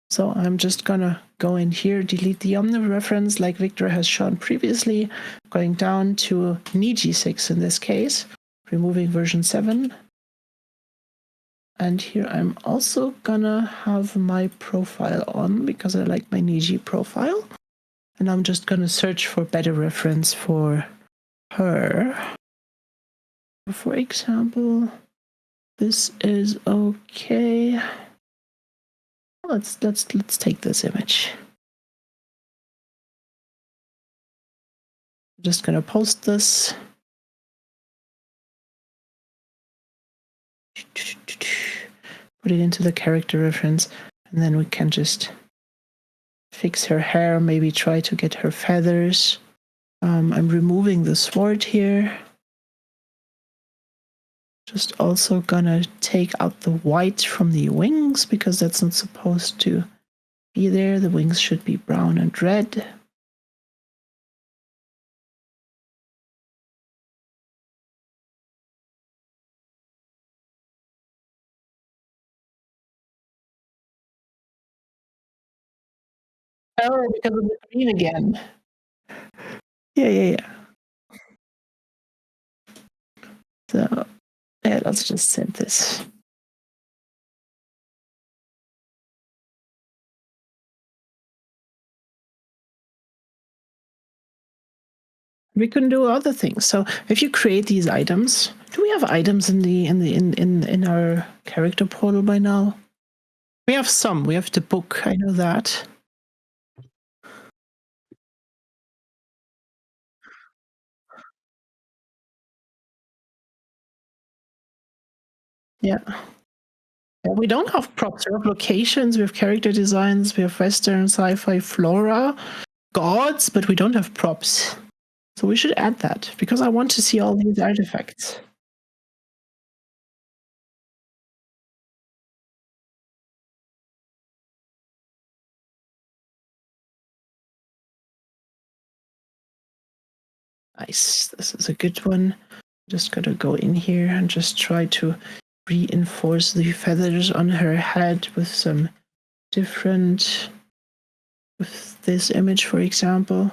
So I'm just gonna go in here, delete the Omni reference like Victor has shown previously, going down to Niji6 in this case, removing version 7. And here I'm also gonna have my profile on because I like my Niji profile. And I'm just gonna search for better reference for her. For example, this is okay. Let's take this image. I'm just gonna post this. Put it into the character reference, and then we can just fix her hair, maybe try to get her feathers. I'm removing the sword here. Just also gonna take out the white from the wings because that's not supposed to be there. The wings should be brown and red. Oh, because of the green again. Yeah. So, yeah, let's just send this. We can do other things. So if you create these items, do we have items in our character portal by now? We have some. We have the book. I know that. Yeah. We don't have props. We have locations. We have character designs. We have Western sci-fi flora, gods, but we don't have props. So we should add that because I want to see all these artifacts. Nice. This is a good one. Just gotta go in here and just try to reinforce the feathers on her head with some different, with this image, for example.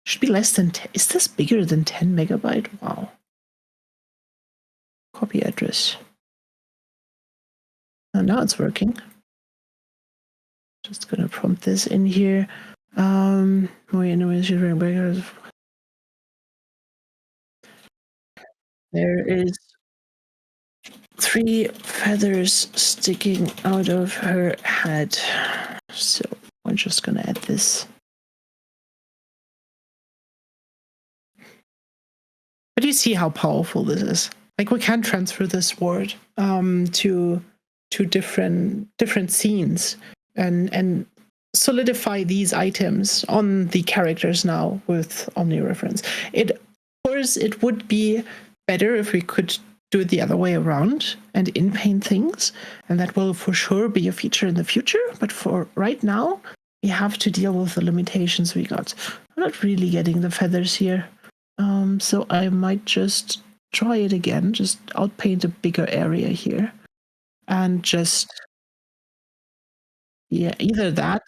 Should be less than 10. Is this bigger than 10 megabyte? Wow. Copy address. Oh, now it's working. Just gonna prompt this in here. There is 3 feathers sticking out of her head. So we're just gonna add this. But you see how powerful this is. Like, we can transfer this word to different scenes and solidify these items on the characters now with omnireference. Of course, it would be better if we could do it the other way around and in-paint things, and that will for sure be a feature in the future. But for right now, we have to deal with the limitations we got. I'm not really getting the feathers here. So I might just try it again, just outpaint a bigger area here. And just, yeah, either that.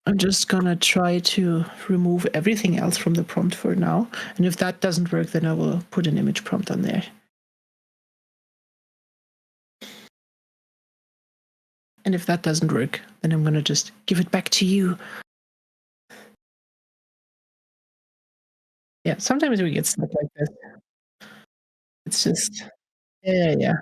I'm just gonna try to remove everything else from the prompt for now. And if that doesn't work, then I will put an image prompt on there. And if that doesn't work, then I'm gonna just give it back to you. Yeah, sometimes we get stuck like this. It's just, yeah.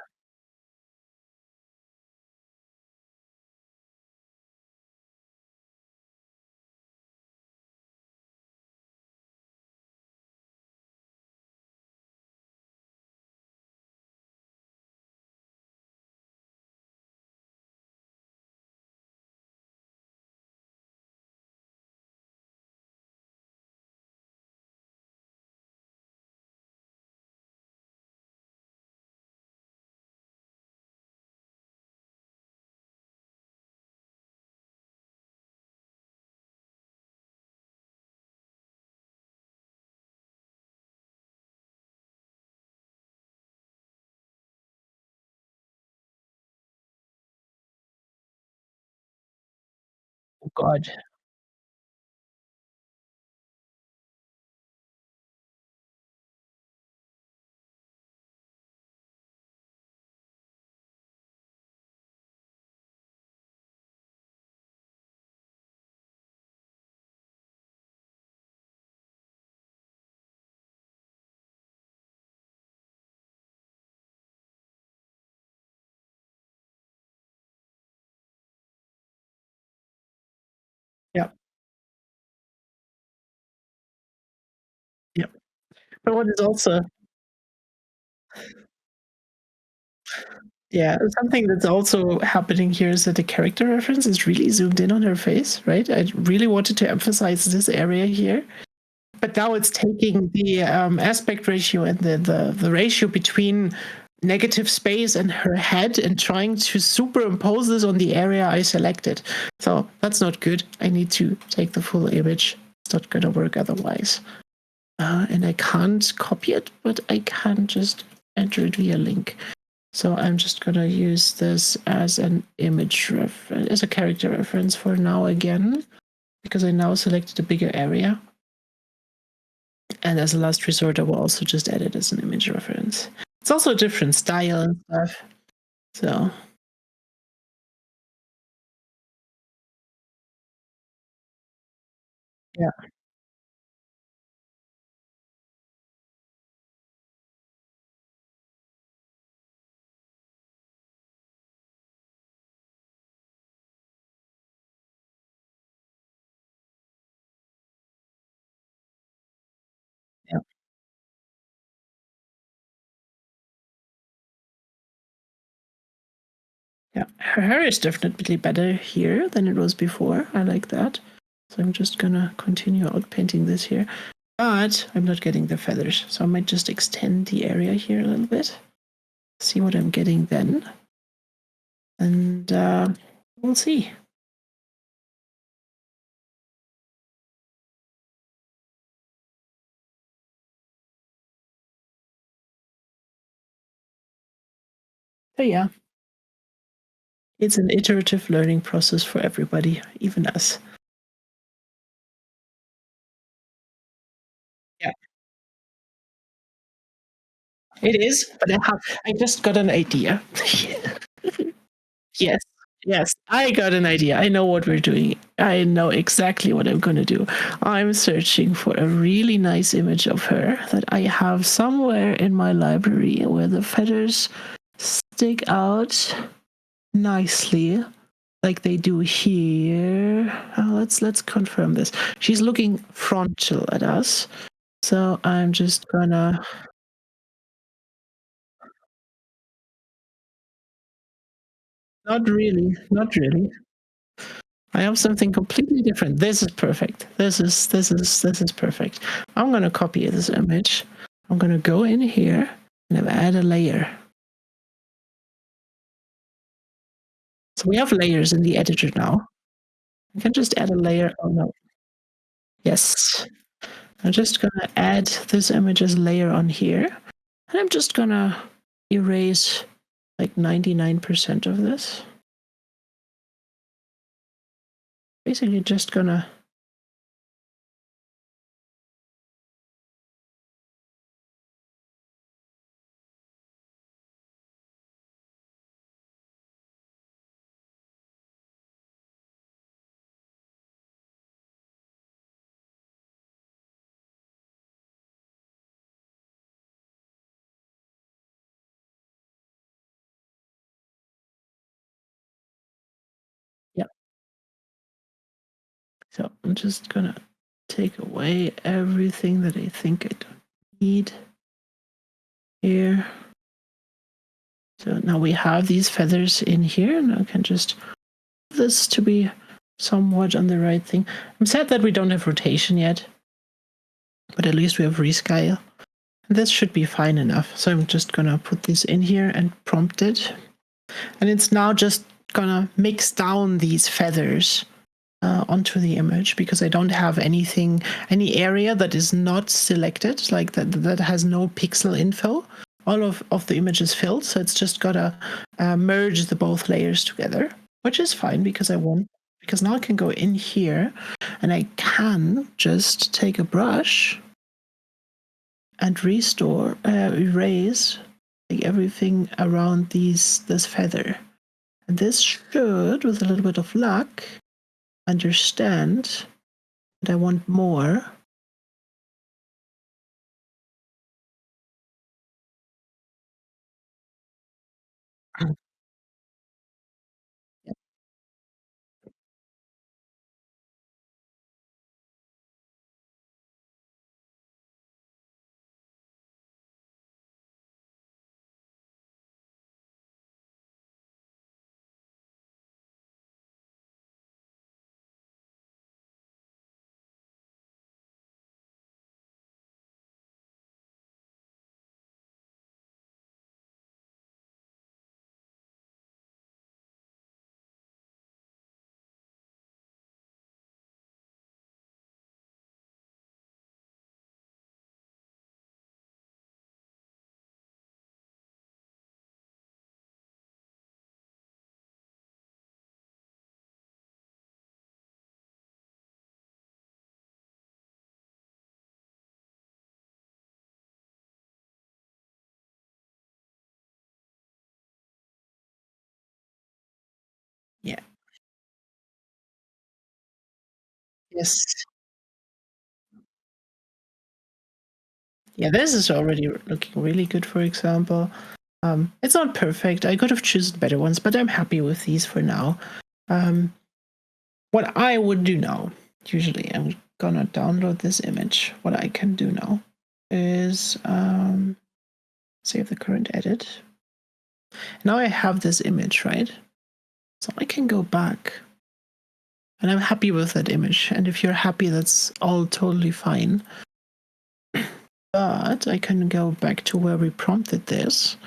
Oh God. Yeah. Yeah. But what is also, yeah, something that's also happening here is that the character reference is really zoomed in on her face, right? I really wanted to emphasize this area here. But now it's taking the aspect ratio and the ratio between negative space and her head and trying to superimpose this on the area I selected. So that's not good. I need to take the full image. It's not going to work otherwise. And I can't copy it, but I can just enter it via link. So I'm just going to use this as an image reference, as a character reference for now again, because I now selected a bigger area. And as a last resort, I will also just add it as an image reference. It's also a different style and stuff. So yeah. Yeah. Yeah. Her hair is definitely better here than it was before. I like that. So I'm just gonna continue outpainting this here. But I'm not getting the feathers. So I might just extend the area here a little bit. See what I'm getting then. And we'll see. So yeah, it's an iterative learning process for everybody, even us. Yeah, it is. But I just got an idea. Yes, yes, I got an idea. I know what we're doing. I know exactly what I'm going to do. I'm searching for a really nice image of her that I have somewhere in my library where the feathers stick out nicely like they do here. Let's confirm this. She's looking frontal at us. So I'm just gonna not really, not really. I have something completely different. This is perfect. This is perfect. I'm gonna copy this image. I'm gonna go in here and add a layer. So we have layers in the editor now. I can just add a layer. Oh no. Yes. I'm just gonna add this image as layer on here. And I'm just gonna erase like 99% of this. Basically just gonna yeah. So I'm just gonna take away everything that I think I don't need here. So now we have these feathers in here, and I can just this to be somewhat on the right thing. I'm sad that we don't have rotation yet, but at least we have rescale. And this should be fine enough. So I'm just gonna put this in here and prompt it. And it's now just gonna mix down these feathers onto the image because I don't have any area that is not selected, like that has no pixel info. All of the image is filled, so it's just gotta merge the both layers together, which is fine because because now I can go in here and I can just take a brush and restore, erase like everything around this feather. And this should, with a little bit of luck, understand that I want more. Yeah. Yes. Yeah, this is already looking really good, for example. It's not perfect. I could have chosen better ones, but I'm happy with these for now. What I would do now, usually I'm gonna download this image. What I can do now is save the current edit. Now I have this image, right? So I can go back and I'm happy with that image. And if you're happy, that's all totally fine. But I can go back to where we prompted this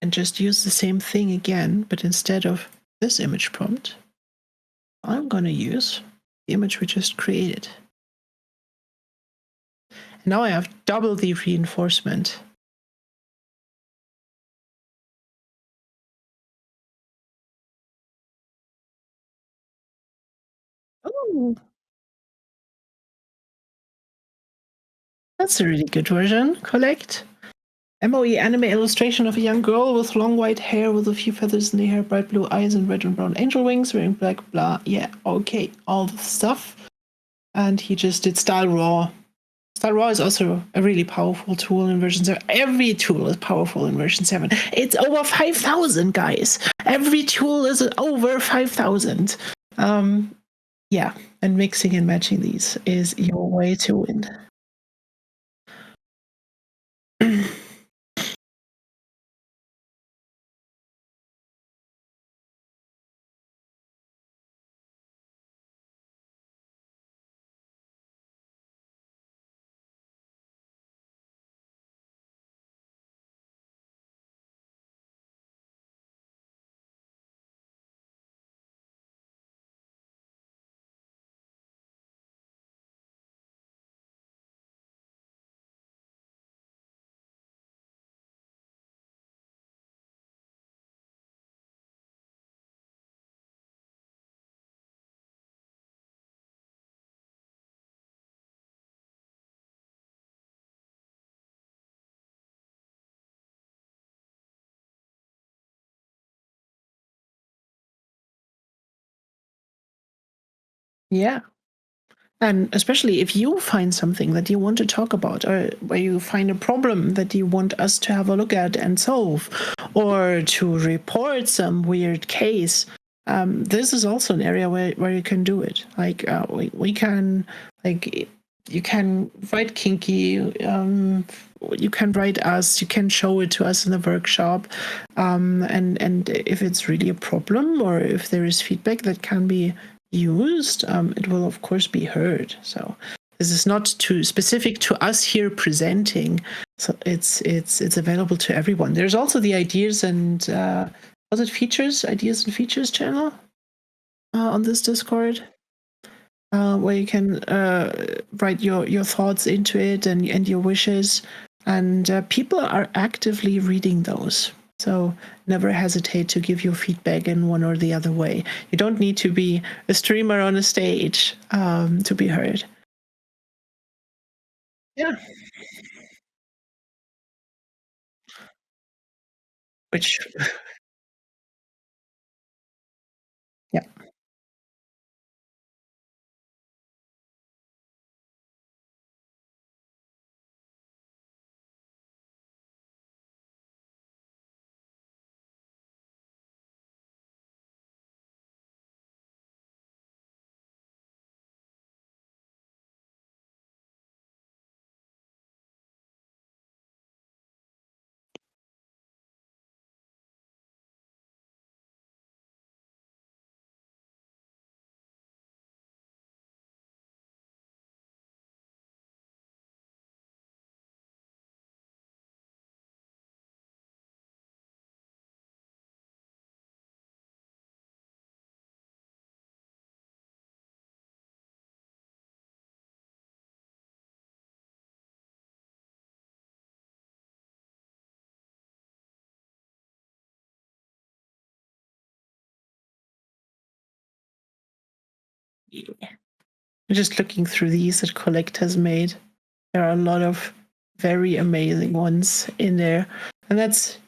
and just use the same thing again, but instead of this image prompt, I'm going to use the image we just created. And now I have double the reinforcement. Ooh, that's a really good version. Collect. MOE anime illustration of a young girl with long white hair with a few feathers in the hair, bright blue eyes, and red and brown angel wings, wearing black, blah. Yeah, okay, all the stuff. And he just did Style Raw. Style Raw is also a really powerful tool in version 7. Every tool is powerful in version 7. It's over 5,000, guys. Every tool is over 5,000. Yeah, and mixing and matching these is your way to win. Yeah. And especially if you find something that you want to talk about, or where you find a problem that you want us to have a look at and solve, or to report some weird case, this is also an area where you can do it. Like we can, like, you can write Kinky, you can write us, you can show it to us in the workshop, and if it's really a problem or if there is feedback that can be used, it will of course be heard. So this is not too specific to us here presenting. So it's available to everyone. There's also the ideas and was it features, ideas and features channel on this Discord, where you can write your thoughts into it and your wishes. And people are actively reading those. So never hesitate to give your feedback in one or the other way. You don't need to be a streamer on a stage to be heard. Yeah. Which, yeah, just looking through these that Collect has made, there are a lot of very amazing ones in there. And that's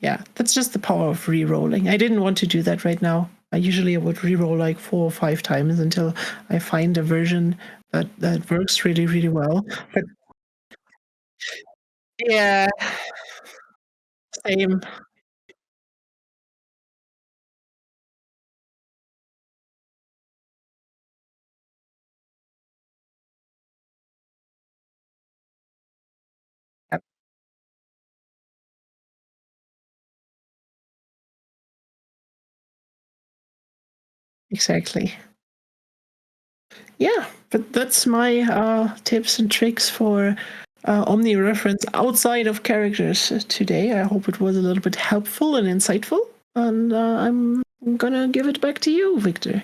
just the power of re-rolling. I didn't want to do that right now. I would re-roll like 4 or 5 times until I find a version that works really, really well. But yeah, same. Yep, exactly. Yeah, but that's my tips and tricks for Omni reference outside of characters today. I hope it was a little bit helpful and insightful. And I'm gonna give it back to you, Victor.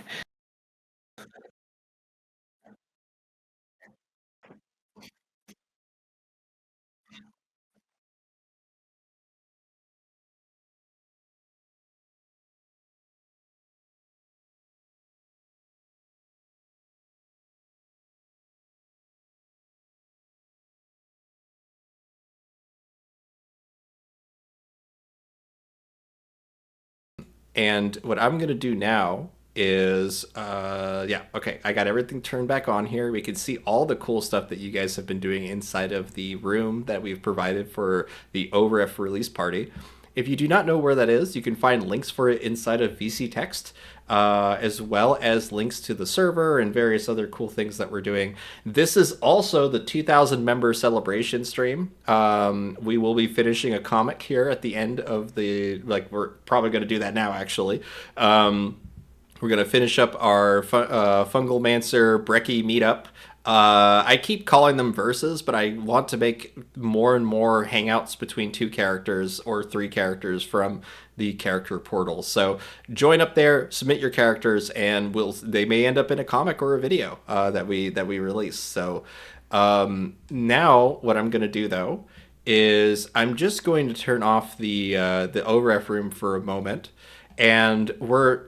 And what I'm going to do now is, yeah, okay, I got everything turned back on here. We can see all the cool stuff that you guys have been doing inside of the room that we've provided for the OREF release party. If you do not know where that is, you can find links for it inside of VC Text, as well as links to the server and various other cool things that we're doing. This is also the 2,000 member celebration stream. We will be finishing a comic here at the end of the, like, we're probably going to do that now, actually. We're going to finish up our Fungal Mancer Brekkie meetup. I keep calling them verses, but I want to make more and more hangouts between 2 characters or 3 characters from the character portal. So join up there, submit your characters, and they may end up in a comic or a video that we release. So now what I'm going to do, though, is I'm just going to turn off the OREF room for a moment. And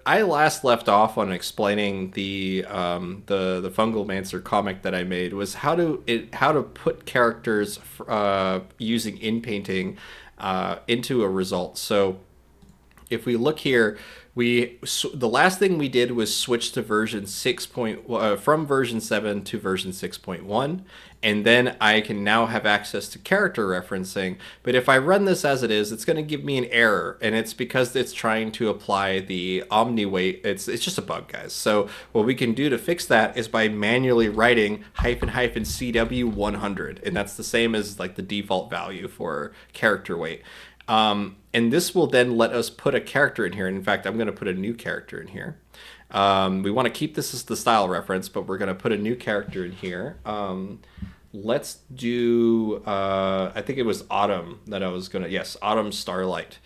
I last left off on explaining the Fungal Mancer comic that I made was how to put characters using in-painting into a result. So if we look here, the last thing we did was switch to version 6. From version 7 to version 6.1, and then I can now have access to character referencing. But if I run this as it is, it's going to give me an error, and it's because it's trying to apply the omni weight. It's just a bug, guys. So what we can do to fix that is by manually writing -CW100, and that's the same as like the default value for character weight. And this will then let us put a character in here. And in fact, I'm going to put a new character in here. We want to keep this as the style reference, but we're going to put a new character in here. Let's do, I think it was Autumn that I was going to, yes, Autumn Starlight.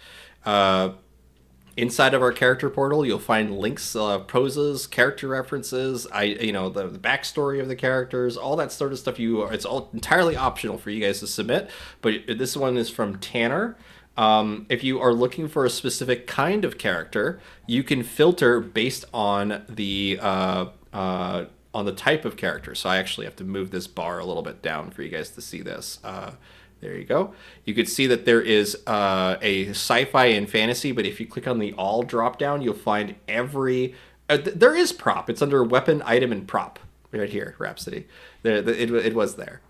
Inside of our character portal, you'll find links, poses, character references, the backstory of the characters, all that sort of stuff. It's all entirely optional for you guys to submit. But this one is from Tanner. If you are looking for a specific kind of character, you can filter based on the type of character. So I actually have to move this bar a little bit down for you guys to see this. There you go. You could see that there is a sci-fi and fantasy, but if you click on the all drop down, you'll find every... there is prop. It's under weapon, item, and prop. Right here, Rhapsody. It was there.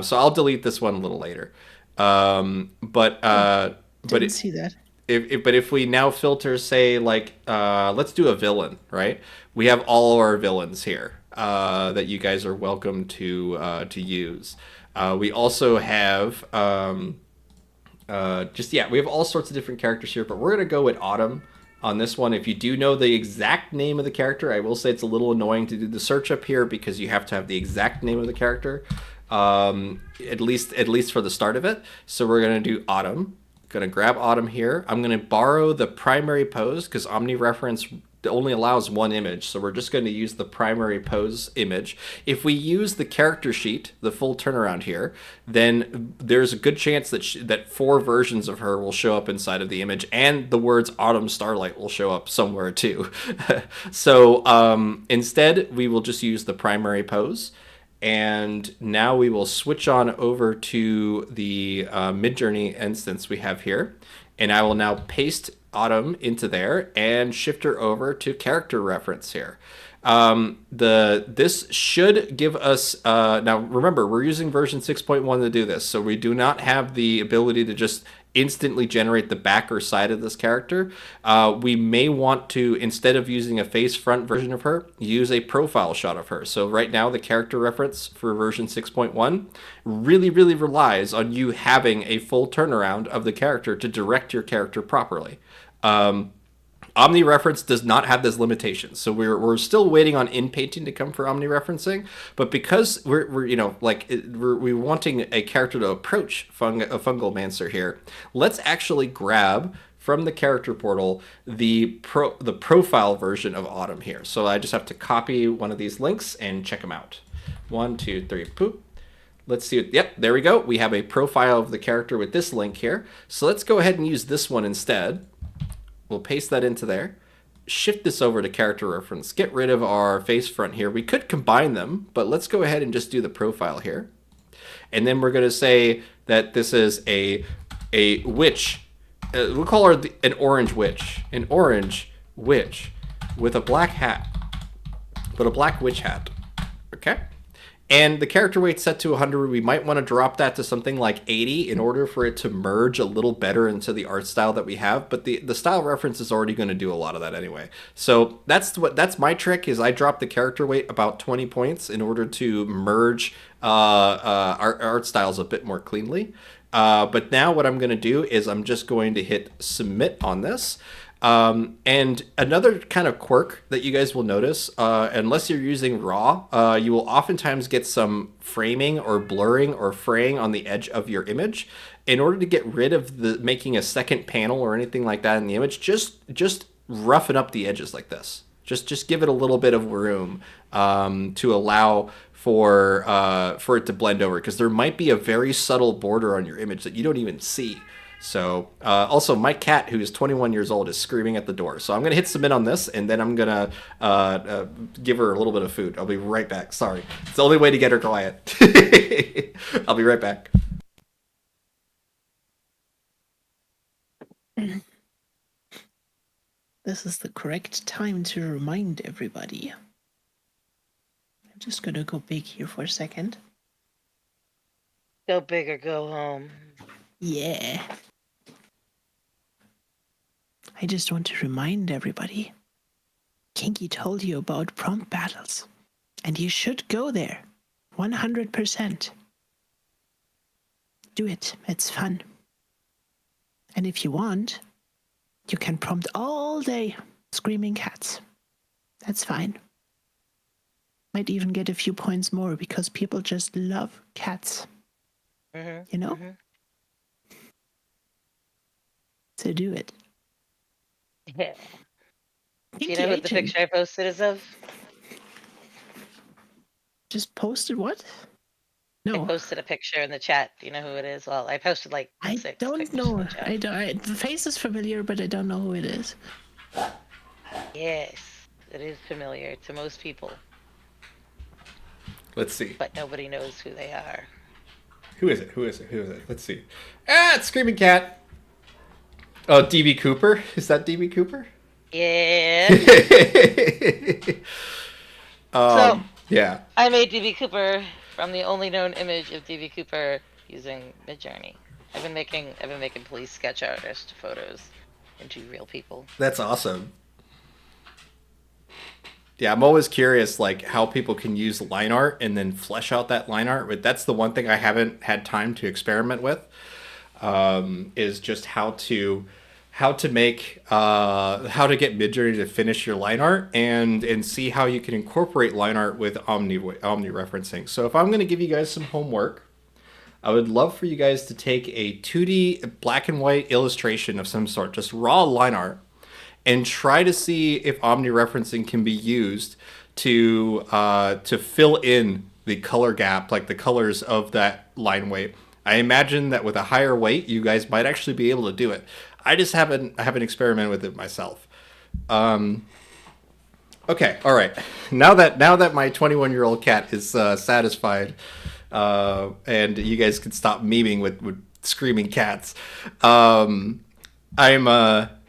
So I'll delete this one a little later. Didn't see that. If we now filter, say, like, let's do a villain, right? We have all our villains here that you guys are welcome to use. We also have we have all sorts of different characters here, but we're gonna go with Autumn on this one. If you do know the exact name of the character, I will say it's a little annoying to do the search up here because you have to have the exact name of the character, at least for the start of it. So we're gonna do Autumn. Gonna grab Autumn here. I'm gonna borrow the primary pose because OmniReference only allows one image, so we're just going to use the primary pose image. If we use the character sheet, the full turnaround here, then there's a good chance that 4 versions of her will show up inside of the image, and the words Autumn Starlight will show up somewhere too. So instead, we will just use the primary pose. And now we will switch on over to the Midjourney instance we have here. And I will now paste Autumn into there and shift her over to character reference here. This should give us, now remember, we're using version 6.1 to do this, so we do not have the ability to just instantly generate the back or side of this character. We may want to, instead of using a face front version of her, use a profile shot of her. So right now the character reference for version 6.1 really relies on you having a full turnaround of the character to direct your character properly. OmniReference does not have this limitation, so we're still waiting on in-painting to come for OmniReferencing. But because we're wanting a character to approach a Fungal Mancer here, let's actually grab from the character portal the profile version of Autumn here. So I just have to copy one of these links and check them out. 1, 2, 3, poop. Let's see. Yep, there we go. We have a profile of the character with this link here. So let's go ahead and use this one instead. We'll paste that into there. Shift this over to character reference. Get rid of our face front here. We could combine them, but let's go ahead and just do the profile here. And then we're going to say that this is a witch we'll call her an orange witch. An orange witch with a black hat. But a black witch hat. Okay? And the character weight set to 100, we might want to drop that to something like 80 in order for it to merge a little better into the art style that we have. But the style reference is already going to do a lot of that anyway. So that's my trick is I drop the character weight about 20 points in order to merge our art styles a bit more cleanly. But now what I'm going to do is I'm just going to hit submit on this. And another kind of quirk that you guys will notice, unless you're using RAW, you will oftentimes get some framing or blurring or fraying on the edge of your image. In order to get rid of the making a second panel or anything like that in the image, just roughen up the edges like this. Just give it a little bit of room to allow for it to blend over, because there might be a very subtle border on your image that you don't even see. So also my cat, who is 21 years old, is screaming at the door. So I'm going to hit submit on this, and then I'm going to give her a little bit of food. I'll be right back. Sorry. It's the only way to get her quiet. I'll be right back. This is the correct time to remind everybody. I'm just going to go big here for a second. Go big or go home. Yeah. I just want to remind everybody. Kinky told you about prompt battles, and you should go there. 100%. Do it. It's fun. And if you want, you can prompt all day screaming cats. That's fine. Might even get a few points more because people just love cats. Mm-hmm. You know? Mm-hmm. So do it. Yeah. Do you know what the picture I posted is of? Just posted what? No. I posted a picture in the chat. Do you know who it is? Well, I posted like I 6 don't pictures know. in the chat. The face is familiar, but I don't know who it is. Yes, it is familiar to most people. Let's see. But nobody knows who they are. Who is it? Who is it? Who is it? Let's see. It's Screaming Cat. Oh, DB Cooper? Is that DB Cooper? Yeah. So, yeah. I made DB Cooper from the only known image of DB Cooper using Midjourney. I've been making police sketch artist photos into real people. That's awesome. Yeah, I'm always curious, like, how people can use line art and then flesh out that line art. But that's the one thing I haven't had time to experiment with, is just how to make how to get Midjourney to finish your line art and see how you can incorporate line art with omni referencing. So if I'm going to give you guys some homework, I would love for you guys to take a 2D black and white illustration of some sort, just raw line art, and try to see if omni-referencing can be used to fill in the color gap, like the colors of that line weight. I imagine that with a higher weight, you guys might actually be able to do it. I haven't experimented with it myself. Okay, all right. Now that my 21-year-old cat is satisfied, and you guys can stop memeing with screaming cats,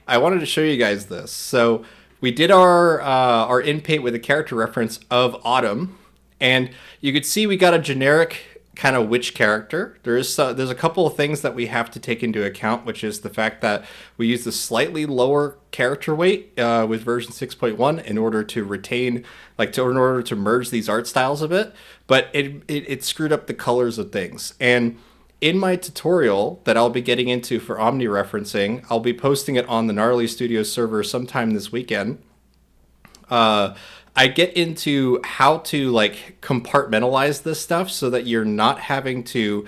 I wanted to show you guys this. So we did our in-paint with a character reference of Autumn, and you could see we got a generic kind of witch character. There's a couple of things that we have to take into account, which is the fact that we use the slightly lower character weight with version 6.1 in order to retain, in order to merge these art styles a bit, but it screwed up the colors of things. And in my tutorial that I'll be getting into for omni-referencing, I'll be posting it on the Gnarly Studios server sometime this weekend. I get into how to compartmentalize this stuff so that you're not having to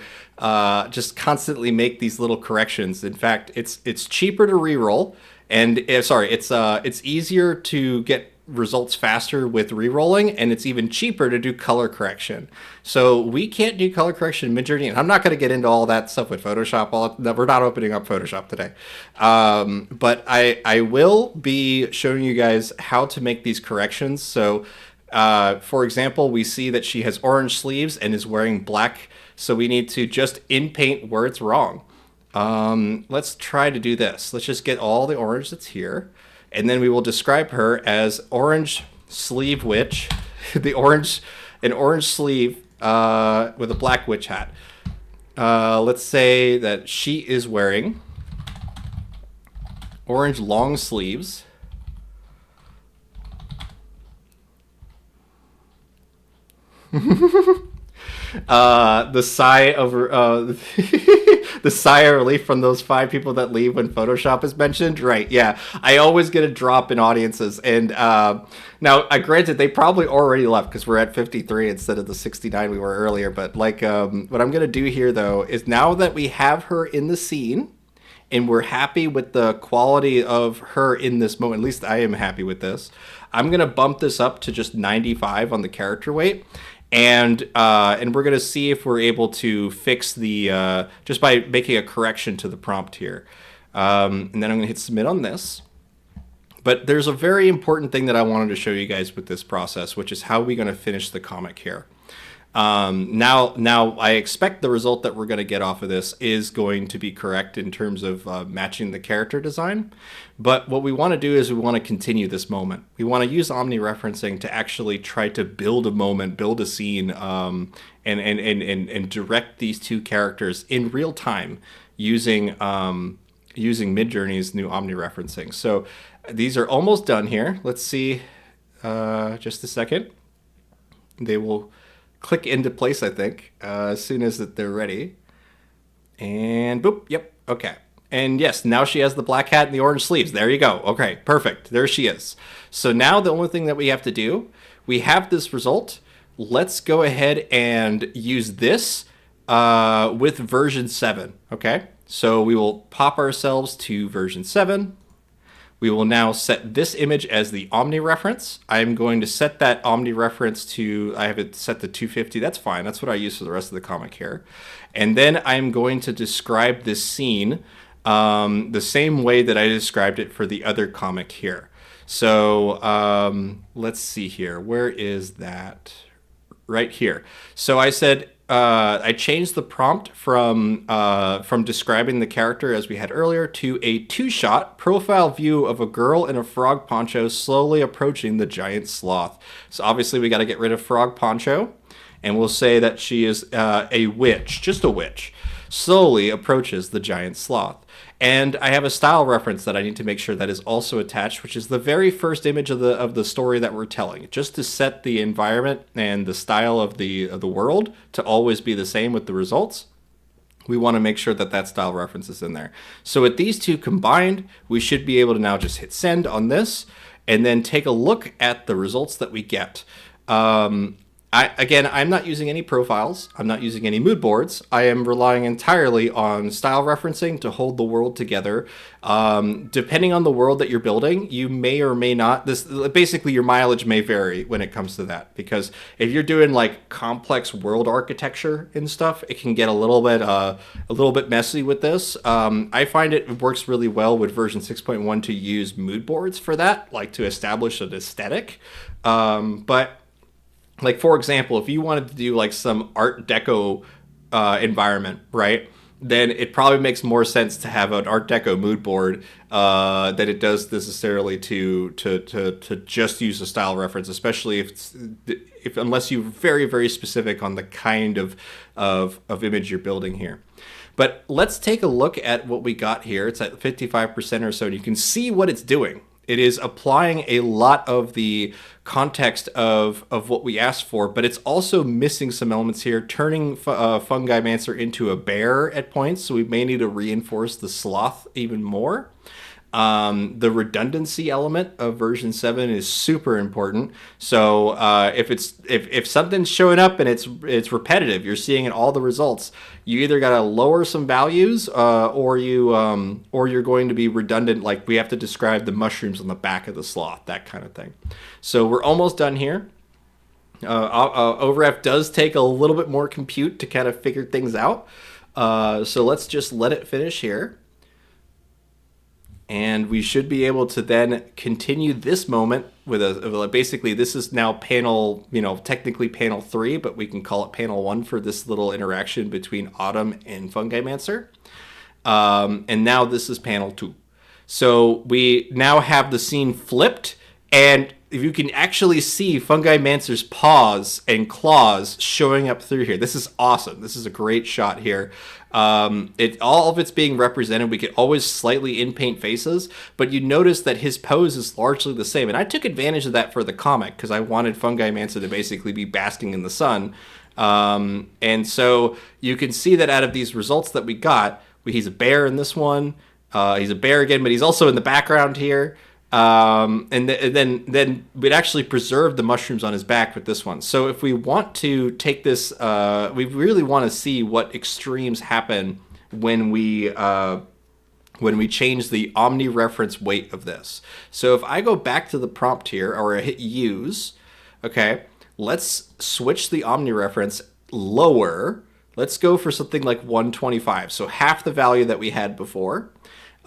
just constantly make these little corrections. In fact, it's cheaper to reroll, and it's easier to get results faster with rerolling, and it's even cheaper to do color correction. So we can't do color correction in Midjourney, and I'm not going to get into all that stuff with Photoshop. We're not opening up Photoshop today, but I will be showing you guys how to make these corrections. So for example, we see that she has orange sleeves and is wearing black, so we need to just in paint where it's wrong. Let's try to do this. Let's just get all the orange that's here, and then we will describe her as orange sleeve witch, an orange sleeve with a black witch hat. Let's say that she is wearing orange long sleeves. The sigh of the sigh of relief from those 5 people that leave when Photoshop is mentioned. Right? Yeah, I always get a drop in audiences, and now, granted, they probably already left because we're at 53 instead of the 69 we were earlier. But like, what I'm gonna do here though is now that we have her in the scene, and we're happy with the quality of her in this moment. At least I am happy with this. I'm gonna bump this up to just 95 on the character weight, and we're gonna see if we're able to fix the just by making a correction to the prompt here. And then I'm gonna hit submit on this. But there's a very important thing that I wanted to show you guys with this process, which is how we're gonna finish the comic here. Now I expect the result that we're going to get off of this is going to be correct in terms of matching the character design. But what we want to do is we want to continue this moment. We want to use omni-referencing to actually try to build a moment, build a scene, and direct these 2 characters in real time using Midjourney's new omni-referencing. So these are almost done here. Let's see, just a second. They will click into place, I think, as soon as they're ready. And boop, yep, okay. And yes, now she has the black hat and the orange sleeves. There you go. Okay, perfect. There she is. So now the only thing that we have to do, we have this result. Let's go ahead and use this with version 7, okay? So we will pop ourselves to version 7. We will now set this image as the Omni reference. I'm going to set that Omni reference to, I have it set to 250. That's fine. That's what I use for the rest of the comic here. And then I'm going to describe this scene the same way that I described it for the other comic here. So let's see here. Where is that? Right here. So I said, I changed the prompt from describing the character as we had earlier to a 2-shot profile view of a girl in a frog poncho slowly approaching the giant sloth. So obviously we got to get rid of frog poncho, and we'll say that she is a witch, just a witch, slowly approaches the giant sloth. And I have a style reference that I need to make sure that is also attached, which is the very first image of the story that we're telling, just to set the environment and the style of the world to always be the same with the results. We want to make sure that that style reference is in there. So with these 2 combined, we should be able to now just hit send on this, and then take a look at the results that we get. I'm not using any profiles. I'm not using any mood boards. I am relying entirely on style referencing to hold the world together. Depending on the world that you're building, you may or may not. Basically, your mileage may vary when it comes to that. Because if you're doing like complex world architecture and stuff, it can get a little bit messy with this. I find it works really well with version 6.1 to use mood boards for that, like to establish an aesthetic. But like, for example, if you wanted to do like some Art Deco environment, right, then it probably makes more sense to have an Art Deco mood board than it does necessarily to just use a style reference, especially if unless you're very, very specific on the kind of image you're building here. But let's take a look at what we got here. It's at 55% or so, and you can see what it's doing. It is applying a lot of the context of what we asked for, but it's also missing some elements here, turning Fungi Mancer into a bear at points, so we may need to reinforce the sloth even more. The redundancy element of version 7 is super important. So if something's showing up and it's repetitive, you're seeing in all the results, you either gotta lower some values or you're going to be redundant. Like we have to describe the mushrooms on the back of the sloth, that kind of thing. So we're almost done here. OREF does take a little bit more compute to kind of figure things out. So let's just let it finish here. And we should be able to then continue this moment with basically this is now panel, technically panel 3, but we can call it panel 1 for this little interaction between Autumn and Fungi Mancer. And now this is panel 2. So we now have the scene flipped, and if you can actually see Fungi Mancer's paws and claws showing up through here. This is awesome. This is a great shot here. All of it's being represented. We could always slightly in-paint faces, but you notice that his pose is largely the same. And I took advantage of that for the comic because I wanted Fungi Mancer to basically be basking in the sun. And so you can see that out of these results that we got, he's a bear in this one. He's a bear again, but he's also in the background here. Then we'd actually preserve the mushrooms on his back with this one. So if we want to take this, we really want to see what extremes happen when we change the omni-reference weight of this. So if I go back to the prompt here, or I hit use, okay, let's switch the omni-reference lower. Let's go for something like 125, so half the value that we had before.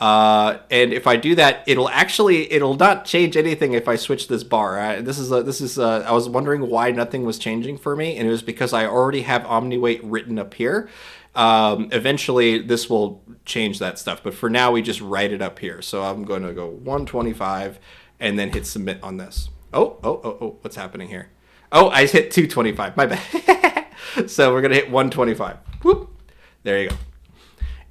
And if I do that, it'll not change anything if I switch this bar. I was wondering why nothing was changing for me, and it was because I already have OmniWeight written up here. Eventually this will change that stuff, but for now we just write it up here. So I'm going to go 125 and then hit submit on this. Oh, what's happening here? Oh, I hit 225, my bad. So we're going to hit 125. Whoop. There you go.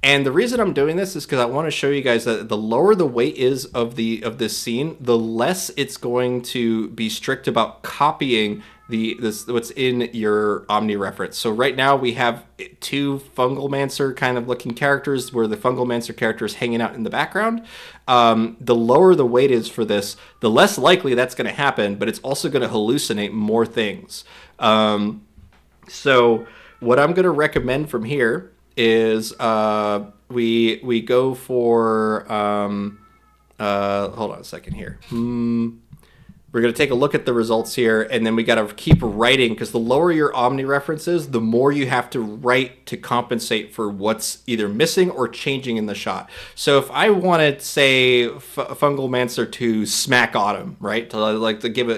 And the reason I'm doing this is because I want to show you guys that the lower the weight is of this scene, the less it's going to be strict about copying what's in your Omni reference. So right now we have 2 Fungal Mancer kind of looking characters where the Fungal Mancer character is hanging out in the background. The lower the weight is for this, the less likely that's going to happen, but it's also going to hallucinate more things. So what I'm going to recommend from here is we go for hold on a second here. We're going to take a look at the results here, and then we got to keep writing, because the lower your Omni reference is, the more you have to write to compensate for what's either missing or changing in the shot. So if I wanted, say, Fungal Mancer to smack Autumn, right, to give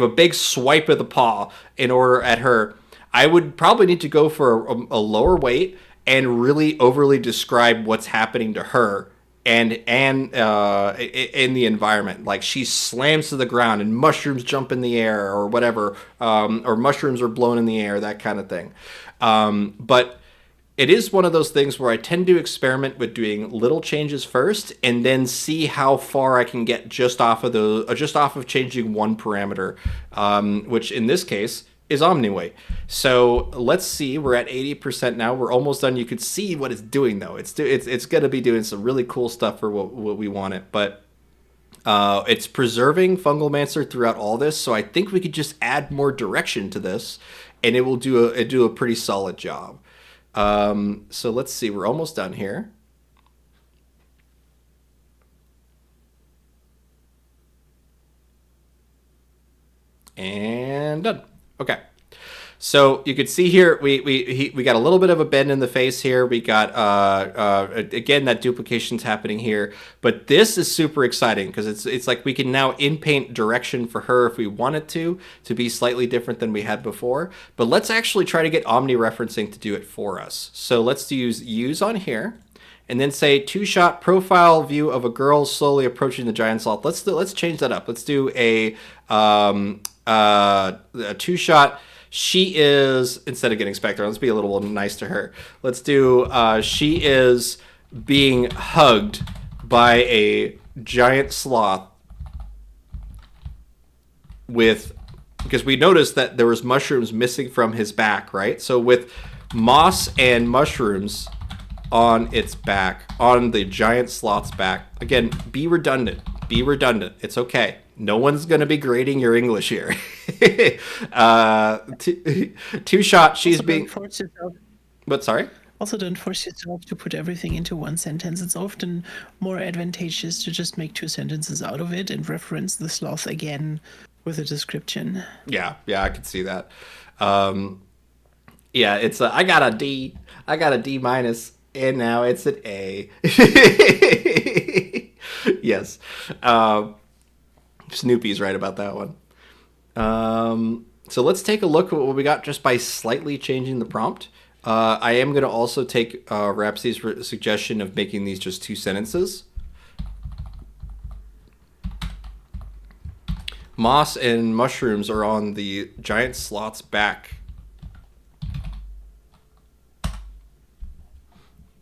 a big swipe of the paw in order at her, I would probably need to go for a lower weight and really overly describe what's happening to her and in the environment. Like she slams to the ground and mushrooms jump in the air or whatever, or mushrooms are blown in the air, that kind of thing. But it is one of those things where I tend to experiment with doing little changes first and then see how far I can get just off of changing one parameter, which in this case is OmniWeight. So let's see, we're at 80% now. We're almost done. You could see what it's doing though. It's going to be doing some really cool stuff for what we want it, but it's preserving Fungal Mancer throughout all this. So I think we could just add more direction to this and it will do a pretty solid job. So let's see, we're almost done here. And done. Okay. So you could see here, we got a little bit of a bend in the face here. We got, again, that duplication's happening here. But this is super exciting because it's like we can now in-paint direction for her if we wanted to be slightly different than we had before. But let's actually try to get omni-referencing to do it for us. So let's use on here. And then say 2-shot profile view of a girl slowly approaching the giant sloth. Let's change that up. Let's do a 2-shot. She is, instead of getting Spectre, let's be a little nice to her. Let's do she is being hugged by a giant sloth because we noticed that there was mushrooms missing from his back, right? So with moss and mushrooms on its back, on the giant sloth's back, again, be redundant. It's okay. No one's going to be grading your English here. 2-shot, she's being... But sorry? Also, don't force yourself to put everything into one sentence. It's often more advantageous to just make 2 sentences out of it and reference the sloth again with a description. Yeah, I can see that. Yeah, it's I got a D minus, and now it's an A. Yes. Snoopy's right about that one. So let's take a look at what we got just by slightly changing the prompt. I am going to also take Rhapsody's suggestion of making these just 2 sentences. Moss and mushrooms are on the giant sloth's back.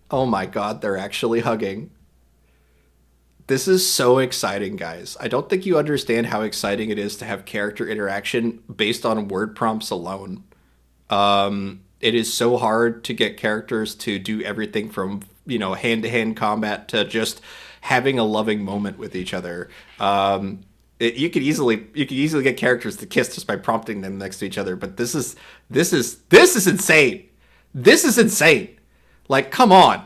Oh my god, they're actually hugging. This is so exciting, guys. I don't think you understand how exciting it is to have character interaction based on word prompts alone. It is so hard to get characters to do everything from, hand-to-hand combat to just having a loving moment with each other. You could easily get characters to kiss just by prompting them next to each other, but this is insane. This is insane. Like, come on.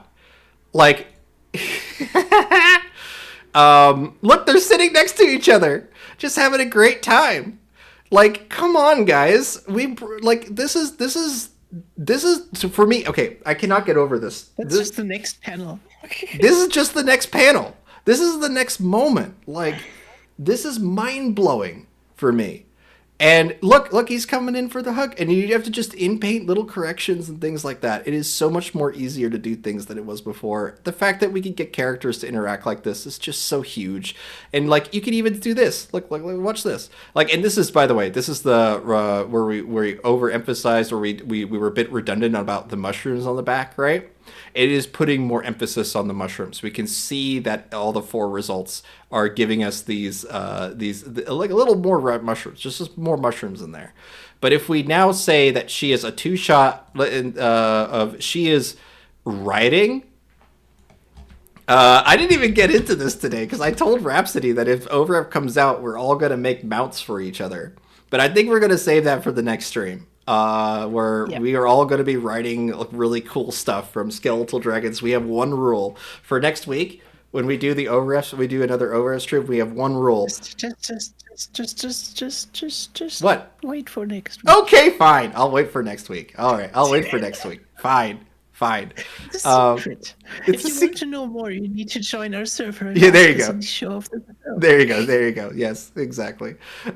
Like, look, they're sitting next to each other, just having a great time. Like, come on, guys. This is for me. Okay, I cannot get over this. That's just the next panel. This is just the next panel. This is the next moment. Like, this is mind blowing for me. And look, he's coming in for the hug, and you have to just in-paint little corrections and things like that. It is so much more easier to do things than it was before. The fact that we could get characters to interact like this is just so huge. And like, you could even do this. Look, watch this. Like, and this is, by the way, this is the where we overemphasized, or we were a bit redundant about the mushrooms on the back, right? It is putting more emphasis on the mushrooms. We can see that all the 4 results are giving us these like a little more mushrooms, just more mushrooms in there. But if we now say that she is a 2-shot of she is riding. I didn't even get into this today because I told Rhapsody that if OREF comes out, we're all gonna make mounts for each other. But I think we're gonna save that for the next stream. Where we are all going to be writing really cool stuff from Skeletal Dragons. We have one rule for next week when we do the OREFs. We do another OREF strip. We have one rule. Just what? Wait for next week. Okay, fine. I'll wait for next week. All right, I'll wait for next week. Fine. It's a secret. If you want to know more, you need to join our server. Yeah, there you go. There you go. Yes, exactly.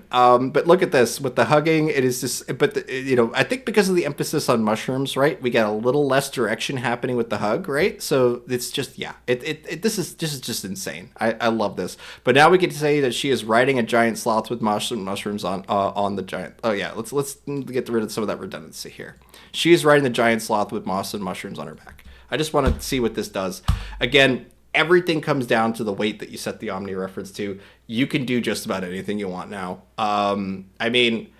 But look at this with the hugging. It is just, but I think because of the emphasis on mushrooms, right? We get a little less direction happening with the hug, right? So it's just, yeah. This is just insane. I love this. But now we get to say that she is riding a giant sloth with mushrooms on the giant. Oh yeah, let's get rid of some of that redundancy here. She is riding the giant sloth with moss and mushrooms on her back. I just want to see what this does. Again, everything comes down to the weight that you set the Omni reference to. You can do just about anything you want now. I mean,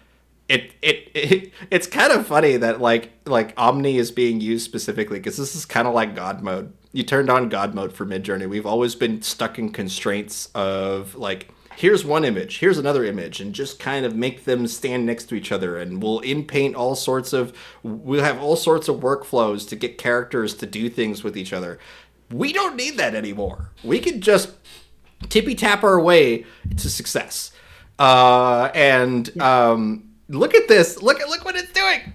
it's kind of funny that like Omni is being used specifically because this is kind of like God mode. You turned on God mode for Midjourney. We've always been stuck in constraints of like, here's one image, here's another image, and just kind of make them stand next to each other. And we'll in-paint we'll have all sorts of workflows to get characters to do things with each other. We don't need that anymore. We can just tippy-tap our way to success. Look at this. Look what it's doing.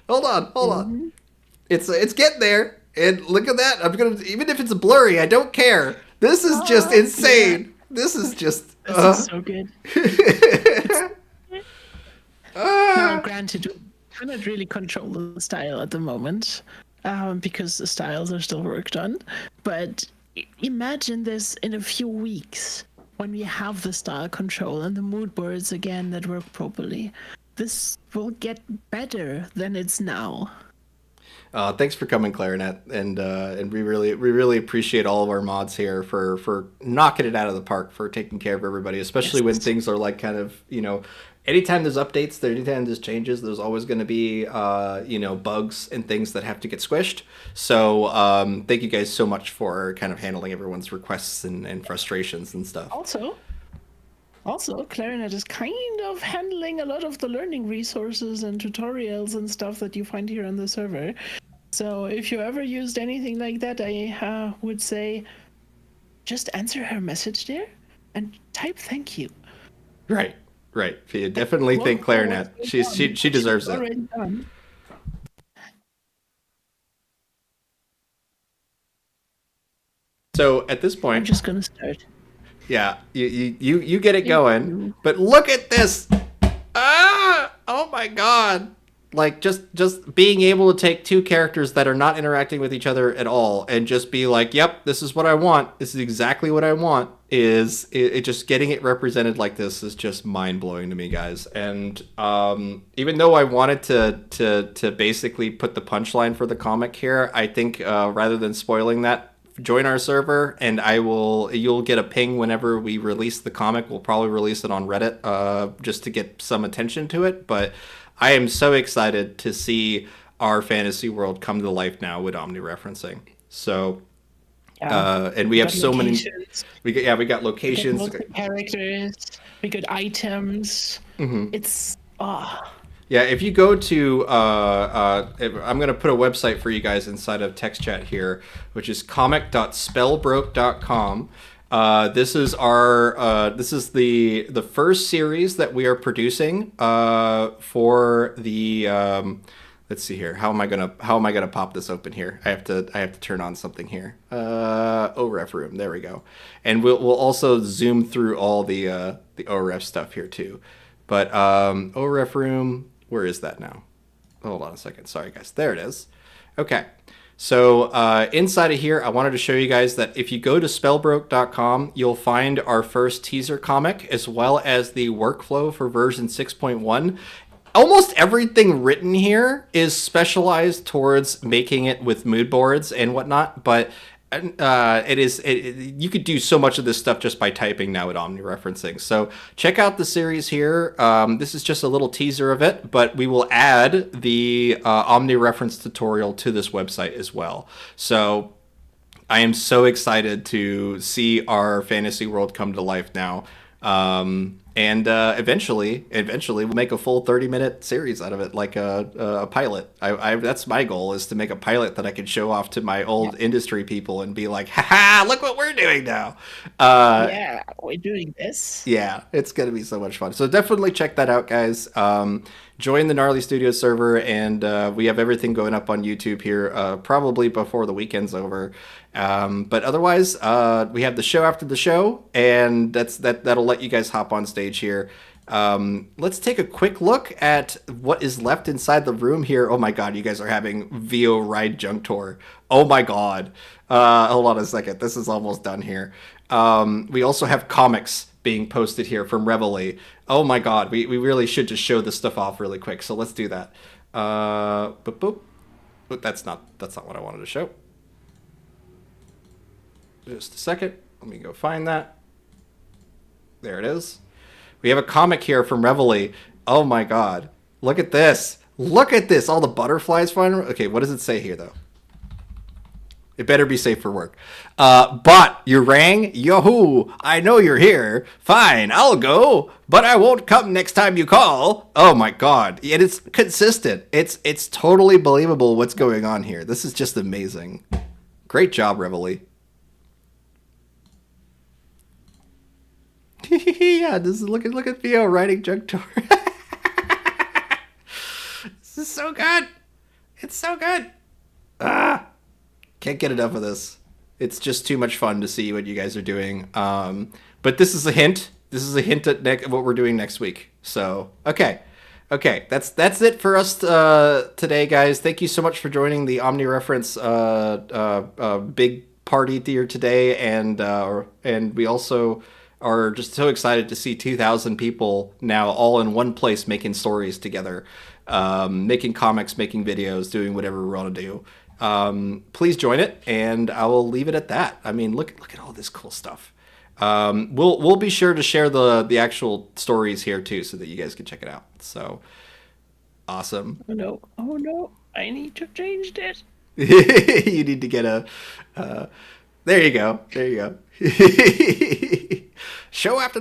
Hold on. It's getting there. And look at that. Even if it's blurry, I don't care. This is just insane. Yeah. This is just... This is so good. Now, granted, we cannot really control the style at the moment because the styles are still worked on. But imagine this in a few weeks when we have the style control and the mood boards again that work properly. This will get better than it's now. Thanks for coming, Clarinet, and we really appreciate all of our mods here for knocking it out of the park, for taking care of everybody, especially when things are like kind of, anytime there's updates, anytime there's changes, there's always going to be bugs and things that have to get squished. So thank you guys so much for kind of handling everyone's requests and frustrations and stuff. Also, Clarinet is kind of handling a lot of the learning resources and tutorials and stuff that you find here on the server. So if you ever used anything like that, I would say just answer her message there and type thank you. Right. You definitely thank Clarinet. She deserves it. Done. So at this point, I'm just gonna start. Yeah, you get it going. But look at this. Oh my god. Like just being able to take two characters that are not interacting with each other at all and just be like, "Yep, this is what I want. This is exactly what I want." It just getting it represented like this is just mind blowing to me, guys. And even though I wanted to basically put the punchline for the comic here, I think rather than spoiling that, join our server and you'll get a ping whenever we release the comic. We'll probably release it on Reddit just to get some attention to it, but I am so excited to see our fantasy world come to life now with omni-referencing. So and we have so many we got locations, we got characters, we got items. It's yeah, if you go to, I'm going to put a website for you guys inside of text chat here, which is comic.spellbroke.com. This is the first series that we are producing for the. Let's see here. How am I gonna pop this open here? I have to turn on something here. OREF room. There we go. And we'll also zoom through all the OREF stuff here too. But OREF room. Where is that now? Hold on a second. Sorry, guys. There it is. Okay. So inside of here, I wanted to show you guys that if you go to spellbroke.com, you'll find our first teaser comic as well as the workflow for version 6.1. Almost everything written here is specialized towards making it with mood boards and whatnot, but you could do so much of this stuff just by typing now at omni-referencing. So check out the series here. This is just a little teaser of it, but we will add the omni-reference tutorial to this website as well. So I am so excited to see our fantasy world come to life now. And eventually we'll make a full 30-minute series out of it, like a pilot. That's my goal, is to make a pilot that I can show off to my old industry people and be like, haha, look what we're doing now. Yeah, we're doing this. Yeah, it's going to be so much fun. So definitely check that out, guys. Join the Gnarly Studios server, and we have everything going up on YouTube here, probably before the weekend's over. But otherwise, we have the show after the show, and that'll let you guys hop on stage here. Let's take a quick look at what is left inside the room here. Oh my god, you guys are having VO Ride Junk Tour. Oh my god. Hold on a second. This is almost done here. We also have comics being posted here from Reveille. Oh my god, we really should just show this stuff off really quick. So let's do that. Boop. But that's not what I wanted to show. Just a second. Let me go find that. There it is. We have a comic here from Reveille. Oh my god. Look at this. Look at this. All the butterflies flying around. Okay, what does it say here, though? It better be safe for work. But you rang? Yo-hoo! I know you're here. Fine, I'll go. But I won't come next time you call. Oh my god. And it's consistent. It's totally believable what's going on here. This is just amazing. Great job, Reveille. Yeah, this is look at Theo writing Junk Tour. This is so good. It's so good. Can't get enough of this. It's just too much fun to see what you guys are doing. But this is a hint. This is a hint at what we're doing next week. So okay, that's it for us today, guys. Thank you so much for joining the Omni-Reference big party here today, and we also are just so excited to see 2,000 people now all in one place making stories together, making comics, making videos, doing whatever we want to do. Please join it, and I will leave it at that. I mean, look at all this cool stuff. We'll be sure to share the actual stories here too, so that you guys can check it out. So awesome. Oh no, I need to change this. You need to get there you go. Show after